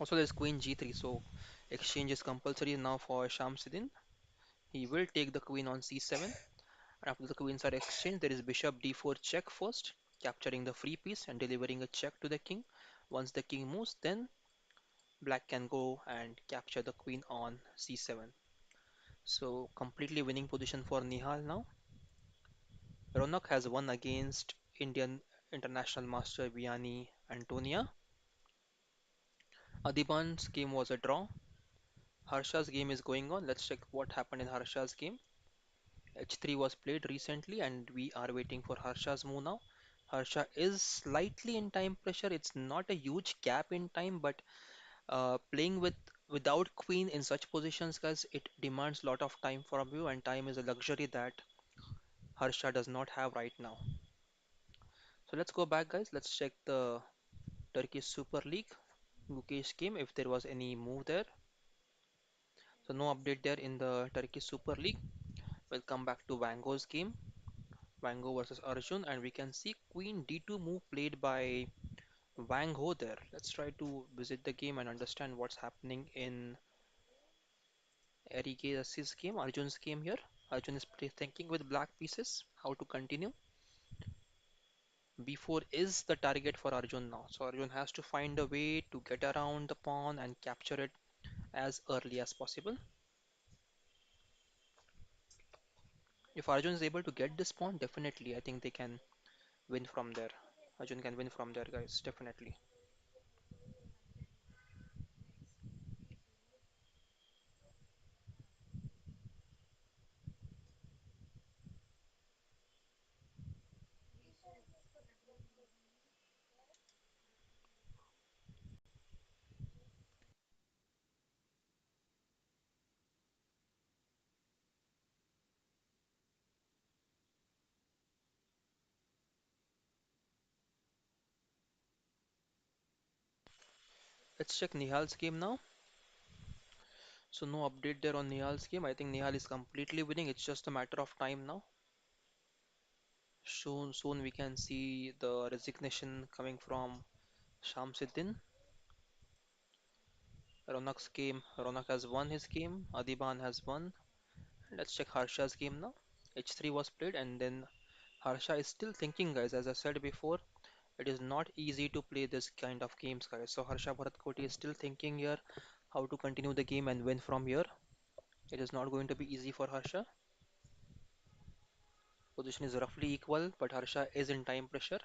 Also, there is queen g3. So exchange is compulsory now for Shamsuddin. He will take the queen on c7. After the queens are exchanged, there is bishop d4 check first, capturing the free piece and delivering a check to the king. Once the king moves, then black can go and capture the queen on c7. So completely winning position for Nihal now. Ronak has won against Indian international master Vianney Antonia. Adhiban's game was a draw. Harsha's game is going on. Let's check what happened in Harsha's game. H3 was played recently, and we are waiting for Harsha's move now. Harsha is slightly in time pressure. It's not a huge gap in time, but playing without queen in such positions, guys, it demands a lot of time from you, and time is a luxury that Harsha does not have right now. So let's go back, guys. Let's check the Turkish Super League Gukesh game if there was any move there. So no update there in the Turkish Super League. We'll come back to Vango's game. Vango versus Arjun, and we can see Queen D2 move played by Wang Ho there. Let's try to visit the game and understand what's happening in Erigaisi's game, Arjun's game here. Arjun is thinking with black pieces, how to continue. B4 is the target for Arjun now. So Arjun has to find a way to get around the pawn and capture it as early as possible. If Arjun is able to get this pawn, definitely I think they can win from there. Arjun can win from there, guys, definitely. Let's check Nihal's game now. So no update there on Nihal's game. I think Nihal is completely winning. It's just a matter of time now. Soon we can see the resignation coming from Shamsuddin. Ronak's game. Ronak has won his game. Adhiban has won. Let's check Harsha's game now. H3 was played, and then Harsha is still thinking, guys. As I said before, it is not easy to play this kind of games, guys. So Harsha Bharatkoti is still thinking here how to continue the game and win from here. It is not going to be easy for Harsha. Position is roughly equal, but Harsha is in time pressure.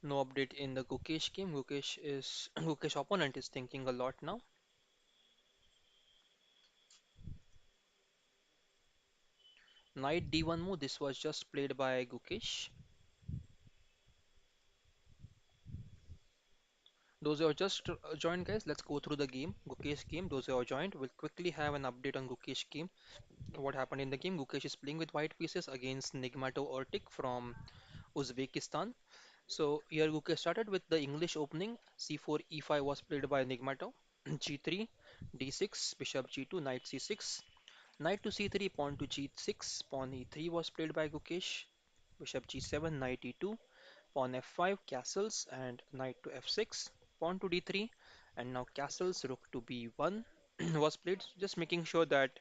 No update in the Gukesh game. Gukesh is Gukesh opponent is thinking a lot now. Knight D1 move. This was just played by Gukesh. Those who have just joined, guys, let's go through the game. Gukesh game. Those who have joined, we'll quickly have an update on Gukesh game. What happened in the game? Gukesh is playing with white pieces against Nigmato Ortik from Uzbekistan. So here Gukesh started with the English opening. C4 E5 was played by Nigmato. G3 D6 Bishop G2 Knight C6. Knight to C3 Pawn to G6. Pawn E3 was played by Gukesh. Bishop G7 Knight E2. Pawn F5 castles and Knight to F6. Pawn to D3 and now castles. Rook to B1 was played, just making sure that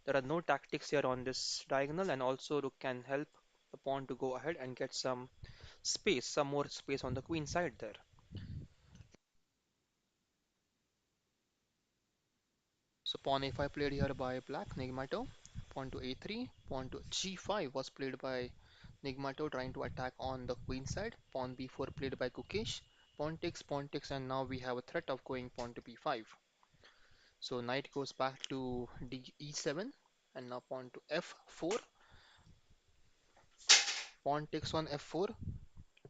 there are no tactics here on this diagonal, and also rook can help the pawn to go ahead and get some space, some more space on the queen side there. So pawn a5 played here by black, Nigmato. Pawn to a3, pawn to g5 was played by Nigmato trying to attack on the queen side. Pawn b4 played by Gukesh. Pawn takes, and now we have a threat of going pawn to b5. So knight goes back to e7, and now pawn to f4. Pawn takes on f4,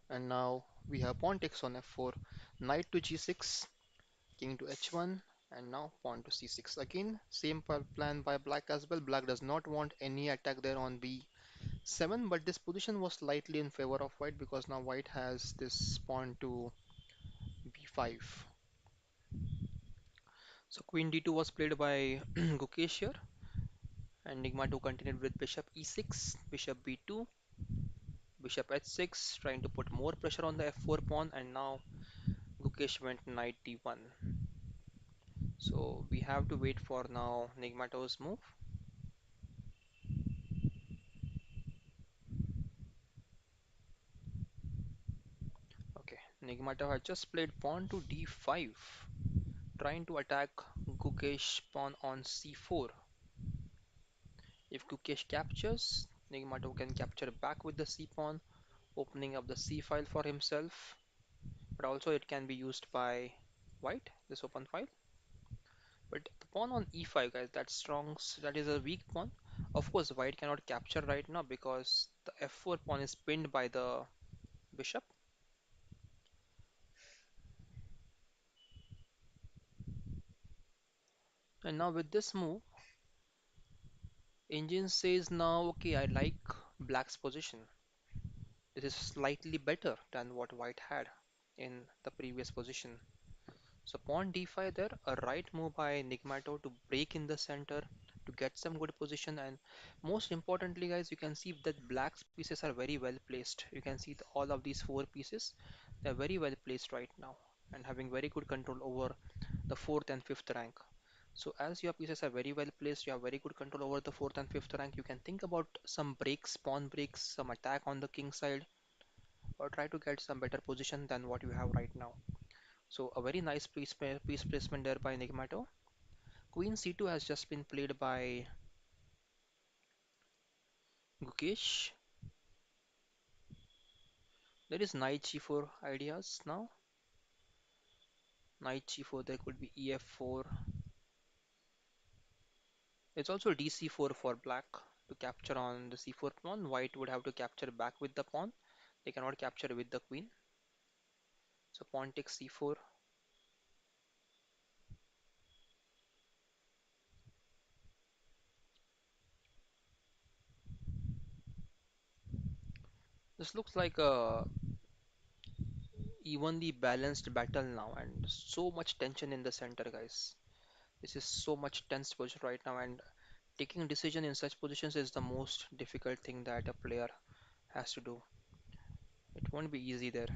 and now we have pawn takes on f4. Knight to g6, king to h1, and now pawn to c6. Again, same plan by black as well. Black does not want any attack there on b7, but this position was slightly in favor of white because now white has this pawn to b5. So queen d2 was played by Gukesh here, and Enigma 2 continued with bishop e6, bishop b2, bishop h6, trying to put more pressure on the f4 pawn, and now Gukesh went knight d1. So we have to wait for now Nigmato's move. Okay, Nigmato had just played pawn to d5, trying to attack Gukesh pawn on c4. If Gukesh captures, Nigmato can capture back with the c pawn, opening up the c file for himself, but also it can be used by white, this open file. But the pawn on e5, guys, that's strong, that is a weak pawn. Of course, white cannot capture right now because the f4 pawn is pinned by the bishop. And now with this move, Engine says now, okay, I like black's position. This is slightly better than what white had in the previous position. So pawn d5 there, a right move by Nigmato to break in the center to get some good position, and most importantly guys, you can see that black's pieces are very well placed. You can see all of these four pieces, they're very well placed right now and having very good control over the fourth and fifth rank. So as your pieces are very well placed, you have very good control over the fourth and fifth rank, you can think about some breaks, pawn breaks, some attack on the king side, or try to get some better position than what you have right now. So a very nice piece placement there by Nigmato. Queen c2 has just been played by Gukesh. There is knight g4 ideas now. Knight g4, there could be ef4. It's also dc4 for black to capture on the c4 pawn. White would have to capture back with the pawn. They cannot capture with the queen. So pawn takes c4. This looks like a evenly balanced battle now, and so much tension in the center, guys. This is so much tense position right now, and taking decision in such positions is the most difficult thing that a player has to do. It won't be easy there.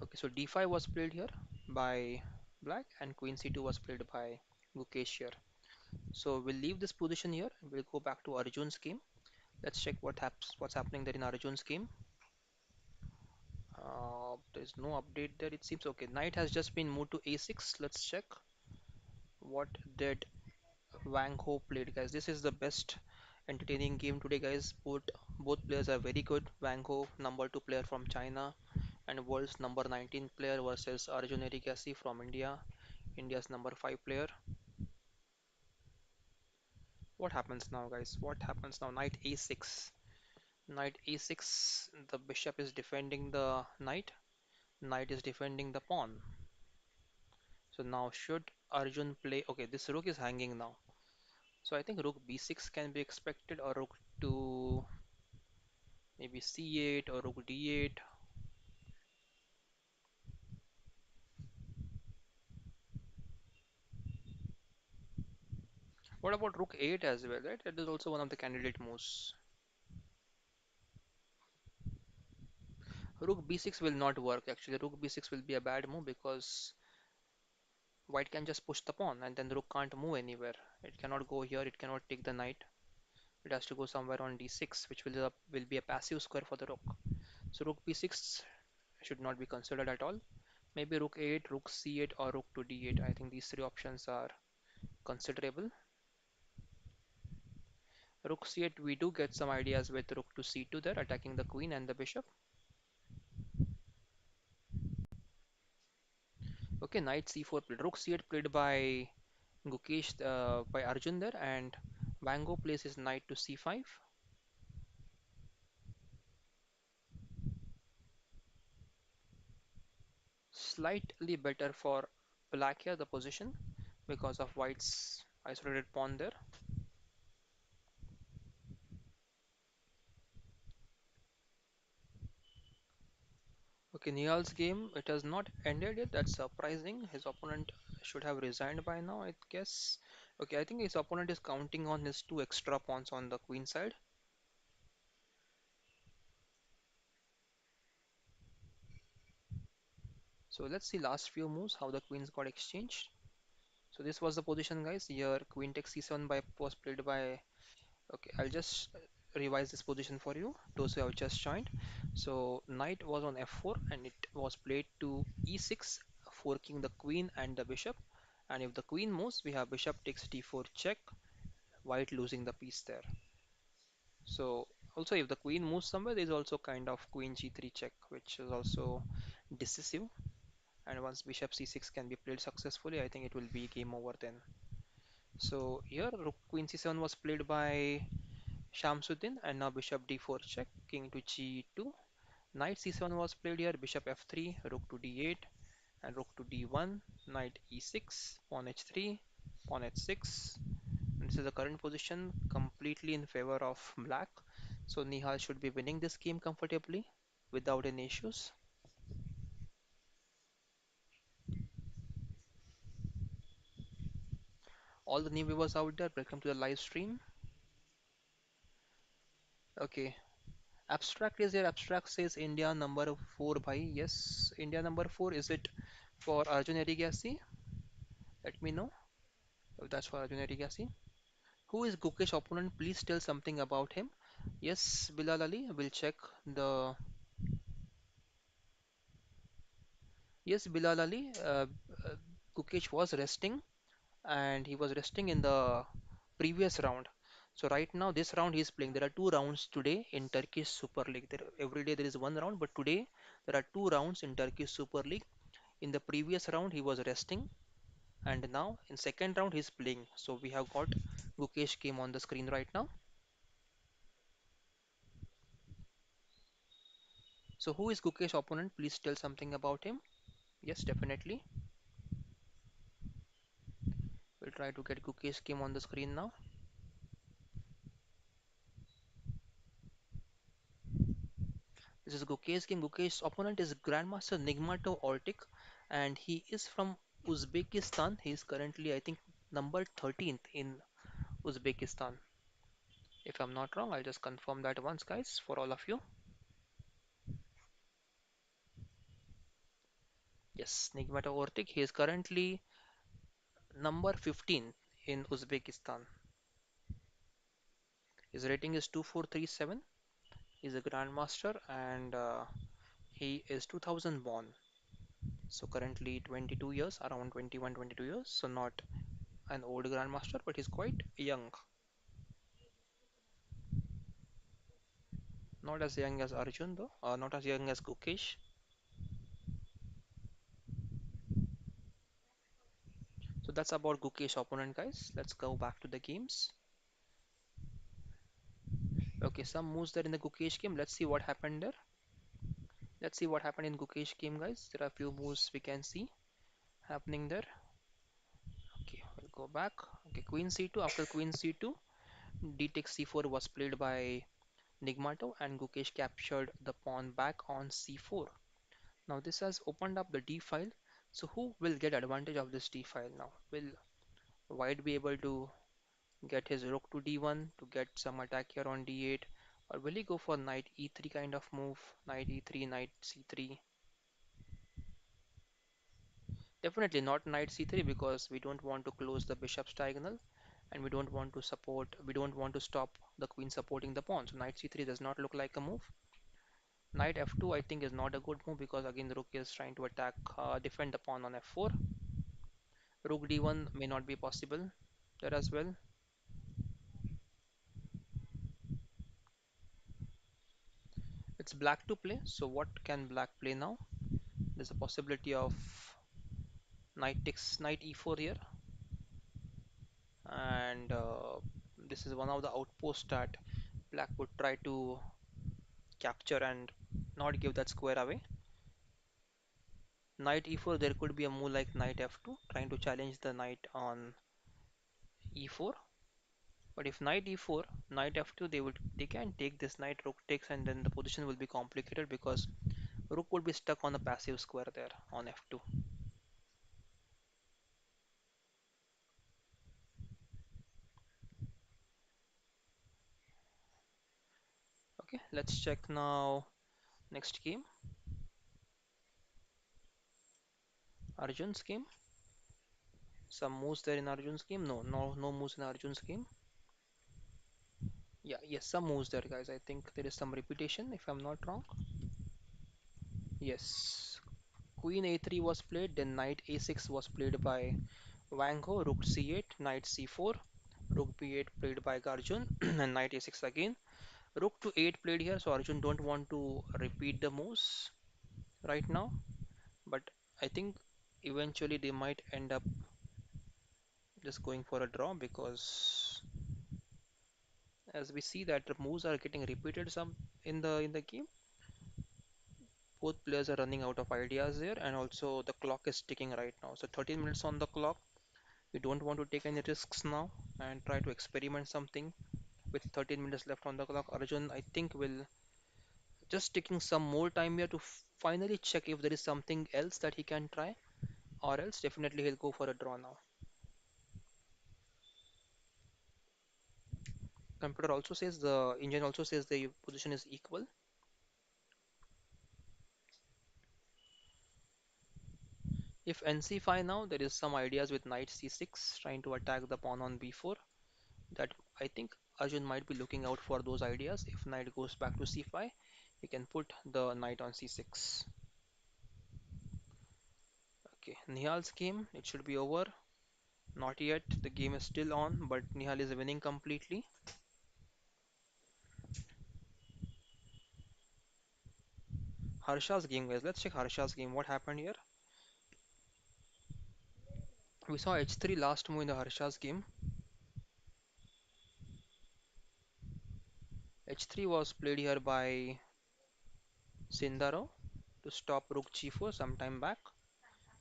Okay, so d5 was played here by black, and queen c2 was played by Gukesh here. So we'll leave this position here and we'll go back to Arjun's game. Let's check what's happening there in Arjun's game. There's no update there. It seems okay. Knight has just been moved to a6. Let's check what did Wang Ho played, guys. This is the best entertaining game today, guys. Both players are very good. Wang Ho, number 2 player from China, and world's number 19 player versus Arjun Erigaisi from India, India's number 5 player. What happens now, guys? What happens now? Knight a6. Knight a6. The bishop is defending the knight. Knight is defending the pawn. So now should Arjun play? Okay, this rook is hanging now. So I think rook b6 can be expected, or rook to maybe c8 or rook d8. What about rook 8 as well, right? That is also one of the candidate moves. Rook b6 will not work actually. Rook b6 will be a bad move because white can just push the pawn and then rook can't move anywhere. It cannot go here, it cannot take the knight. It has to go somewhere on d6, which will be a passive square for the rook. So rook b6 should not be considered at all. Maybe rook 8, rook c8, or rook to d8. I think these three options are considerable. Rook c8, we do get some ideas with rook to c2 there, attacking the queen and the bishop. Okay, knight c4 played. Rook c8 played by Gukesh, by Arjun there, and Wango plays his knight to c5. Slightly better for black here, the position, because of white's isolated pawn there. Okay, Nihal's game, it has not ended yet. That's surprising. His opponent should have resigned by now, I guess. Okay, I think his opponent is counting on his two extra pawns on the queen side. So let's see last few moves, how the queens got exchanged. So this was the position, guys. Here, queen takes c7 by was played by. Okay, I'll just revise this position for you, those who have just joined. So knight was on f4 and it was played to e6, forking the queen and the bishop. And if the queen moves, we have bishop takes d4 check, white losing the piece there. So Also, if the queen moves somewhere, there is also kind of queen g3 check, which is also decisive. And once bishop c6 can be played successfully, I think it will be game over then. So here, rook queen c7 was played by Shamsuddin, and now bishop d4 check, king to g2. Knight c7 was played here, bishop f3, rook to d8, and rook to d1, knight e6, pawn h3, pawn h6. And this is the current position completely in favor of black. So Nihal should be winning this game comfortably without any issues. All the new viewers out there, welcome to the live stream. Okay, abstract is here. Abstract says India number 4 bhai. Yes, India number 4. Is it for Arjun Erigaisi? Let me know if that's for Arjun Erigaisi. Who is Gukesh opponent? Please tell something about him. Yes, Bilal Ali. We'll check the. Yes, Bilal Ali. Gukesh was resting, and he was resting in the previous round. So right now, this round he is playing. There are two rounds today in Turkish Super League. Every day there is one round, but today there are two rounds in Turkish Super League. In the previous round, he was resting, and now in second round he's playing. So we have got Gukesh game on the screen right now. So who is Gukesh opponent? Please tell something about him. Yes, definitely. We'll try to get Gukesh game on the screen now. This is Gukesh game. Gukesh's opponent is Grandmaster Nigmato Ortic, and he is from Uzbekistan. He is currently, I think, number 13th in Uzbekistan. If I'm not wrong, I'll just confirm that once, guys, for all of you. Yes, Nigmato Ortic. He is currently number 15 in Uzbekistan. His rating is 2437. He's a Grandmaster, and he is 2000 born. So currently 22 years, around 21, 22 years. So not an old grandmaster, but he's quite young. Not as young as Arjun though, not as young as Gukesh. So that's about Gukesh opponent, guys. Let's go back to the games. Okay, some moves there in the Gukesh game. Let's see what happened there. Let's see what happened in Gukesh game, guys. There are a few moves we can see happening there. Okay, we'll go back. Okay, Queen C2. After Queen C2, D takes C4 was played by Nigmato, and Gukesh captured the pawn back on C4. Now this has opened up the D file. So who will get advantage of this D file now? Will White be able to get his rook to D1 to get some attack here on D8, or will he go for knight E3 kind of move? Knight E3, knight C3. Definitely not knight C3 because we don't want to close the bishop's diagonal, and we don't want to stop the queen supporting the pawn. So knight C3 does not look like a move. Knight F2 I think is not a good move because again the rook is trying to attack, defend the pawn on F4. Rook D1 may not be possible there as well. It's black to play, so what can black play now? There's a possibility of knight takes knight e4 here, and this is one of the outposts that black would try to capture and not give that square away. Knight e4, there could be a move like knight f2, trying to challenge the knight on e4. But if knight e4, knight f2, they can take this knight, rook takes, and then the position will be complicated because rook would be stuck on a passive square there on f2. Okay, let's check now next game, Arjun's game. Some moves there in Arjun's game. No moves in Arjun's game. Yeah, yes, some moves there, guys. I think there is some repetition, if I'm not wrong. Yes, Queen a3 was played, then Knight a6 was played by Wang Ho, Rook c8, Knight c4, Rook b8 played by Arjun, and Knight a6 again. Rook to 8 played here, so Arjun don't want to repeat the moves right now. But I think eventually they might end up just going for a draw because as we see that the moves are getting repeated some in the game. Both players are running out of ideas there, and also the clock is ticking right now. So 13 minutes on the clock. We don't want to take any risks now and try to experiment something with 13 minutes left on the clock. Arjun, I think, will just taking some more time here to finally check if there is something else that he can try, or else definitely he'll go for a draw now. Computer also says the engine also says the position is equal. If NC5 now, there is some ideas with knight C6 trying to attack the pawn on B4. That I think Arjun might be looking out for those ideas. If knight goes back to C5, he can put the knight on C6. Okay, Nihal's game, it should be over. Not yet, the game is still on, but Nihal is winning completely. Harsha's game, guys. Let's check Harsha's game. What happened here? We saw h3 last move in the Harsha's game. h3 was played here by Sindaro to stop rook g4 sometime back.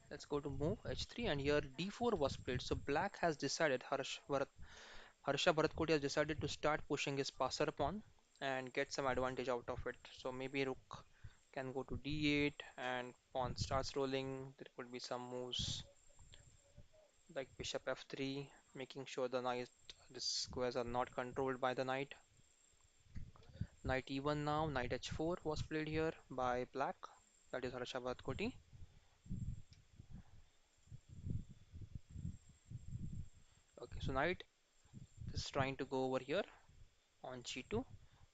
Let's go to move h3 and here d4 was played. So black has decided, Harsha Bharatkoti has decided to start pushing his passer pawn and get some advantage out of it. So maybe rook can go to d8 and pawn starts rolling. There could be some moves like bishop f3, making sure the squares are not controlled by the knight. Knight e1 now, knight h4 was played here by black, that is Harsha Bharatkoti. Okay, so knight is trying to go over here on g2,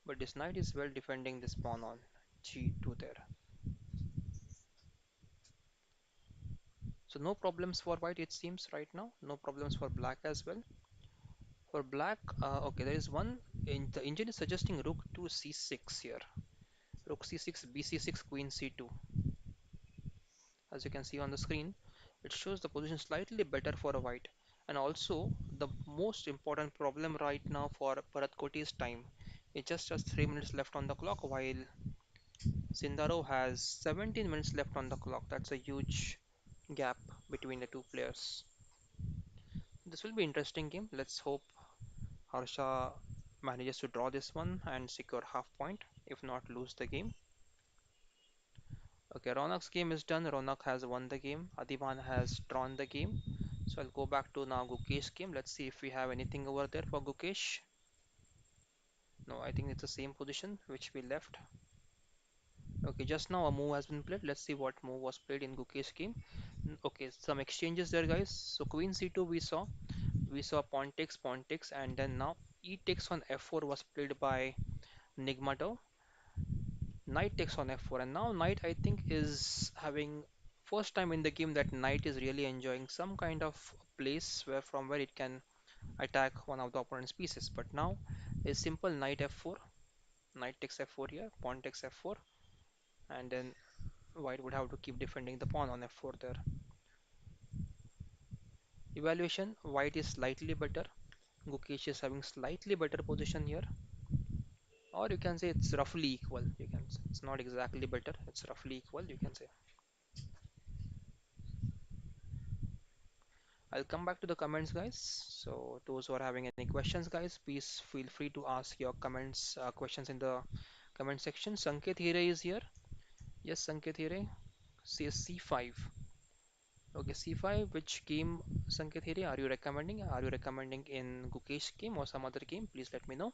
but this knight is well defending this pawn on g2 there. So no problems for white it seems right now, no problems for black as well. For black, okay, there is one, the engine is suggesting rook to c6 here. Rook c6, bc6, queen c2. As you can see on the screen, it shows the position slightly better for a white. And also, the most important problem right now for Bharatkoti's time. It just has 3 minutes left on the clock while Sindaro has 17 minutes left on the clock. That's a huge gap between the two players. This will be interesting game. Let's hope Harsha manages to draw this one and secure half point, if not lose the game. Okay, Ronak's game is done. Ronak has won the game. Adhiban has drawn the game. So I'll go back to now Gukesh's game. Let's see if we have anything over there for Gukesh. No, I think it's the same position which we left. Okay, just now a move has been played. Let's see what move was played in Gukesh's game. Okay, some exchanges there, guys. So Queen C2 we saw pawn takes, and then now E takes on F4 was played by Nigmato. Knight takes on f4 and now knight I think is having first time in the game that knight is really enjoying some kind of place where from where it can attack one of the opponent's pieces. But now is simple knight f4, knight takes f4 here, pawn takes f4, and then white would have to keep defending the pawn on f4 there. Evaluation, white is slightly better. Gukesh is having slightly better position here, or you can say it's roughly equal. It's not exactly better, it's roughly equal, you can say. I'll come back to the comments, guys. So those who are having any questions, guys, please feel free to ask your questions in the comment section. Sanket Hire is here. Yes, Sanket Hire says C5. Okay, C5. Which game, Sanket Hire, are you recommending? Are you recommending in Gukesh game or some other game? Please let me know.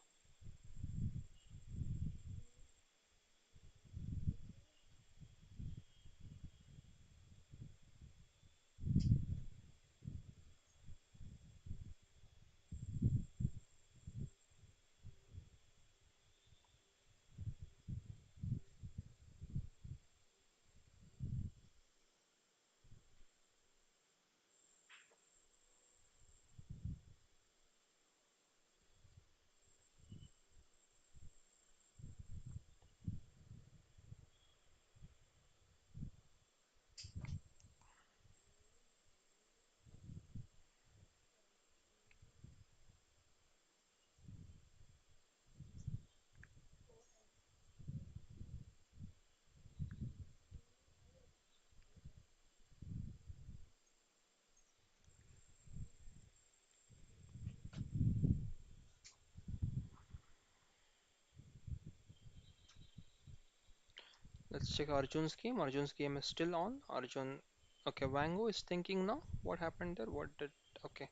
Let's check Arjun's game. Arjun's game is still on. Arjun. Okay, Wango is thinking now. What happened there? What did. Okay.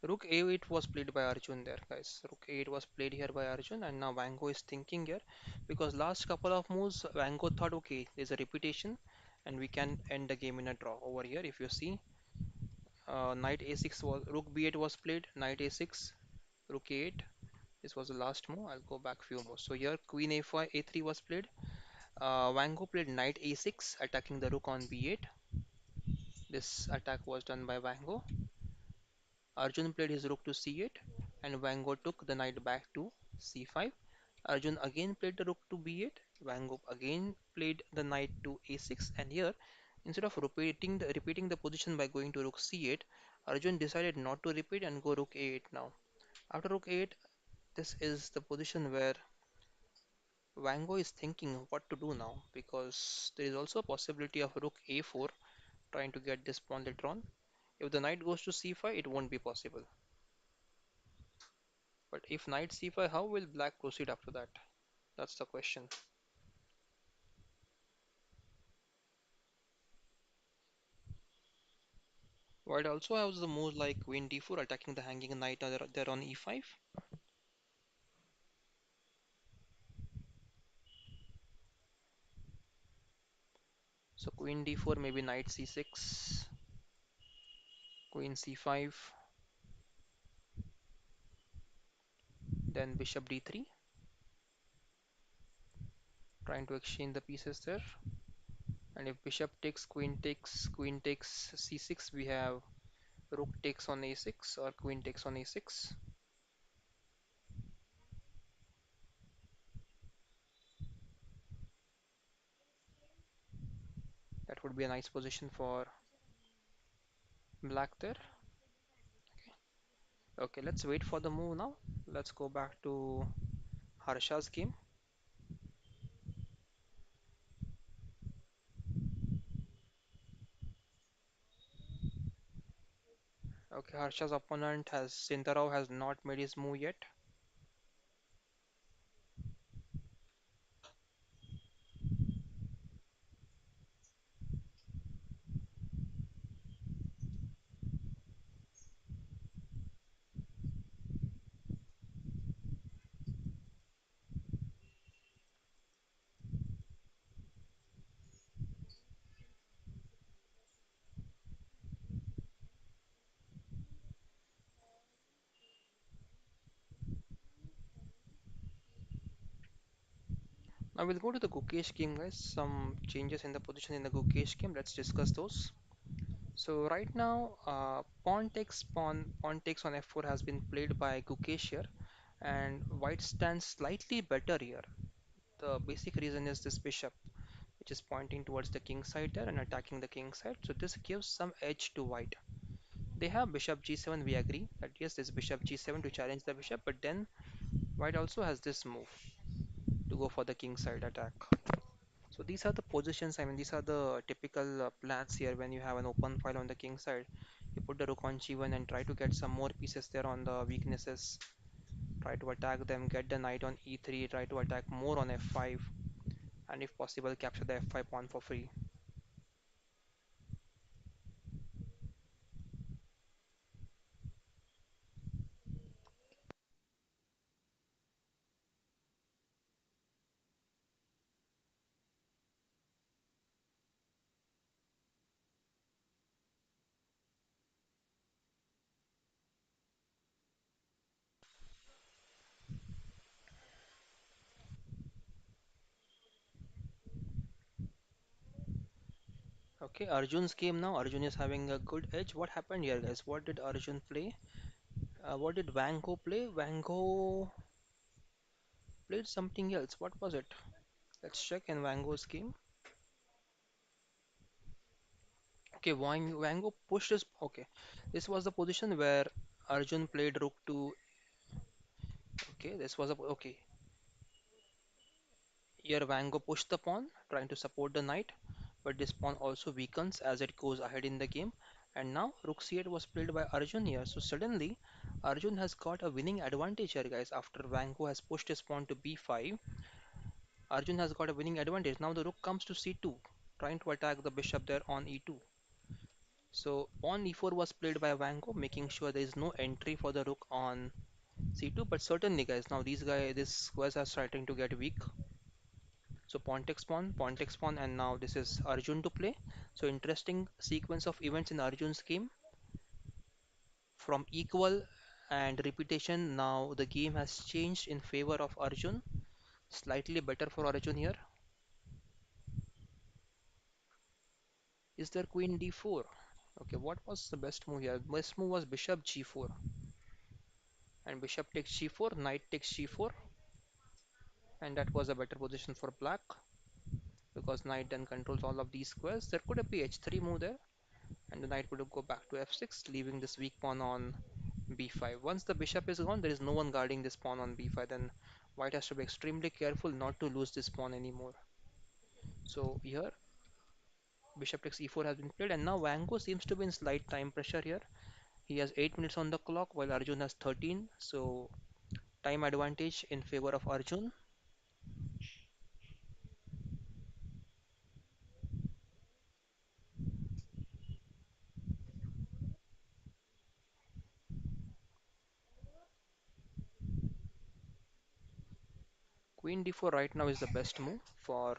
Rook A8 was played by Arjun there, guys. Rook A8 was played here by Arjun, and now Wango is thinking here because last couple of moves, Wango thought, okay, there's a repetition, and we can end the game in a draw. Over here, if you see, Knight A6 was Rook B8 was played, Knight A6, Rook A8. This was the last move. I'll go back few more. So here, Queen A5, A3 was played. Wango played knight a6, attacking the rook on b8. This attack was done by Wango. Arjun played his rook to c8, and Wango took the knight back to c5. Arjun again played the rook to b8. Wango again played the knight to a6, and here, instead of repeating the position by going to rook c8, Arjun decided not to repeat and go rook a8 now. After rook a8, this is the position where Wango is thinking what to do now because there is also a possibility of rook a4 trying to get this pawn later on. If the knight goes to c5, it won't be possible. But if knight c5, how will black proceed after that? That's the question. White also has the move like queen d4 attacking the hanging knight there on e5. So queen d4, maybe knight c6, queen c5, then bishop d3, trying to exchange the pieces there. And if bishop takes, queen takes c6, we have rook takes on a6 or queen takes on a6. That would be a nice position for black there. Okay, let's wait for the move now. Let's go back to Harsha's game. Okay, Harsha's opponent has Sintarao has not made his move yet. Now we'll go to the Gukesh game, guys. Some changes in the position in the Gukesh game. Let's discuss those. So right now, pawn takes on f4 has been played by Gukesh here, and white stands slightly better here. The basic reason is this bishop, which is pointing towards the king side there and attacking the king side. So this gives some edge to white. They have bishop g7, we agree that yes, this bishop g7 to challenge the bishop, but then white also has this move to go for the king side attack. So these are the positions, I mean, these are the typical plans here when you have an open file on the king side. You put the rook on g1 and try to get some more pieces there on the weaknesses. Try to attack them, get the knight on e3, try to attack more on f5, and if possible, capture the f5 pawn for free. Okay, Arjun's game now. Arjun is having a good edge. What happened here, guys? What did Arjun play? What did Wango play? Wango played something else. What was it? Let's check in Wango's game. Okay, Wango pushed his. Okay, this was the position where Arjun played rook to. Okay, this was a. Okay, here Wango pushed the pawn, trying to support the knight, but this pawn also weakens as it goes ahead in the game. And now rook c8 was played by Arjun here. So suddenly, Arjun has got a winning advantage here, guys. After Wango has pushed his pawn to b5, Arjun has got a winning advantage. Now the rook comes to c2, trying to attack the bishop there on e2. So pawn e4 was played by Vango, making sure there is no entry for the rook on c2. But certainly, guys, now these squares are starting to get weak. So pawn takes pawn, and now this is Arjun to play. So interesting sequence of events in Arjun's game from equal and repetition. Now the game has changed in favor of Arjun. Slightly better for Arjun here. Is there queen d4? Okay, what was the best move here? Best move was bishop g4. And bishop takes g4, knight takes g4. And that was a better position for black because knight then controls all of these squares. There could be h3 move there, and the knight would go back to f6, leaving this weak pawn on b5. Once the bishop is gone, there is no one guarding this pawn on b5. Then white has to be extremely careful not to lose this pawn anymore. So here, bishop takes e4 has been played, and now Wango seems to be in slight time pressure here. He has 8 minutes on the clock while Arjun has 13. So time advantage in favor of Arjun. Queen d4 right now is the best move for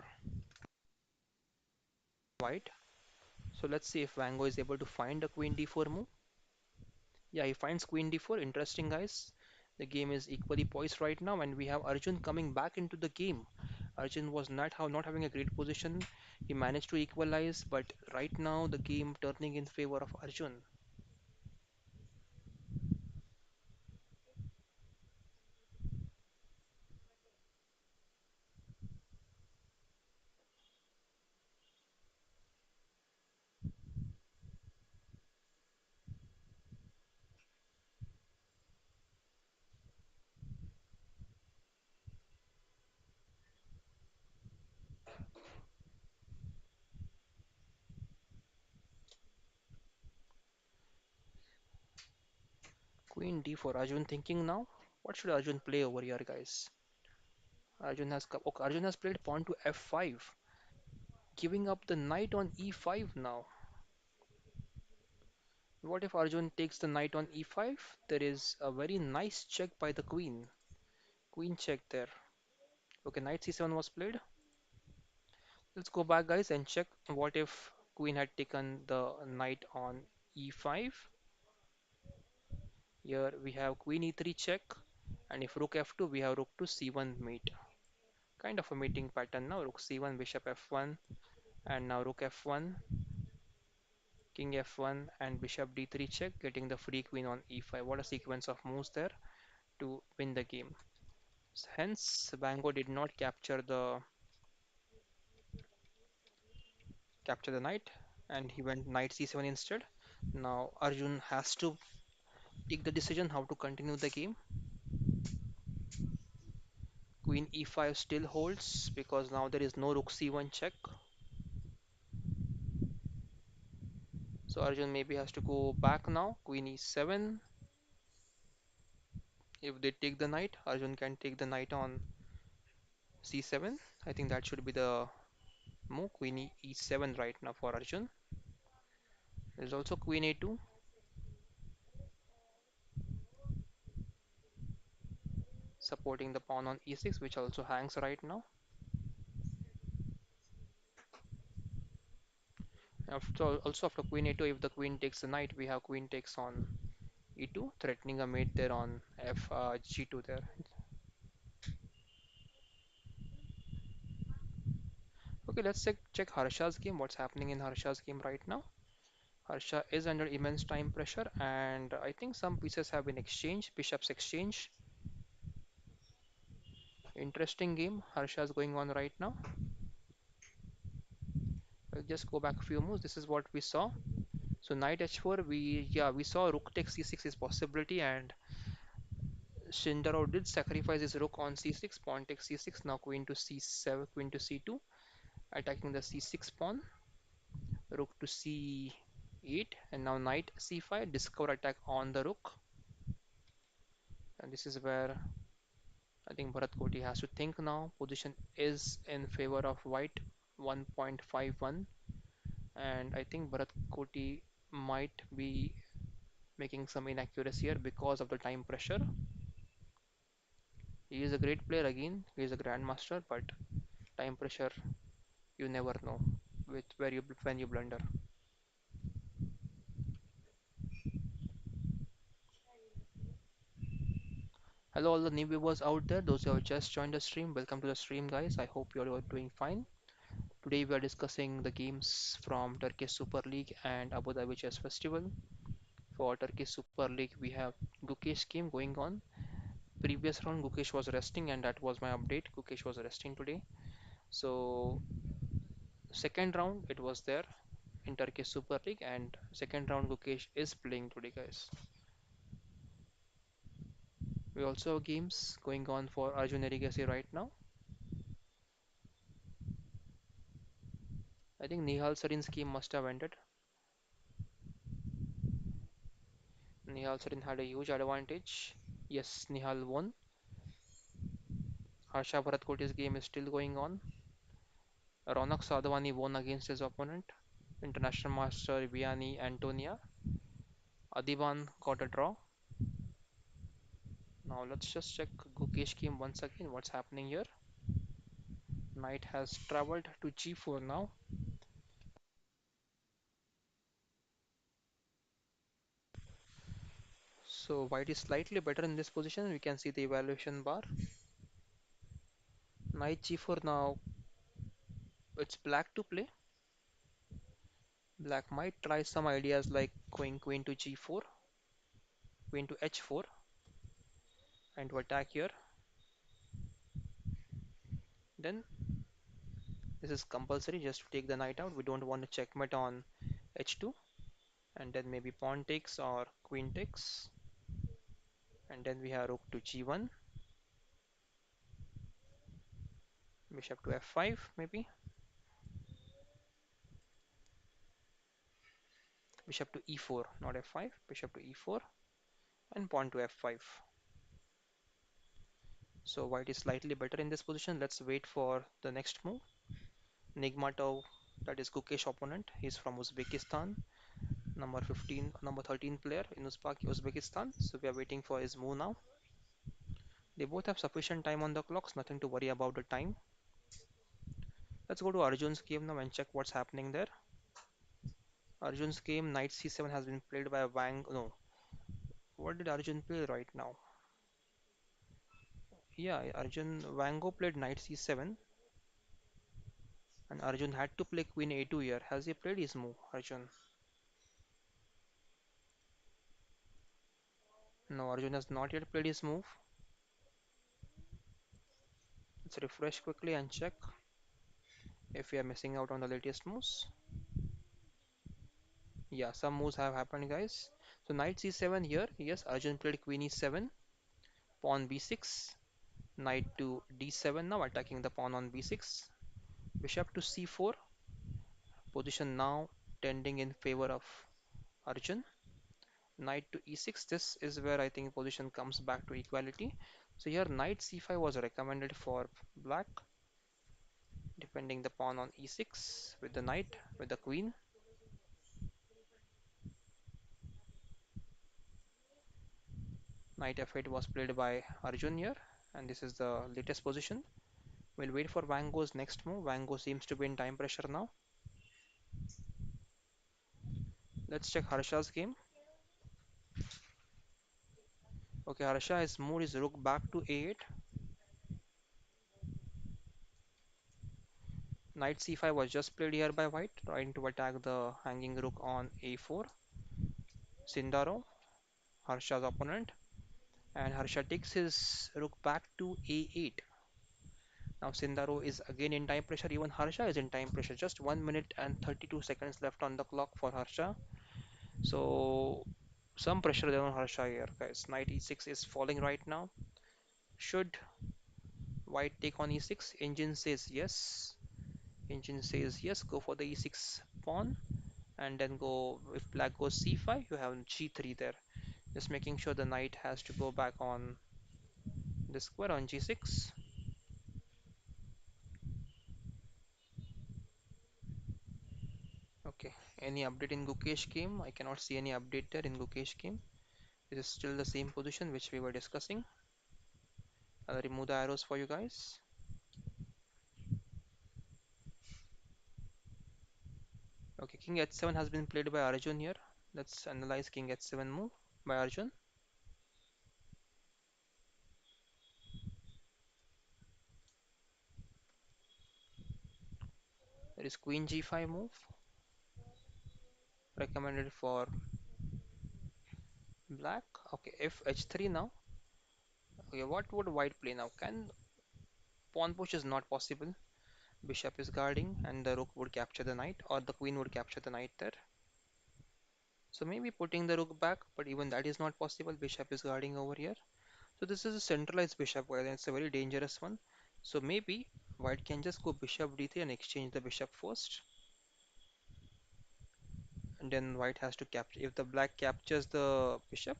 white. So let's see if Wango is able to find a queen d4 move. Yeah, he finds queen d4. Interesting, guys. The game is equally poised right now, and we have Arjun coming back into the game. Arjun was not having a great position. He managed to equalize, but right now the game turning in favor of Arjun. Queen d4. Arjun thinking now. What should Arjun play over here, guys? Arjun has played pawn to f5, giving up the knight on e5 now. What if Arjun takes the knight on e5? There is a very nice check by the queen. Queen check there. Okay, knight c7 was played. Let's go back, guys, and check what if queen had taken the knight on e5. Here we have queen e3 check, and if rook f2, we have rook to c1 mate. Kind of a mating pattern now. Rook c1, bishop f1, and now rook f1, king f1, and bishop d3 check, getting the free queen on e5. What a sequence of moves there to win the game. Hence, Bango did not capture the knight, and he went knight c7 instead. Now Arjun has to take the decision how to continue the game. Queen e5 still holds because now there is no rook c1 check. So Arjun maybe has to go back now. Queen e7. If they take the knight, Arjun can take the knight on c7. I think that should be the move. Queen e7 right now for Arjun. There's also queen a2, supporting the pawn on e6, which also hangs right now. Also after queen a2, if the queen takes the knight, we have queen takes on e2, threatening a mate there on g2 there. Okay, let's check Harsha's game. What's happening in Harsha's game right now? Harsha is under immense time pressure, and I think some pieces have been exchanged. Bishops exchange. Interesting game Harsha's going on right now. I'll just go back a few moves. This is what we saw. So knight h4, we saw rook takes c6 is possibility, and Shindarov did sacrifice his rook on c6. Pawn takes c6. Now queen to c7, queen to c2, attacking the c6 pawn. Rook to c8, and now knight c5. Discover attack on the rook, and this is where I think Bharatkoti has to think now. Position is in favor of white 1.51, and I think Bharatkoti might be making some inaccuracy here because of the time pressure. He is a great player again, he is a grandmaster, but time pressure, you never know with where you when you blunder. Hello, all the new viewers out there, those who have just joined the stream. Welcome to the stream, guys. I hope you're all doing fine. Today we are discussing the games from Turkish Super League and Abu Dhabi Chess Festival. For Turkish Super League, we have Gukesh game going on. Previous round, Gukesh was resting, and that was my update. Gukesh was resting today. So second round, it was there in Turkish Super League, and second round, Gukesh is playing today, guys. We also have games going on for Arjun Erigaisi right now. I think Nihal Sarin's game must have ended. Nihal Sarin had a huge advantage. Yes, Nihal won. Harsha Bharatkoti's game is still going on. Ronak Sadhwani won against his opponent, International Master Vianney Antonia. Adhiban got a draw. Now let's just check Gukesh game once again. What's happening here? Knight has traveled to g4 now. So white is slightly better in this position. We can see the evaluation bar. Knight g4 now. It's black to play. Black might try some ideas like going queen to g4, queen to h4, and to attack here. Then this is compulsory just to take the knight out. We don't want to checkmate on h2, and then maybe pawn takes or queen takes, and then we have rook to g1, bishop to f5 maybe, bishop to e4, not f5, bishop to e4, and pawn to f5. So white is slightly better in this position. Let's wait for the next move. Nigmatov, that is Gukesh opponent. He's from Uzbekistan, number 15, number 13 player in Uzbekistan. So we are waiting for his move now. They both have sufficient time on the clocks, nothing to worry about the time. Let's go to Arjun's game now and check what's happening there. Arjun's game, knight c7 has been played by Wang. No, what did Arjun play right now? Yeah, Arjun Wango played knight c7, and Arjun had to play queen a2 here. Has he played his move, Arjun? No, Arjun has not yet played his move. Let's refresh quickly and check if we are missing out on the latest moves. Yeah, some moves have happened, guys. So knight c7 here. Yes, Arjun played queen e7, pawn b6, knight to d7 now, attacking the pawn on b6, bishop to c4. Position now tending in favor of Arjun. Knight to e6. This is where I think position comes back to equality. So here knight c5 was recommended for black, defending the pawn on e6 with the knight, with the queen. Knight f8 was played by Arjun here, and this is the latest position. We'll wait for Wango's next move. Wango seems to be in time pressure now. Let's check Harsha's game. Okay, Harsha has moved his rook back to a8. Knight c5 was just played here by white, trying to attack the hanging rook on a4. Sindaro, Harsha's opponent, and Harsha takes his rook back to a8. Now Sindaro is again in time pressure. Even Harsha is in time pressure. Just 1 minute and 32 seconds left on the clock for Harsha. So some pressure there on Harsha here, guys. Knight e6 is falling right now. Should white take on e6? Engine says yes. Engine says yes. Go for the e6 pawn, and then go. If black goes c5, you have g3 there. Just making sure the knight has to go back on this square on g6. Okay, any update in Gukesh game? I cannot see any update there in Gukesh game. It is still the same position which we were discussing. I'll remove the arrows for you guys. Okay, king h7 has been played by Arjun here. Let's analyze king h7 move by Arjun. There is queen g5 move recommended for black. Okay, if h3 now. Okay, what would white play now? Can pawn push is not possible. Bishop is guarding and the rook would capture the knight or the queen would capture the knight there. So maybe putting the rook back, but even that is not possible. Bishop is guarding over here. So this is a centralized bishop and it's a very dangerous one. So maybe white can just go bishop d3 and exchange the bishop first. And then white has to capture. If the black captures the bishop,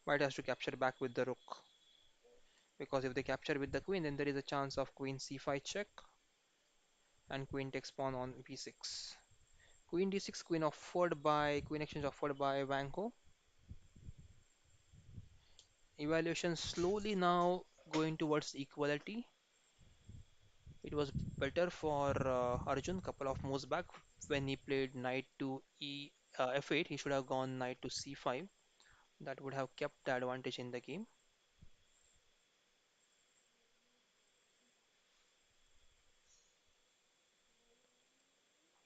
white has to capture back with the rook. Because if they capture with the queen, then there is a chance of queen c5 check and queen takes pawn on b6. Queen d6, queen exchange offered by Vanko. Evaluation slowly now going towards equality. It was better for Arjun couple of moves back when he played knight to f8. He should have gone knight to c5. That would have kept the advantage in the game.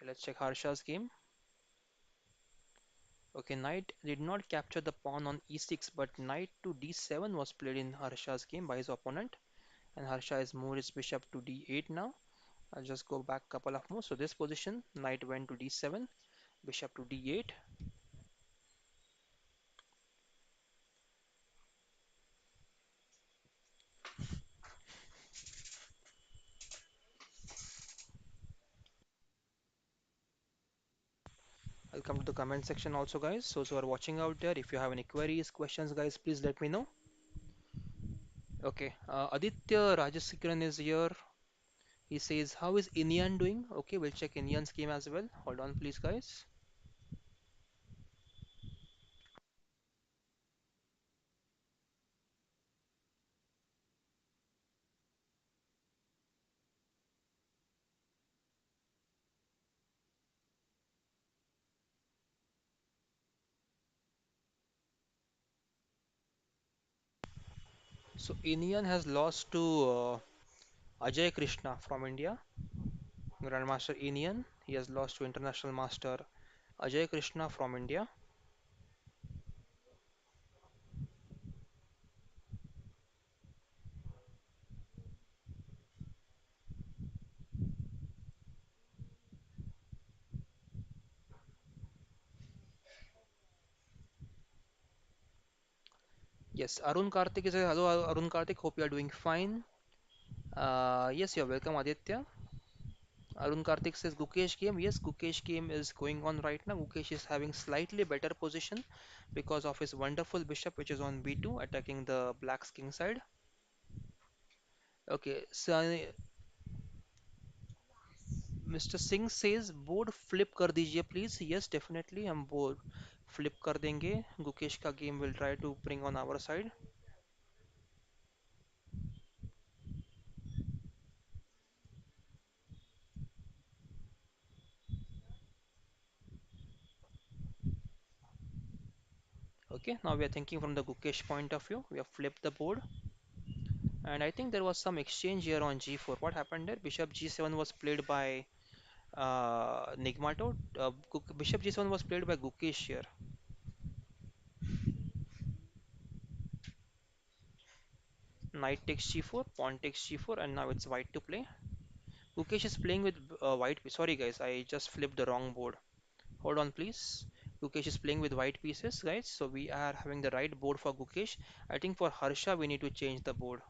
Let's check Harsha's game. Okay, knight did not capture the pawn on e6, but knight to d7 was played in Harsha's game by his opponent, and Harsha has moved his bishop to d8 now. I'll just go back couple of moves. So this position, knight went to d7, bishop to d8. I'll come to the comment section also, guys. So who are watching out there, if you have any queries, questions, guys, please let me know. Okay, Aditya Rajasekharan is here. He says, how is Inyan doing? Okay, we'll check Inyan's game as well. Hold on, please, guys. So Inyan has lost to Ajay Krishna from India, Grandmaster Inyan. He has lost to International Master Ajay Krishna from India. Yes, Arun Karthik is a hello, Arun Karthik. Hope you are doing fine. Yes, you're welcome, Aditya. Arun Karthik says Gukesh game. Yes, Gukesh game is going on right now. Gukesh is having slightly better position because of his wonderful bishop, which is on b2, attacking the black's king side. Okay, so Mr. Singh says board flip कर दीजिए please. Yes, definitely हम board flip कर देंगे. Gukesh का game will try to bring on our side. Okay, now we are thinking from the Gukesh point of view. We have flipped the board, and I think there was some exchange here on g4. What happened there? Bishop g7 was played by Nigmato. Bishop g7 was played by Gukesh here. Knight takes g4, pawn takes g4, and now it's white to play. Gukesh is playing with white. Sorry guys, I just flipped the wrong board. Hold on please. Gukesh is playing with white pieces, guys. So we are having the right board for Gukesh. I think for Harsha we need to change the board.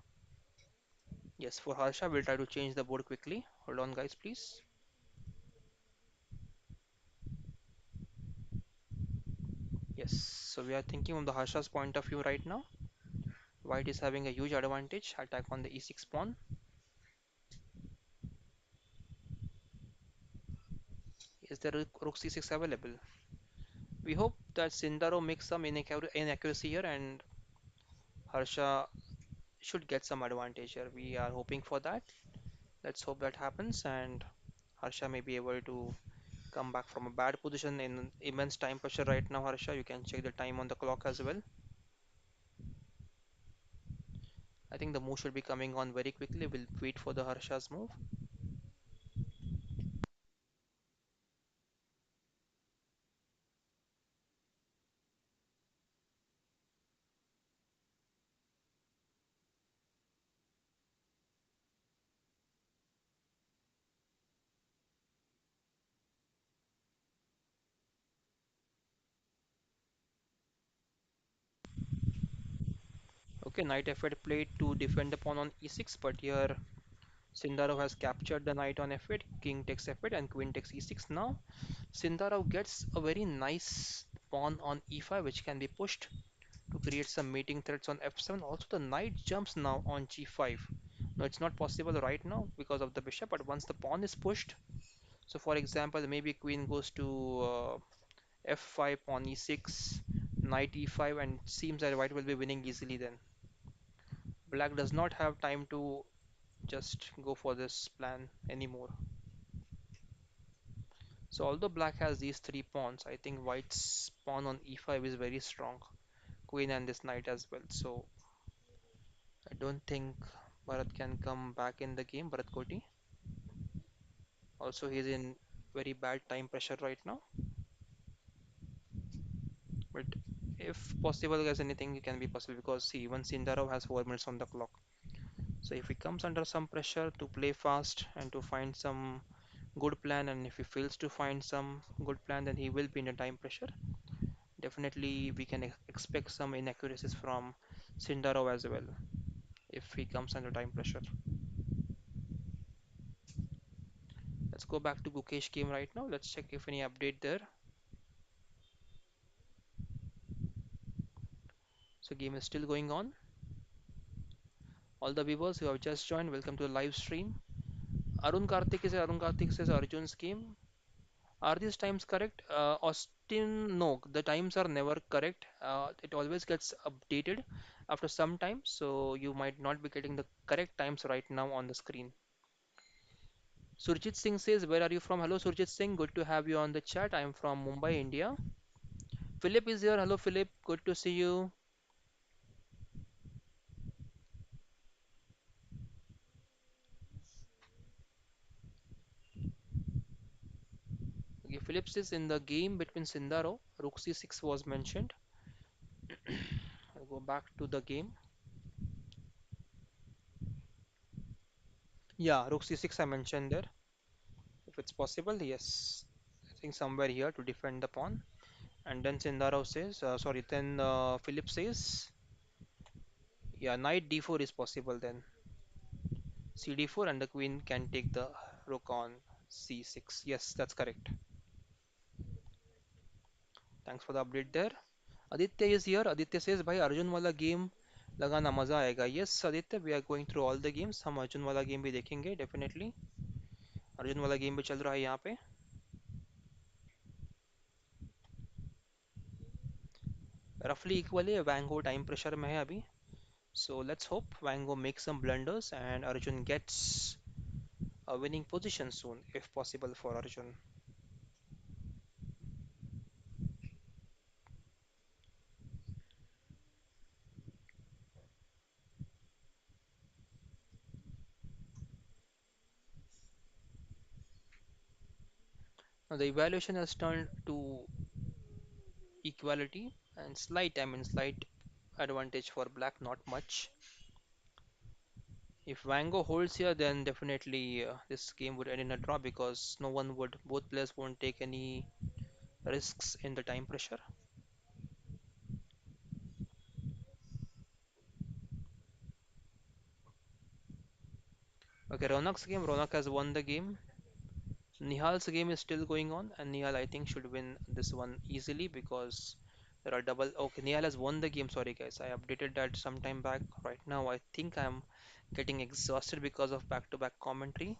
Yes, for Harsha we'll try to change the board quickly. Hold on guys, please. Yes, so we are thinking from the Harsha's point of view right now. White is having a huge advantage. Attack on the e6 pawn. Is there rook c6 available? We hope that Sindaro makes some inaccuracy here and Harsha should get some advantage here. We are hoping for that. Let's hope that happens and Harsha may be able to come back from a bad position in immense time pressure right now. Harsha, you can check the time on the clock as well. I think the move should be coming on very quickly. We'll wait for the Harsha's move. Okay, knight f8 played to defend the pawn on e6, but here Sindarov has captured the knight on f8, king takes f8 and queen takes e6 now. Sindarov gets a very nice pawn on e5 which can be pushed to create some mating threats on f7. Also the knight jumps now on g5. No, it's not possible right now because of the bishop, but once the pawn is pushed, so for example, maybe queen goes to f5, pawn e6, knight e5, and it seems that white will be winning easily then. Black does not have time to just go for this plan anymore. So although black has these three pawns, I think white's pawn on e5 is very strong. Queen and this knight as well. So I don't think Bharat can come back in the game, Bharatkoti. Also, he's in very bad time pressure right now. But if possible, there's anything can be possible because see, even Sindarov has 4 minutes on the clock. So if he comes under some pressure to play fast and to find some good plan, and if he fails to find some good plan, then he will be in a time pressure. Definitely, we can expect some inaccuracies from Sindarov as well if he comes under time pressure. Let's go back to Gukesh game right now. Let's check if any update there. So game is still going on. All the viewers who have just joined, welcome to the live stream. Arun Karthik says Arjun's game. Are these times correct? Austin, no, the times are never correct. It always gets updated after some time, so you might not be getting the correct times right now on the screen. Surjit Singh says, where are you from? Hello, Surjit Singh. Good to have you on the chat. I am from Mumbai, India. Philip is here. Hello, Philip. Good to see you. Okay, Philip says in the game between Sindaro, Rook C6 was mentioned. I'll go back to the game. Yeah, Rook C6 I mentioned there. If it's possible, yes. I think somewhere here to defend the pawn. And then Sindaro says, sorry, then Philip says, yeah, knight d4 is possible then. cd4 and the queen can take the rook on c6. Yes, that's correct. Thanks for the update there. Aditya is here. Aditya says, भाई अर्जुन वाला game लगाना मजा आएगा. Yes, Aditya, we are going through all the games. हम अर्जुन वाला game भी देखेंगे definitely. Arjun वाला गेम भी चल रहा है यहाँ पे. Roughly equally, Vango time pressure में है अभी. So let's hope Vango makes some blunders and Arjun gets a winning position soon, if possible for Arjun. Now the evaluation has turned to equality and slight advantage for black, not much. If Vango holds here, then definitely this game would end in a draw because both players won't take any risks in the time pressure. Okay, Ronak has won the game. Nihal's game is still going on, and Nihal I think should win this one easily because There are double. Okay, Nihal has won the game. Sorry, guys. I updated that some time back. Right now, I think I'm getting exhausted because of back-to-back commentary.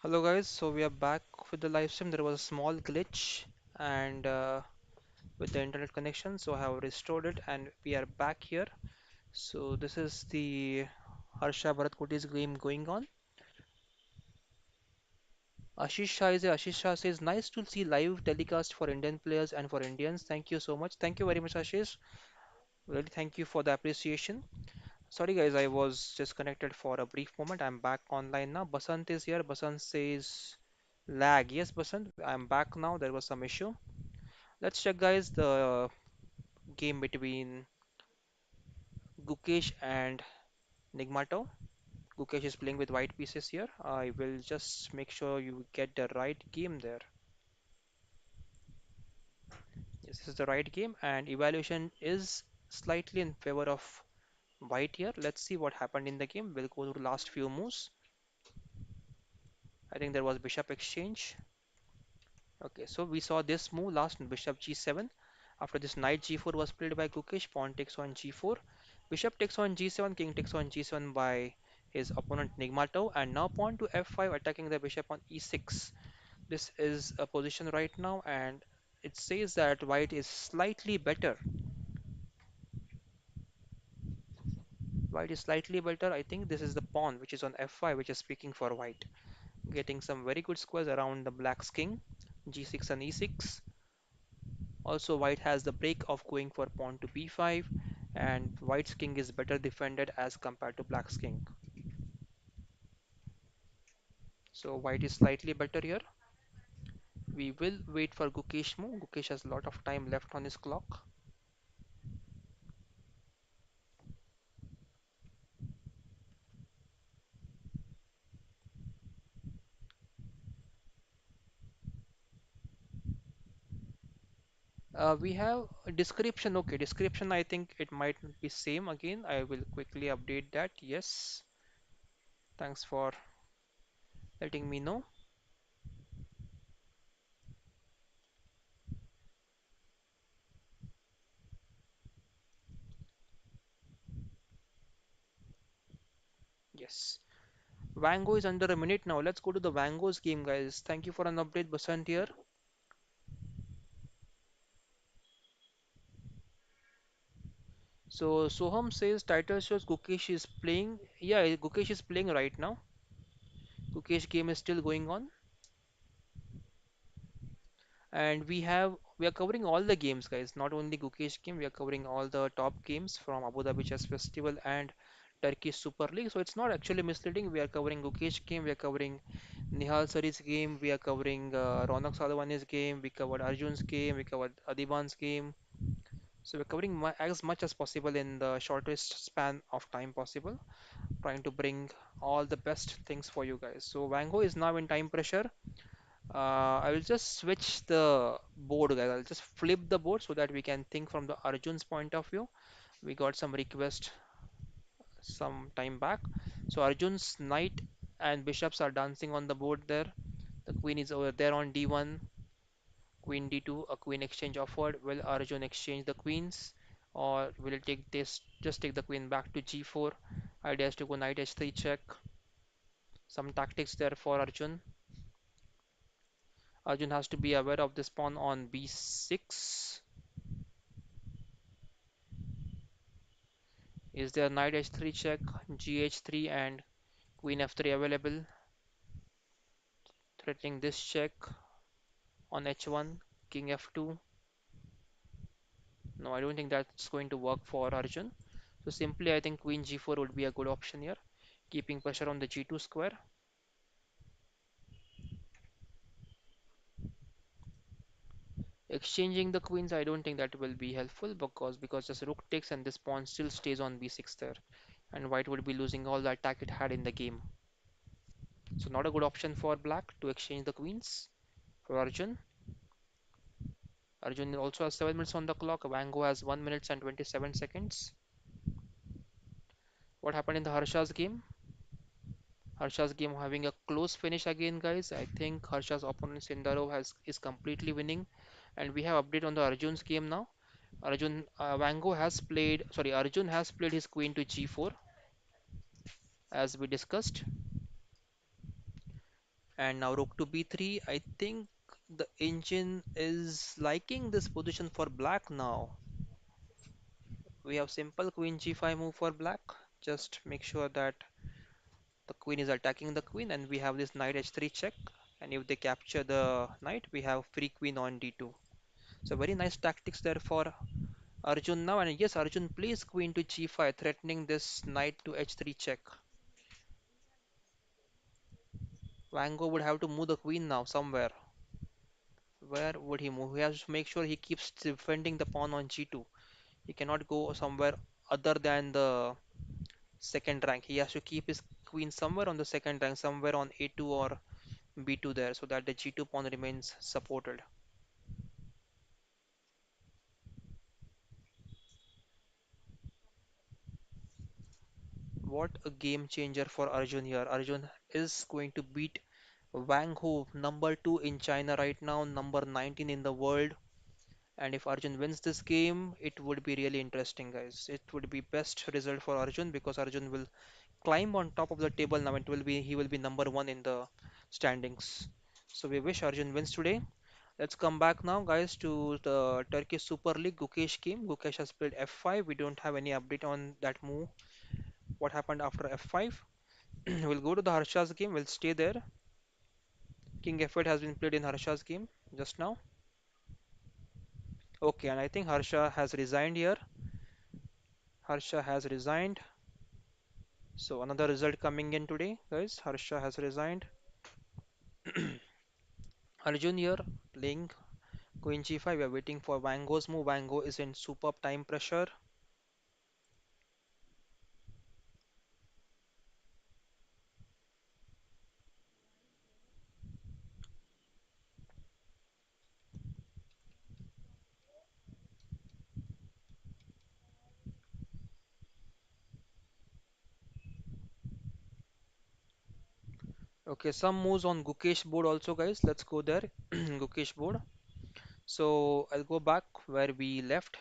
Hello, guys. So we are back with the live stream. There was a small glitch and with the internet connection, so I have restored it, and we are back here. So this is the Harsha Bharatkoti's game going on. Ashish Shah says, nice to see live telecast for Indian players and for Indians. Thank you so much. Thank you very much, Ashish. Really, thank you for the appreciation. Sorry, guys, I was just connected for a brief moment. I'm back online now. Basant is here. Basant says, lag. Yes, Basant, I'm back now. There was some issue. Let's check, guys, the game between Gukesh and Nigmato. Gukesh is playing with white pieces here. I will just make sure you get the right game there. Yes, this is the right game, and evaluation is slightly in favor of white here. Let's see what happened in the game. We'll go to the last few moves. I think there was bishop exchange. Okay, so we saw this move last, bishop g7. After this, knight g4 was played by Gukesh, pawn takes on g4, bishop takes on g7, king takes on g7 by his opponent Nigmato, and now pawn to f5 attacking the bishop on e6. This is a position right now, and it says that white is slightly better. White is slightly better. I think this is the pawn which is on f5, which is speaking for white. Getting some very good squares around the black's king, g6 and e6. Also, white has the break of going for pawn to b5, and white's king is better defended as compared to black's king. So white is slightly better here. We will wait for Gukesh move. Gukesh has a lot of time left on his clock. We have a description. Okay, description. I think it might be same again. I will quickly update that. Yes, thanks for letting me know. Yes. Vango is under a minute now. Let's go to the Vango's game, guys. Thank you for an update, Basant here. So Soham says title shows Gukesh is playing. Yeah, Gukesh is playing right now. Gukesh game is still going on, and we are covering all the games, guys. Not only Gukesh game, we are covering all the top games from Abu Dhabi Chess Festival and Turkish Super League. So it's not actually misleading. We are covering Gukesh game, we are covering Nihal Sarin's game, we are covering Ronak Sadhwani's game, we covered Arjun's game, we covered Adhiban's game. So we're covering as much as possible in the shortest span of time possible, trying to bring all the best things for you guys. So Wango is now in time pressure. I will just switch the board, guys. I'll just flip the board so that we can think from the Arjun's point of view. We got some request some time back. So Arjun's knight and bishops are dancing on the board there. The queen is over there on d1, queen d2, a queen exchange offered. Will Arjun exchange the queens, or will it take this just take the queen back to g4? Idea is to go knight h3 check. Some tactics there for Arjun. Arjun has to be aware of this pawn on b6. Is there knight h3 check, gh3 and queen f3 available? Threatening this check on h1, king f2. No, I don't think that's going to work for Arjun. So simply I think queen g4 would be a good option here, keeping pressure on the g2 square. Exchanging the queens, I don't think that will be helpful because this rook takes and this pawn still stays on b6 there, and white would be losing all the attack it had in the game. So not a good option for black to exchange the queens. For Arjun, Arjun also has 7 minutes on the clock. Wango has 1 minute and 27 seconds. What happened in the Harsha's game? Harsha's game having a close finish again, guys. I think Harsha's opponent Sindaro has is completely winning, and we have update on the Arjun's game now. Arjun has played his queen to g4 as we discussed, and now rook to b3. I think the engine is liking this position for black now. We have simple queen g5 move for black. Just make sure that the queen is attacking the queen, and we have this knight h3 check. And if they capture the knight, we have free queen on d2. So very nice tactics there for Arjun now. And yes, Arjun plays queen to g5, threatening this knight to h3 check. Wango would have to move the queen now somewhere. Where would he move? He has to make sure he keeps defending the pawn on g2. He cannot go somewhere other than the second rank. He has to keep his queen somewhere on the second rank, somewhere on a2 or b2 there, so that the g2 pawn remains supported. What a game changer for Arjun here. Arjun is going to beat Wang Hu, number 2 in China right now, number 19 in the world. And if Arjun wins this game, it would be really interesting, guys. It would be best result for Arjun because Arjun will climb on top of the table now. He will be number 1 in the standings. So we wish Arjun wins today. Let's come back now, guys, to the Turkish Super League Gukesh game. Gukesh has played f5. We don't have any update on that move. What happened after f5? We'll go to the Harsha's game. We'll stay there. King f8 has been played in Harsha's game just now. Okay, and I think Harsha has resigned here. Harsha has resigned. So another result coming in today, guys. Harsha has resigned. Arjun here playing Queen g5. We are waiting for Wango's move. Wango is in superb time pressure. Okay, some moves on Gukesh board also, guys. Let's go there. Gukesh board. So I'll go back where we left.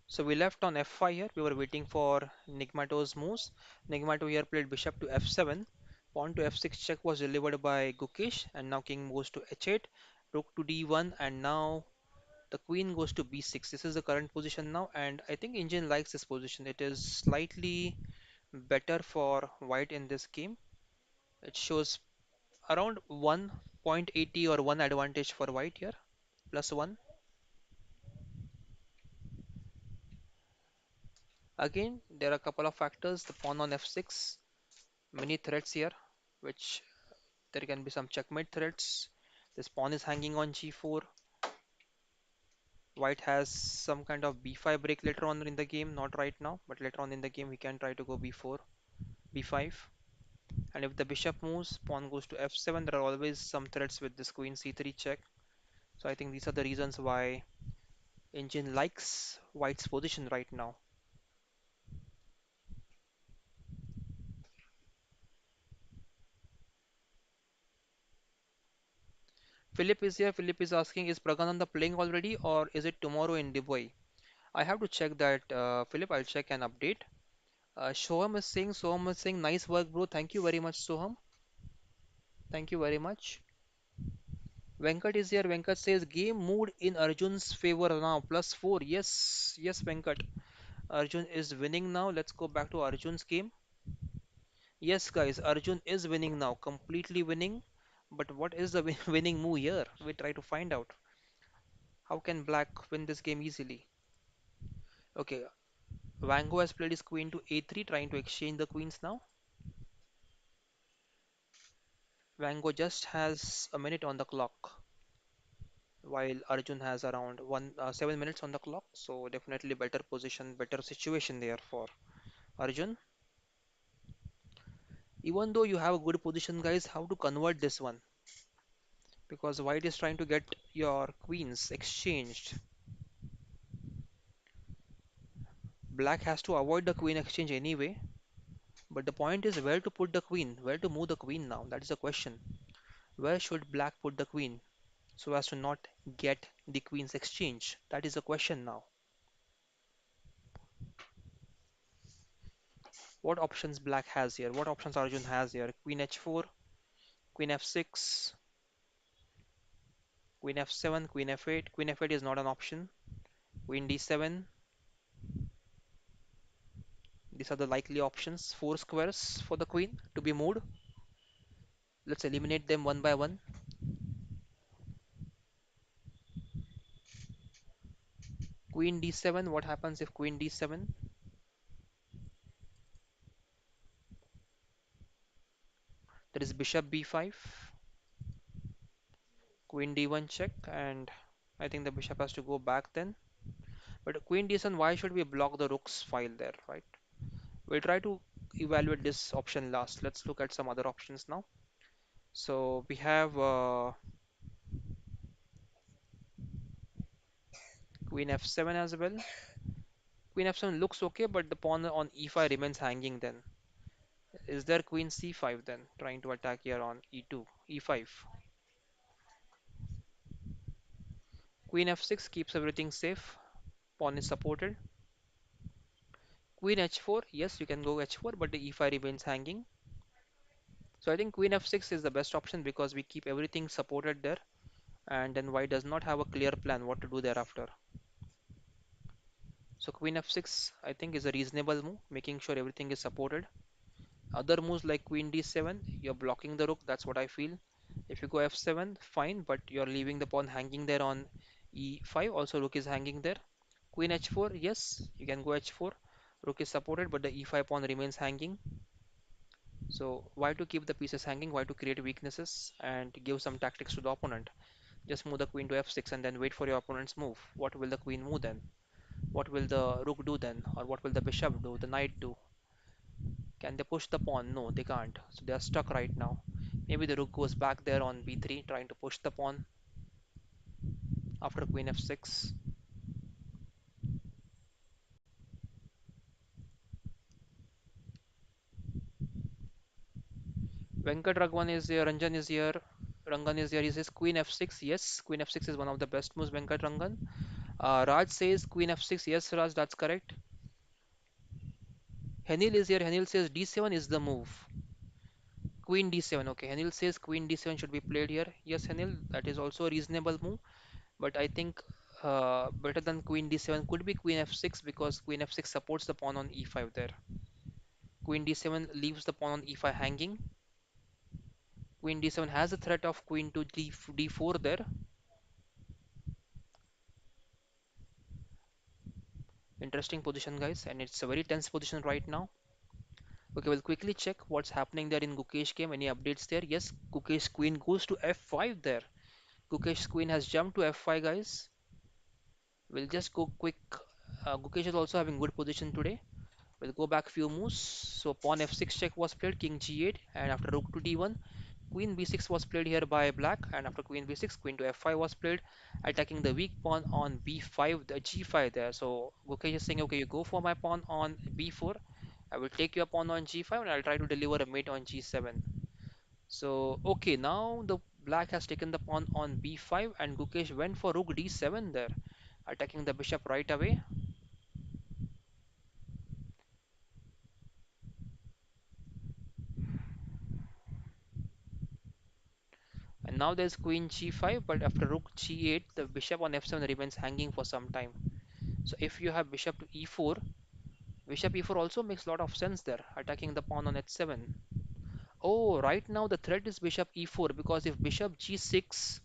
So we left on f5 here. We were waiting for Nigmato's moves. Nigmato here played bishop to f7. Pawn to f6 check was delivered by Gukesh, and now king moves to h8. Rook to d1, and now the queen goes to b6. This is the current position now, and I think Indian likes this position. It is slightly better for white in this game. It shows around 1.80 or 1 advantage for white here, plus 1. Again, there are a couple of factors. The pawn on f6, many threats here, which there can be some checkmate threats. This pawn is hanging on g4. White has some kind of b5 break later on in the game, not right now, but later on in the game we can try to go b4, b5. And if the bishop moves, pawn goes to f7. There are always some threats with this queen c3 check. So I think these are the reasons why Engine likes white's position right now. Philip is here. Philip is asking, is Pragananda playing already or is it tomorrow in Dubai? I have to check that, Philip. I'll check and update. Soham is saying, nice work, bro. Thank you very much, Soham. Thank you very much. Venkat is here. Venkat says, game moved in Arjun's favor now, plus 4. Yes, yes, Venkat. Arjun is winning now. Let's go back to Arjun's game. Yes, guys, Arjun is winning now, completely winning. But what is the winning move here? We try to find out. How can Black win this game easily? Okay, Wango has played his queen to a3, trying to exchange the queens now. Wango just has a minute on the clock, while Arjun has around 7 minutes on the clock. So definitely better position, better situation there for. Arjun, even though you have a good position, guys, how to convert this one? Because white is trying to get your queens exchanged. Black has to avoid the queen exchange anyway. But the point is where to put the queen, where to move the queen now. That is the question. Where should black put the queen so as to not get the queen's exchange? That is the question now. What options black has here? What options Arjun has here? Queen h4, queen f6, queen f7, queen f8. Queen f8 is not an option. Queen d7. These are the likely options. Four squares for the queen to be moved. Let's eliminate them one by one. Queen d7. What happens if queen d7? There is bishop b5, queen d1 check, and I think the bishop has to go back then. But queen d7, why should we block the rook's file there, right? We'll try to evaluate this option last. Let's look at some other options now. So we have queen f7 as well. Queen f7 looks okay, but the pawn on e5 remains hanging then. Is there queen c5 then, trying to attack here on e2, e5? Queen f6 keeps everything safe. Pawn is supported. Queen h4, yes, you can go h4, but the e5 remains hanging. So I think queen f6 is the best option because we keep everything supported there, and then white does not have a clear plan what to do thereafter. So queen f6 I think is a reasonable move, making sure everything is supported. Other moves like queen d7, you're blocking the rook, that's what I feel. If you go f7, fine, but you're leaving the pawn hanging there on e5, also rook is hanging there. Queen h4, yes, you can go h4. Rook is supported, but the e5 pawn remains hanging. So why to keep the pieces hanging? Why to create weaknesses and give some tactics to the opponent? Just move the queen to f6 and then wait for your opponent's move. What will the queen move then? What will the rook do then? Or what will the bishop do? The knight do? Can they push the pawn? No, they can't. So they are stuck right now. Maybe the rook goes back there on b3, trying to push the pawn after queen f6. Venkat Raghavan is here, Ranjan is here, Rangan is here. He says queen f6. Yes, queen f6 is one of the best moves, Venkat Rangan. Raj says queen f6. Yes, Raj, that's correct. Henil is here. Henil says d7 is the move. Queen d7. Okay, Henil says queen d7 should be played here. Yes, Henil, that is also a reasonable move. But I think better than queen d7 could be queen f6 because queen f6 supports the pawn on e5 there. Queen d7 leaves the pawn on e5 hanging. Queen d7 has a threat of queen to d4 there. Interesting position, guys, and it's a very tense position right now. Okay, we'll quickly check what's happening there in Gukesh game. Any updates there? Yes, Gukesh queen goes to f5 there. Gukesh queen has jumped to f5, guys. We'll just go quick. Gukesh is also having good position today. We'll go back few moves. So pawn f6 check was played, king g8, and after rook to d1, queen b6 was played here by black, and after queen b6, queen to f5 was played, attacking the weak pawn on b5, the g5 there. So Gukesh is saying, okay, you go for my pawn on b4. I will take your pawn on g5, and I'll try to deliver a mate on g7. So okay, now the black has taken the pawn on b5, and Gukesh went for rook d7 there, attacking the bishop right away. And now there's queen g5, but after rook g8, the bishop on f7 remains hanging for some time. So if you have bishop to e4, bishop e4 also makes a lot of sense there, attacking the pawn on h7. Oh, right now the threat is bishop e4 because if bishop g6,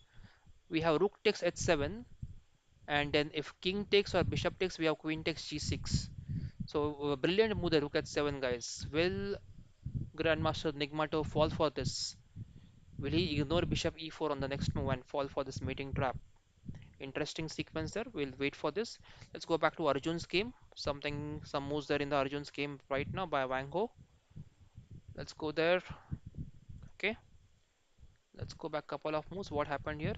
we have rook takes h7, and then if king takes or bishop takes, we have queen takes g6. So brilliant move the rook h7, guys. Will Grandmaster Nigmato fall for this? Will he ignore bishop e4 on the next move and fall for this mating trap? Interesting sequence there. We'll wait for this. Let's go back to Arjun's game. Some moves there in the Arjun's game right now by Wang Ho. Let's go there. Okay, let's go back couple of moves. What happened here?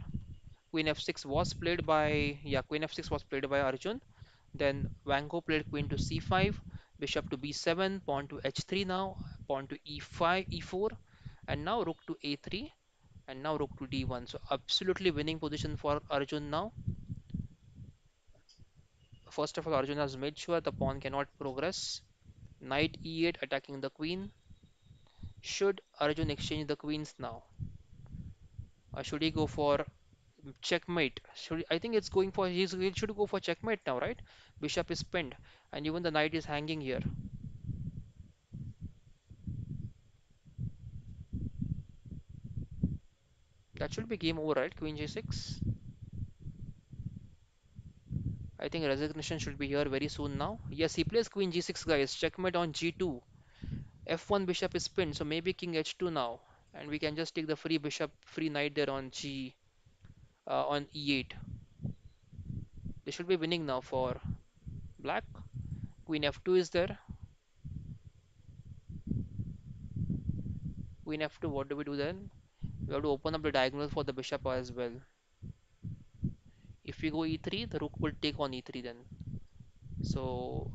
Queen f6 was played by, yeah, Queen f6 was played by Arjun. Then Wang Ho played queen to c5, bishop to b7, pawn to h3 now, pawn to e5, e4, and now rook to a3, and now rook to d1. So absolutely winning position for Arjun now. First of all, Arjun has made sure the pawn cannot progress. Knight e8 attacking the queen. Should Arjun exchange the queens now? Or should he go for checkmate? I think it's going for he should go for checkmate now, right? Bishop is pinned, and even the knight is hanging here. That should be game over, right? Queen g6. I think resignation should be here very soon now. Yes, he plays queen g6, guys. Checkmate on g2. f1 bishop is pinned, so maybe king h2 now, and we can just take the free bishop, free knight there on on e8. They should be winning now for black. Queen f2 is there. Queen f2. What do we do then? We have to open up the diagonal for the bishop as well. If we go e3, the rook will take on e3 then. So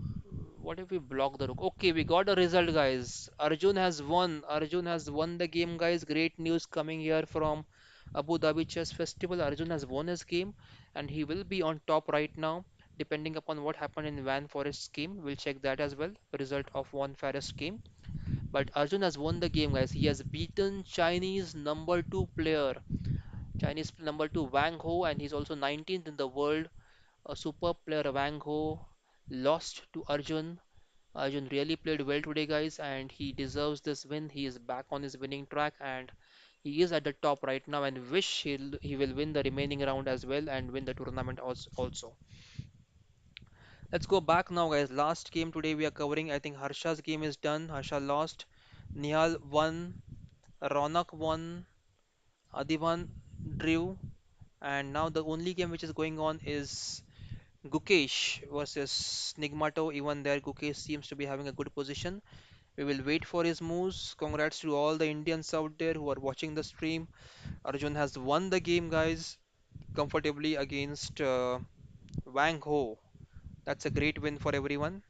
what if we block the rook? Okay, we got a result, guys. Arjun has won. Arjun has won the game, guys. Great news coming here from Abu Dhabi Chess Festival. Arjun has won his game and he will be on top right now. Depending upon what happened in Van Forest's game, we'll check that as well. The result of Van Forest game. But Arjun has won the game, guys. He has beaten Chinese number two player, Chinese number two Wang Ho, and he's also 19th in the world. A superb player, Wang Ho, lost to Arjun. Arjun really played well today, guys, and he deserves this win. He is back on his winning track, and he is at the top right now. And wish he will win the remaining round as well and win the tournament also. Let's go back now, guys. Last game today we are covering. I think Harsha's game is done. Harsha lost. Nihal won. Ronak won. Adhiban drew. And now the only game which is going on is Gukesh versus Nigmato. Even there, Gukesh seems to be having a good position. We will wait for his moves. Congrats to all the Indians out there who are watching the stream. Arjun has won the game, guys, comfortably against Wang Ho. That's a great win for everyone.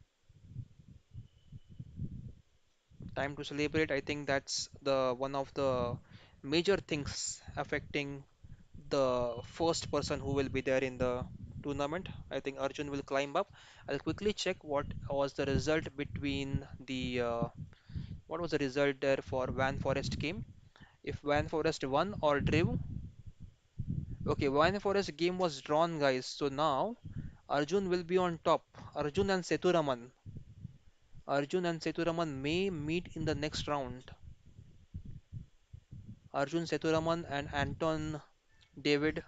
Time to celebrate. I think that's the one of the major things affecting the first person who will be there in the tournament. I think Arjun will climb up. I'll quickly check what was the result between the what was the result there for Van Forest game. If Van Forest won or drew. Okay, Van Forest game was drawn, guys. So now Arjun will be on top. Arjun and Sethuraman. Arjun and Sethuraman may meet in the next round. Arjun Sethuraman and Anton David.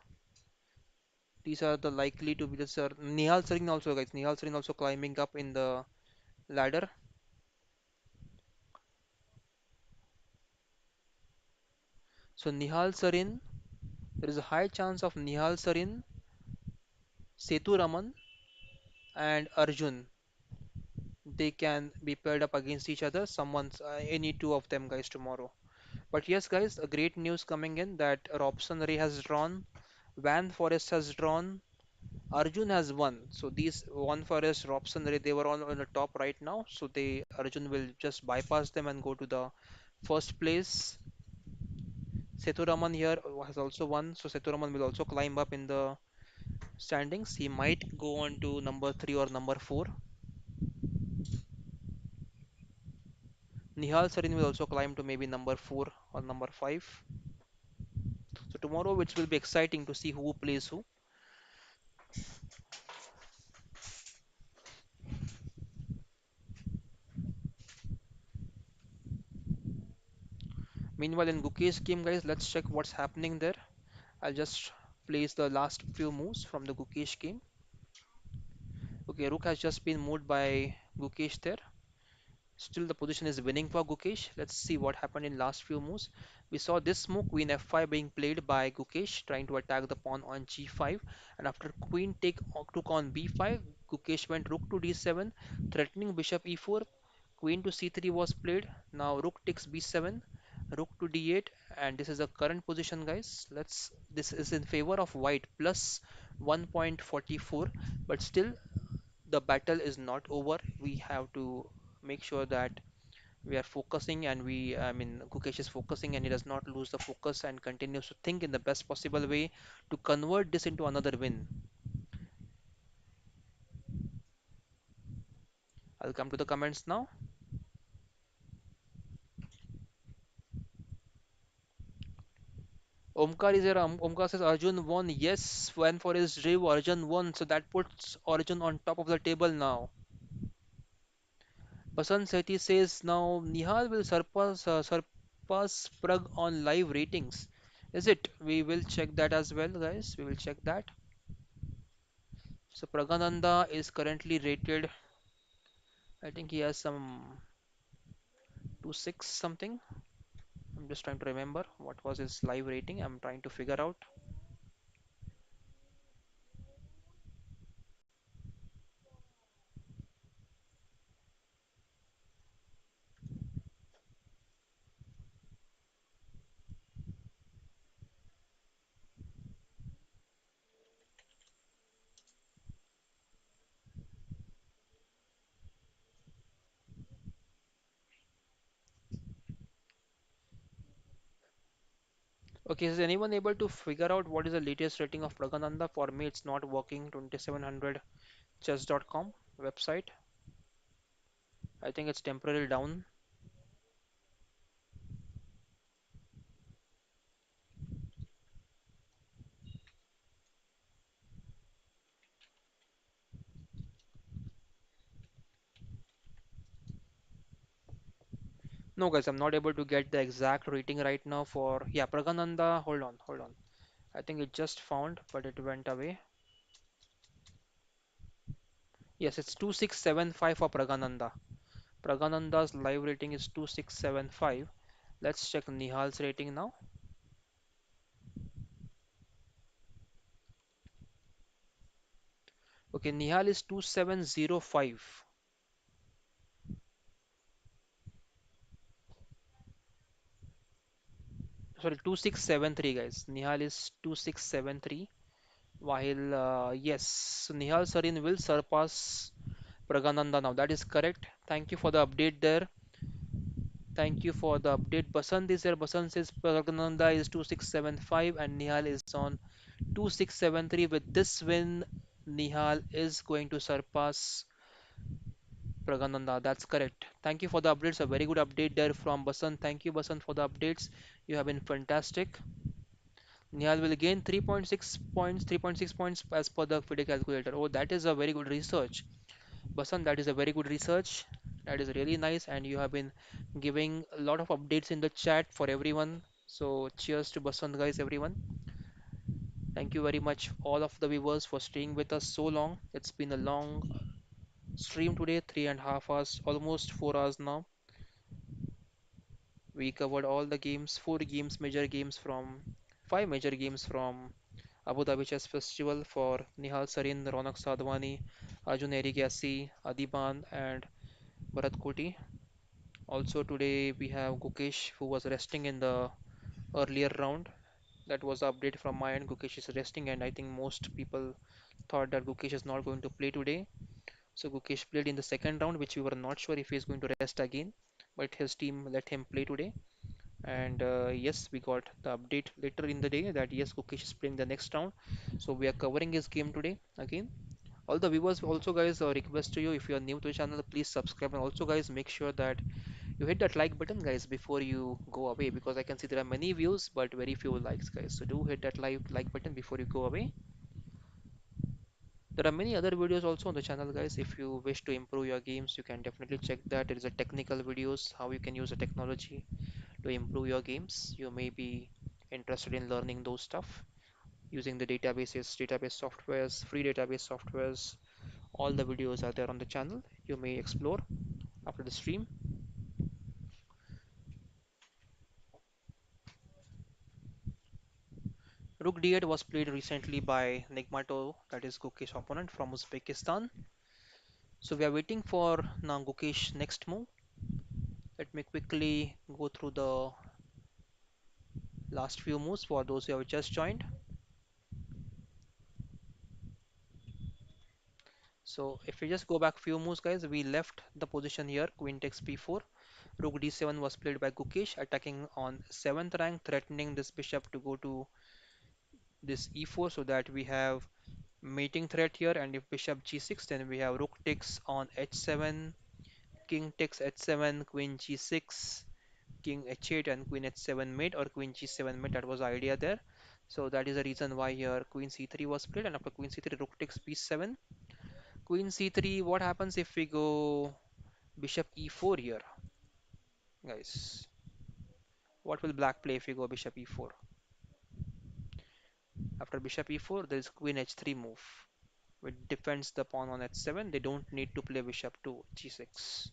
These are the likely to be the sir. Nihal Sarin also, guys. Nihal Sarin also climbing up in the ladder. So Nihal Sarin, there is a high chance of Nihal Sarin, Sethuraman, and Arjun. They can be paired up against each other. Any two of them, guys, tomorrow. But yes, guys, a great news coming in that Robson Ray has drawn, Van Forest has drawn, Arjun has won. So these Van Forest, Robson Ray, they were all on the top right now. So Arjun will just bypass them and go to the first place. Sethuraman here has also won, so Sethuraman will also climb up in the standings. He might go on to number 3 or number 4. Nihal Sarin will also climb to maybe number 4 or number 5. So tomorrow, which will be exciting to see who plays who. Meanwhile, in Gukesh game, guys, let's check what's happening there. I'll just place the last few moves from the Gukesh game. Okay, Rook has just been moved by Gukesh there. Still the position is winning for Gukesh. Let's see what happened in last few moves. We saw this move, queen f5 being played by Gukesh, trying to attack the pawn on g5. And after queen took on b5, Gukesh went rook to d7, threatening bishop e4. Queen to c3 was played. Now rook takes b7, rook to d8, and this is the current position, guys. This is in favor of white, plus 1.44, but still the battle is not over. We have to make sure that we are focusing, and Gukesh is focusing and he does not lose the focus and continues to think in the best possible way to convert this into another win. I'll come to the comments now. Omkar is here. Omkar says Arjun won. Yes, when for his dream, Arjun won. So that puts Arjun on top of the table now. Basant Sethi says now Nihal will surpass Prag on live ratings. Is it? We will check that as well, guys. We will check that. So Pragananda is currently rated. I think he has some 2.6 something. I'm just trying to remember what was his live rating. I'm trying to figure out. Okay, is anyone able to figure out what is the latest rating of Pragananda? For me, it's not working. 2700 chess.com website. I think it's temporarily down. No, guys, I'm not able to get the exact rating right now for, yeah, Pragananda. Hold on. I think it just found, but it went away. Yes, it's 2675 for Pragananda. Pragananda's live rating is 2675. Let's check Nihal's rating now. Okay, Nihal is 2705. Sorry, 2673, guys. Nihal is 2673. While, yes, Nihal Sarin will surpass Pragananda now. That is correct. Thank you for the update there. Thank you for the update. Basant is there. Basant says Pragananda is 2675 and Nihal is on 2673. With this win, Nihal is going to surpass Pragananda. That's correct. Thank you for the updates. A very good update there from Basant. Thank you, Basant, for the updates. You have been fantastic. Nihal will gain 3.6 points, 3.6 points as per the FIDE calculator. Oh, that is a very good research. Basant, that is a very good research. That is really nice, and you have been giving a lot of updates in the chat for everyone. So, cheers to Basant, guys, everyone. Thank you very much, all of the viewers, for staying with us so long. It's been a long stream today, 3.5 hours, almost 4 hours now. We covered all the games, four games, major games from five major games from Abu Dhabi Chess Festival for Nihal Sarin, Ronak Sadhwani, Arjun Erigaisi, Adhiban, and Bharatkoti. Also today we have Gukesh who was resting in the earlier round. That was the update from my end. Gukesh is resting, and I think most people thought that Gukesh is not going to play today. So Gukesh played in the second round, which we were not sure if he is going to rest again, but his team let him play today. And yes, we got the update later in the day that yes, Gukesh is playing the next round. So we are covering his game today again. All the viewers also, guys, request to you, if you are new to the channel, please subscribe, and also guys, make sure that you hit that like button, guys, before you go away, because I can see there are many views but very few likes, guys. So do hit that like button before you go away. There are many other videos also on the channel, guys. If you wish to improve your games, you can definitely check that. There is a technical videos, how you can use the technology to improve your games. You may be interested in learning those stuff using the databases, database softwares, free database softwares. All the videos are there on the channel. You may explore after the stream. Rook D8 was played recently by Nigmato, that is Gukesh opponent from Uzbekistan. So we are waiting for now Gukesh next move. Let me quickly go through the last few moves for those who have just joined. So if we just go back few moves, guys, we left the position here. Queen takes b4. Rook d7 was played by Gukesh, attacking on 7th rank, threatening this bishop to go to this e4 so that we have mating threat here. And if bishop g6, then we have rook takes on h7, king takes h7, queen g6, king h8, and queen h7 mate or queen g7 mate. That was the idea there. So that is the reason why here queen c3 was played, and after queen c3, rook takes b7. Queen c3, what happens if we go bishop e4 here, guys? What will black play if we go bishop e4? After bishop e4, there is queen h3 move, which defends the pawn on h7. They don't need to play bishop to g6.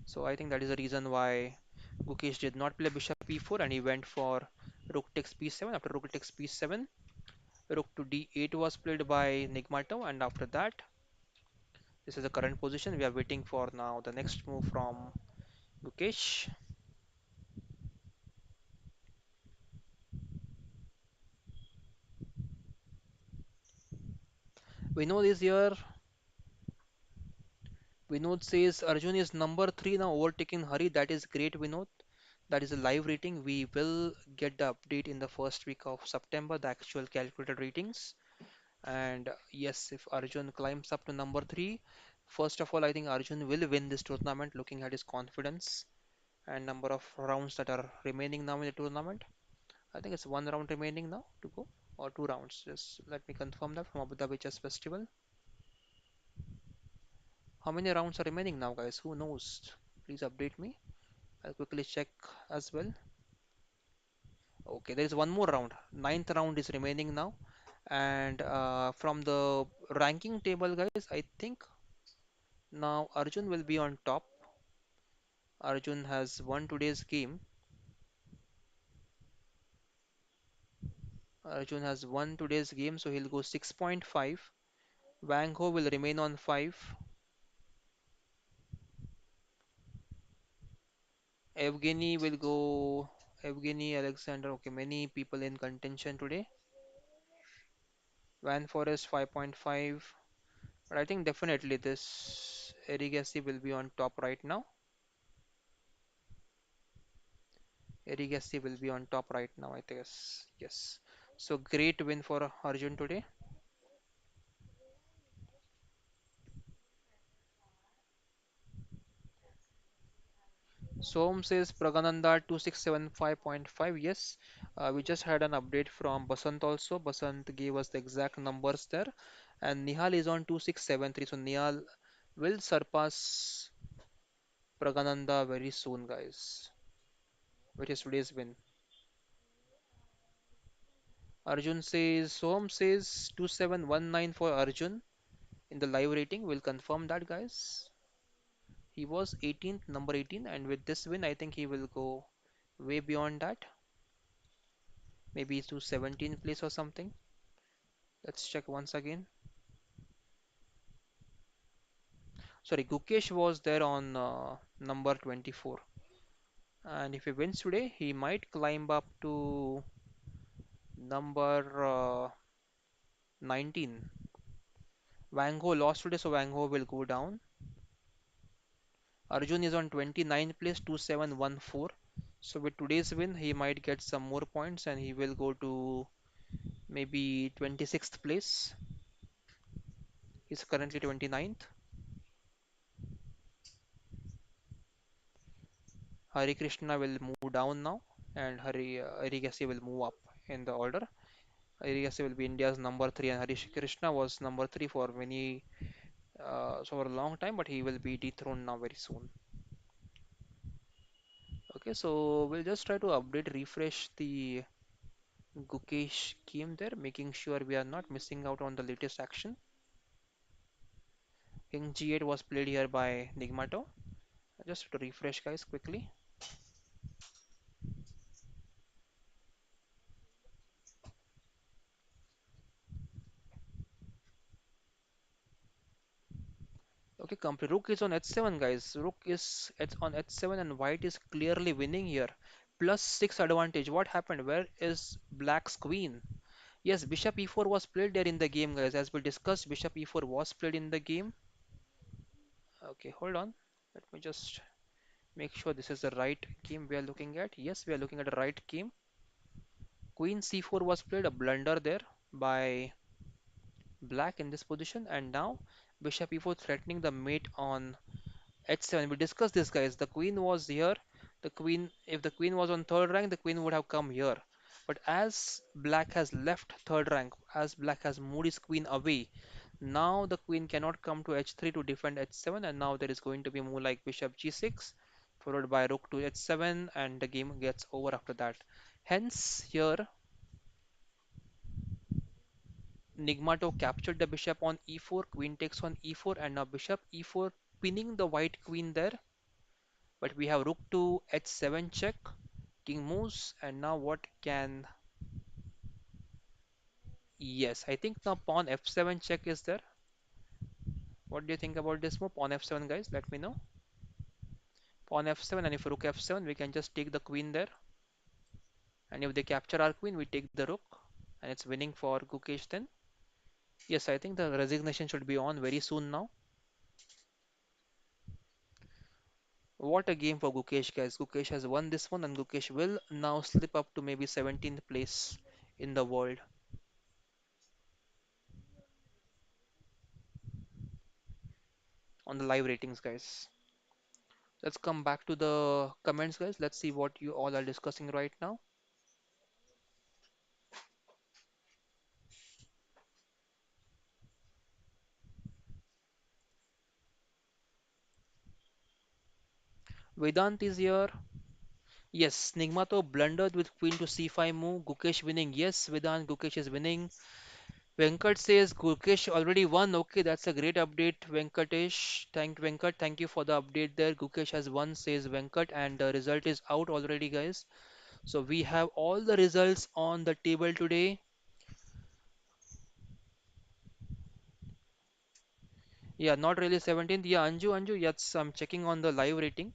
So I think that is the reason why Gukesh did not play bishop e4 and he went for rook takes b7. After rook takes b7, rook to d8 was played by Nigmato, and after that, this is the current position. We are waiting for now the next move from Gukesh. We know this year. Vinod says Arjun is number 3 now, overtaking Hari. That is great, Vinod. That is a live rating. We will get the update in the first week of September, the actual calculated ratings. And yes, if Arjun climbs up to number 3, first of all, I think Arjun will win this tournament, looking at his confidence and number of rounds that are remaining now in the tournament. I think it's one round remaining now to go, or two rounds. Just let me confirm that from Abu Dhabi Chess Festival. How many rounds are remaining now, guys? Who knows? Please update me. I'll quickly check as well. Okay, there is one more round. Ninth round is remaining now. And from the ranking table, guys, I think now Arjun will be on top. Arjun has won today's game. Arjun has won today's game, so he'll go 6.5. Wang Ho will remain on 5. Evgeny will go. Evgeny, Alexander. Okay, many people in contention today. Van Forest 5.5. But I think definitely this Erigaisi will be on top right now. Erigaisi will be on top right now, I guess. Yes. So great win for Arjun today. Som says Pragananda 2675.5. Yes, we just had an update from Basant also. Basant gave us the exact numbers there. And Nihal is on 2673. So Nihal will surpass Pragananda very soon, guys, which is today's win. Arjun says, Som says 2719 for Arjun in the live rating. We'll confirm that, guys. He was 18th, number 18, and with this win, I think he will go way beyond that. Maybe to 17th place or something. Let's check once again. Sorry, Gukesh was there on number 24. And if he wins today, he might climb up to number 19. Wang Ho lost today, so Wang Ho will go down. Arjun is on 29th place, 2714. So with today's win, he might get some more points and he will go to maybe 26th place. He's currently 29th. Hari Krishna will move down now, and Harigasi will move up in the order. Erigaisi will be India's number 3, and Harish Krishna was number 3 for for a long time, but he will be dethroned now very soon. Okay, so we'll just try to update, refresh the Gukesh game there, making sure we are not missing out on the latest action. King G8 was played here by Nigmato. Just to refresh, guys, quickly. Okay, complete. Rook is on h7, guys. Rook is on h7, and white is clearly winning here. Plus 6 advantage. What happened? Where is black's queen? Yes, bishop e4 was played there in the game, guys. As we discussed, bishop e4 was played in the game. Okay, hold on. Let me just make sure this is the right game we are looking at. Yes, we are looking at the right game. Queen c4 was played, a blunder there by black in this position, and now bishop e4 threatening the mate on h7. We discussed this, guys. The queen was here. The queen, if the queen was on third rank, the queen would have come here. But as black has left third rank, as black has moved his queen away, now the queen cannot come to h3 to defend h7, and now there is going to be a move like bishop g6, followed by rook to h7, and the game gets over after that. Hence, here Nigmato captured the bishop on e4, queen takes on e4, and now bishop e4 pinning the white queen there. But we have rook to h7 check, king moves, and now what can... Yes, I think now pawn f7 check is there. What do you think about this move? Pawn f7, guys, let me know. Pawn f7, and if rook f7, we can just take the queen there. And if they capture our queen, we take the rook, and it's winning for Gukesh then. Yes, I think the resignation should be on very soon now. What a game for Gukesh, guys. Gukesh has won this one, and Gukesh will now slip up to maybe 17th place in the world on the live ratings, guys. Let's come back to the comments, guys. Let's see what you all are discussing right now. Vedant is here. Yes, Nigmato blundered with queen to c5 move. Gukesh winning. Yes, Vedant, Gukesh is winning. Venkat says Gukesh already won. Okay, that's a great update, Venkatesh. Thank Venkat. Thank you for the update there. Gukesh has won, says Venkat, and the result is out already, guys. So we have all the results on the table today. Yeah, not really 17th. Yeah, Anju, yes, I'm checking on the live rating,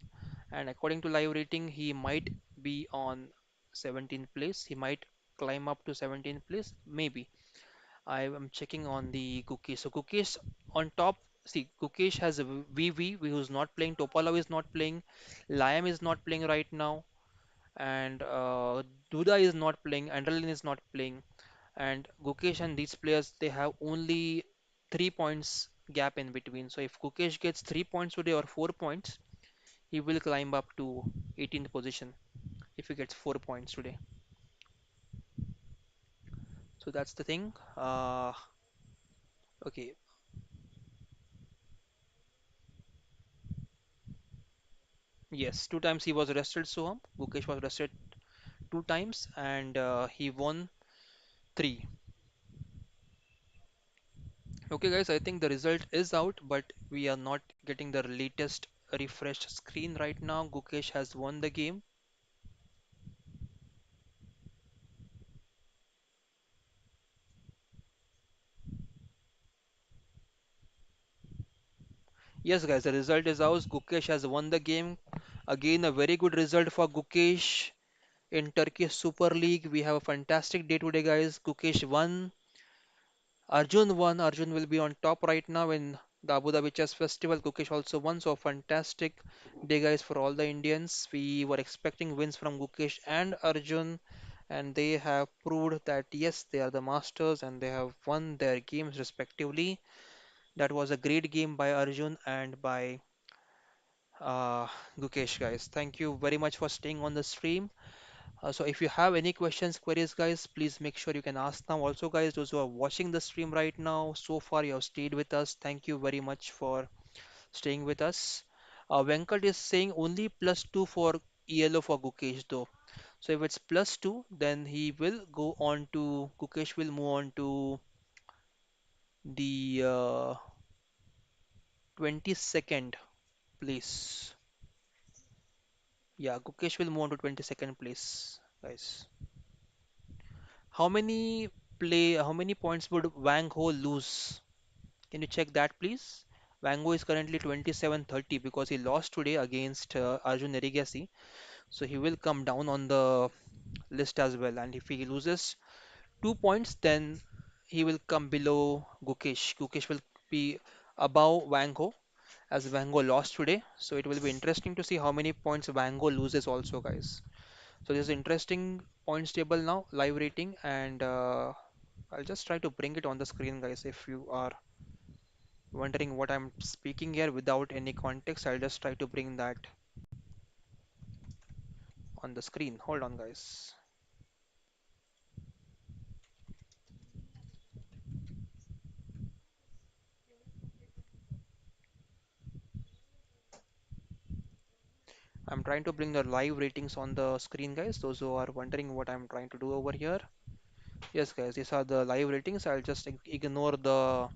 and according to live rating, he might be on 17th place. He might climb up to 17th place, maybe. I am checking on the Gukesh. So Gukesh on top. See, Gukesh has a VV who's not playing. Topalov is not playing. Liam is not playing right now, and Duda is not playing. Andrelin is not playing. And Gukesh and these players, they have only 3 points gap in between. So if Gukesh gets 3 points today or 4 points, he will climb up to 18th position if he gets 4 points today. So that's the thing. Okay, yes, two times he was arrested, Soham. Gukesh was arrested two times, and he won three. Okay, guys, I think the result is out, but we are not getting the latest refreshed screen right now. Gukesh has won the game. Yes, guys, the result is out. Gukesh has won the game. Again, a very good result for Gukesh in Turkish Super League. We have a fantastic day today, guys. Gukesh won. Arjun won. Arjun will be on top right now in the Abu Dhabi Chess Festival. Gukesh also won. So, fantastic day, guys, for all the Indians. We were expecting wins from Gukesh and Arjun, and they have proved that yes, they are the masters and they have won their games respectively. That was a great game by Arjun and by uh, Gukesh, guys. Thank you very much for staying on the stream. So if you have any questions, queries, guys, please make sure you can ask now. Also, guys, those who are watching the stream right now, so far you have stayed with us. Thank you very much for staying with us. Venkat is saying only +2 for ELO for Gukesh though. So if it's +2, then he will go on to, Gukesh will move on to the 22nd place. Yeah, Gukesh will move on to 22nd place, guys. How many points would Wang Ho lose? Can you check that, please? Vango is currently 27-30 because he lost today against Arjun Erigaisi. So he will come down on the list as well. And if he loses 2 points, then he will come below Gukesh. Gukesh will be above Vango as Vango lost today. So it will be interesting to see how many points Vango loses also, guys. So there's interesting points table now, live rating, and I'll just try to bring it on the screen, guys. If you are wondering what I'm speaking here without any context, I'll just try to bring that on the screen. Hold on, guys. I'm trying to bring the live ratings on the screen, guys. Those who are wondering what I'm trying to do over here. Yes, guys, these are the live ratings. I'll just ignore the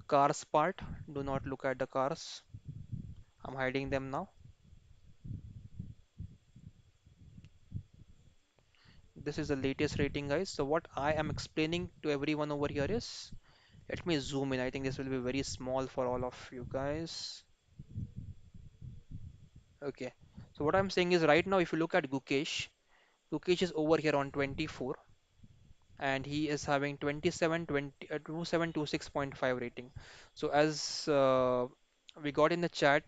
cars part. Do not look at the cars. I'm hiding them now. This is the latest rating, guys. So what I am explaining to everyone over here is, let me zoom in. I think this will be very small for all of you guys. Okay. So what I'm saying is right now, if you look at Gukesh, Gukesh is over here on 24 and he is having 2726.5 rating. So as we got in the chat,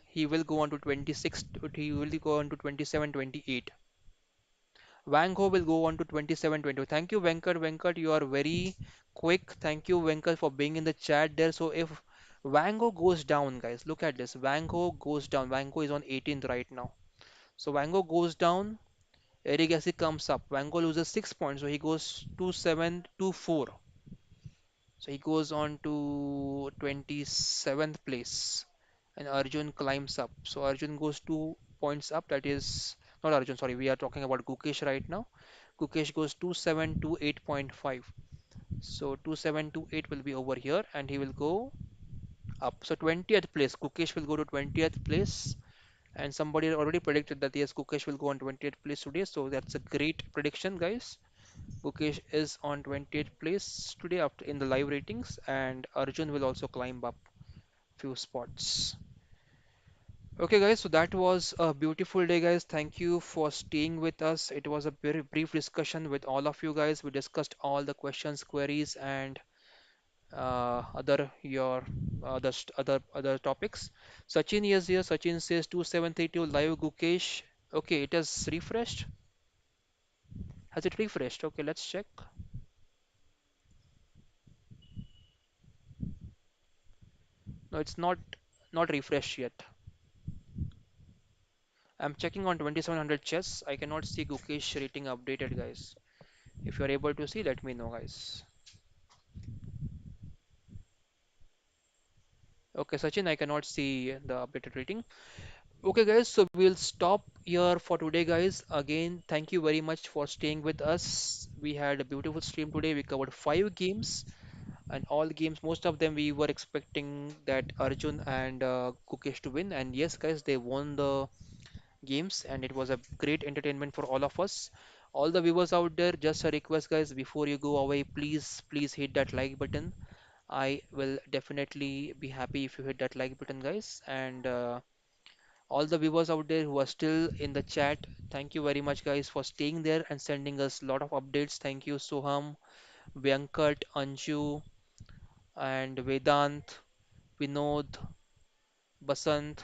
he will go on to 26, he will go on to 2728. Wang Ho will go on to 27-20. Thank you, Venkat. Venkat, you are very quick. Thank you, Venkat, for being in the chat there. So if Wang Ho goes down, guys, look at this. Wang Ho goes down. Wang Ho is on 18th right now. So Wang Ho goes down. Erigaisi comes up. Wang Ho loses 6 points, so he goes 27-24. So he goes on to 27th place. And Arjun climbs up. So Arjun goes 2 points up. That is not Arjun, sorry. We are talking about Gukesh right now. Gukesh goes 2728.5. So 2728 will be over here and he will go up. So 20th place. Gukesh will go to 20th place. And somebody already predicted that yes, Gukesh will go on 20th place today. So that's a great prediction, guys. Gukesh is on 20th place today after in the live ratings, and Arjun will also climb up few spots. Okay, guys, so that was a beautiful day, guys. Thank you for staying with us. It was a very brief discussion with all of you guys. We discussed all the questions, queries, and other your other topics. Sachin is here. Sachin says 2732 live Gukesh. Okay, it has refreshed. Has it refreshed? Okay, let's check. No, it's not refreshed yet. I'm checking on 2700 chess. I cannot see Gukesh rating updated, guys. If you're able to see, let me know, guys. Okay, Sachin, I cannot see the updated rating. Okay, guys, so we'll stop here for today, guys. Again, thank you very much for staying with us. We had a beautiful stream today. We covered 5 games, and all games, most of them, we were expecting that Arjun and Gukesh to win. And yes, guys, they won the games, and it was a great entertainment for all of us. All the viewers out there, just a request, guys, before you go away, please hit that like button. I will definitely be happy if you hit that like button, guys. And all the viewers out there who are still in the chat, thank you very much, guys, for staying there and sending us a lot of updates. Thank you, Soham, Venkat, Anju, and Vedant, Vinod, Basant.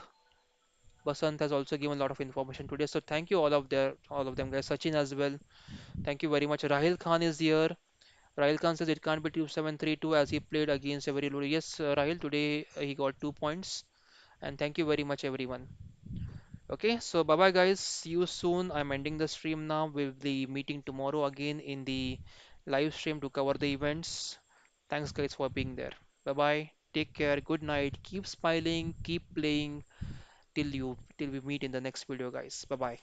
Basant has also given a lot of information today. So thank you all of them, guys. Sachin as well. Thank you very much. Rahil Khan is here. Rahil Khan says it can't be 2732 as he played against a very low. Yes, Rahil, today he got 2 points. And thank you very much, everyone. Okay, so bye bye, guys. See you soon. I'm ending the stream now. We'll be meeting tomorrow again in the live stream to cover the events. Thanks, guys, for being there. Bye bye. Take care. Good night. Keep smiling. Keep playing till we meet in the next video, guys. Bye bye.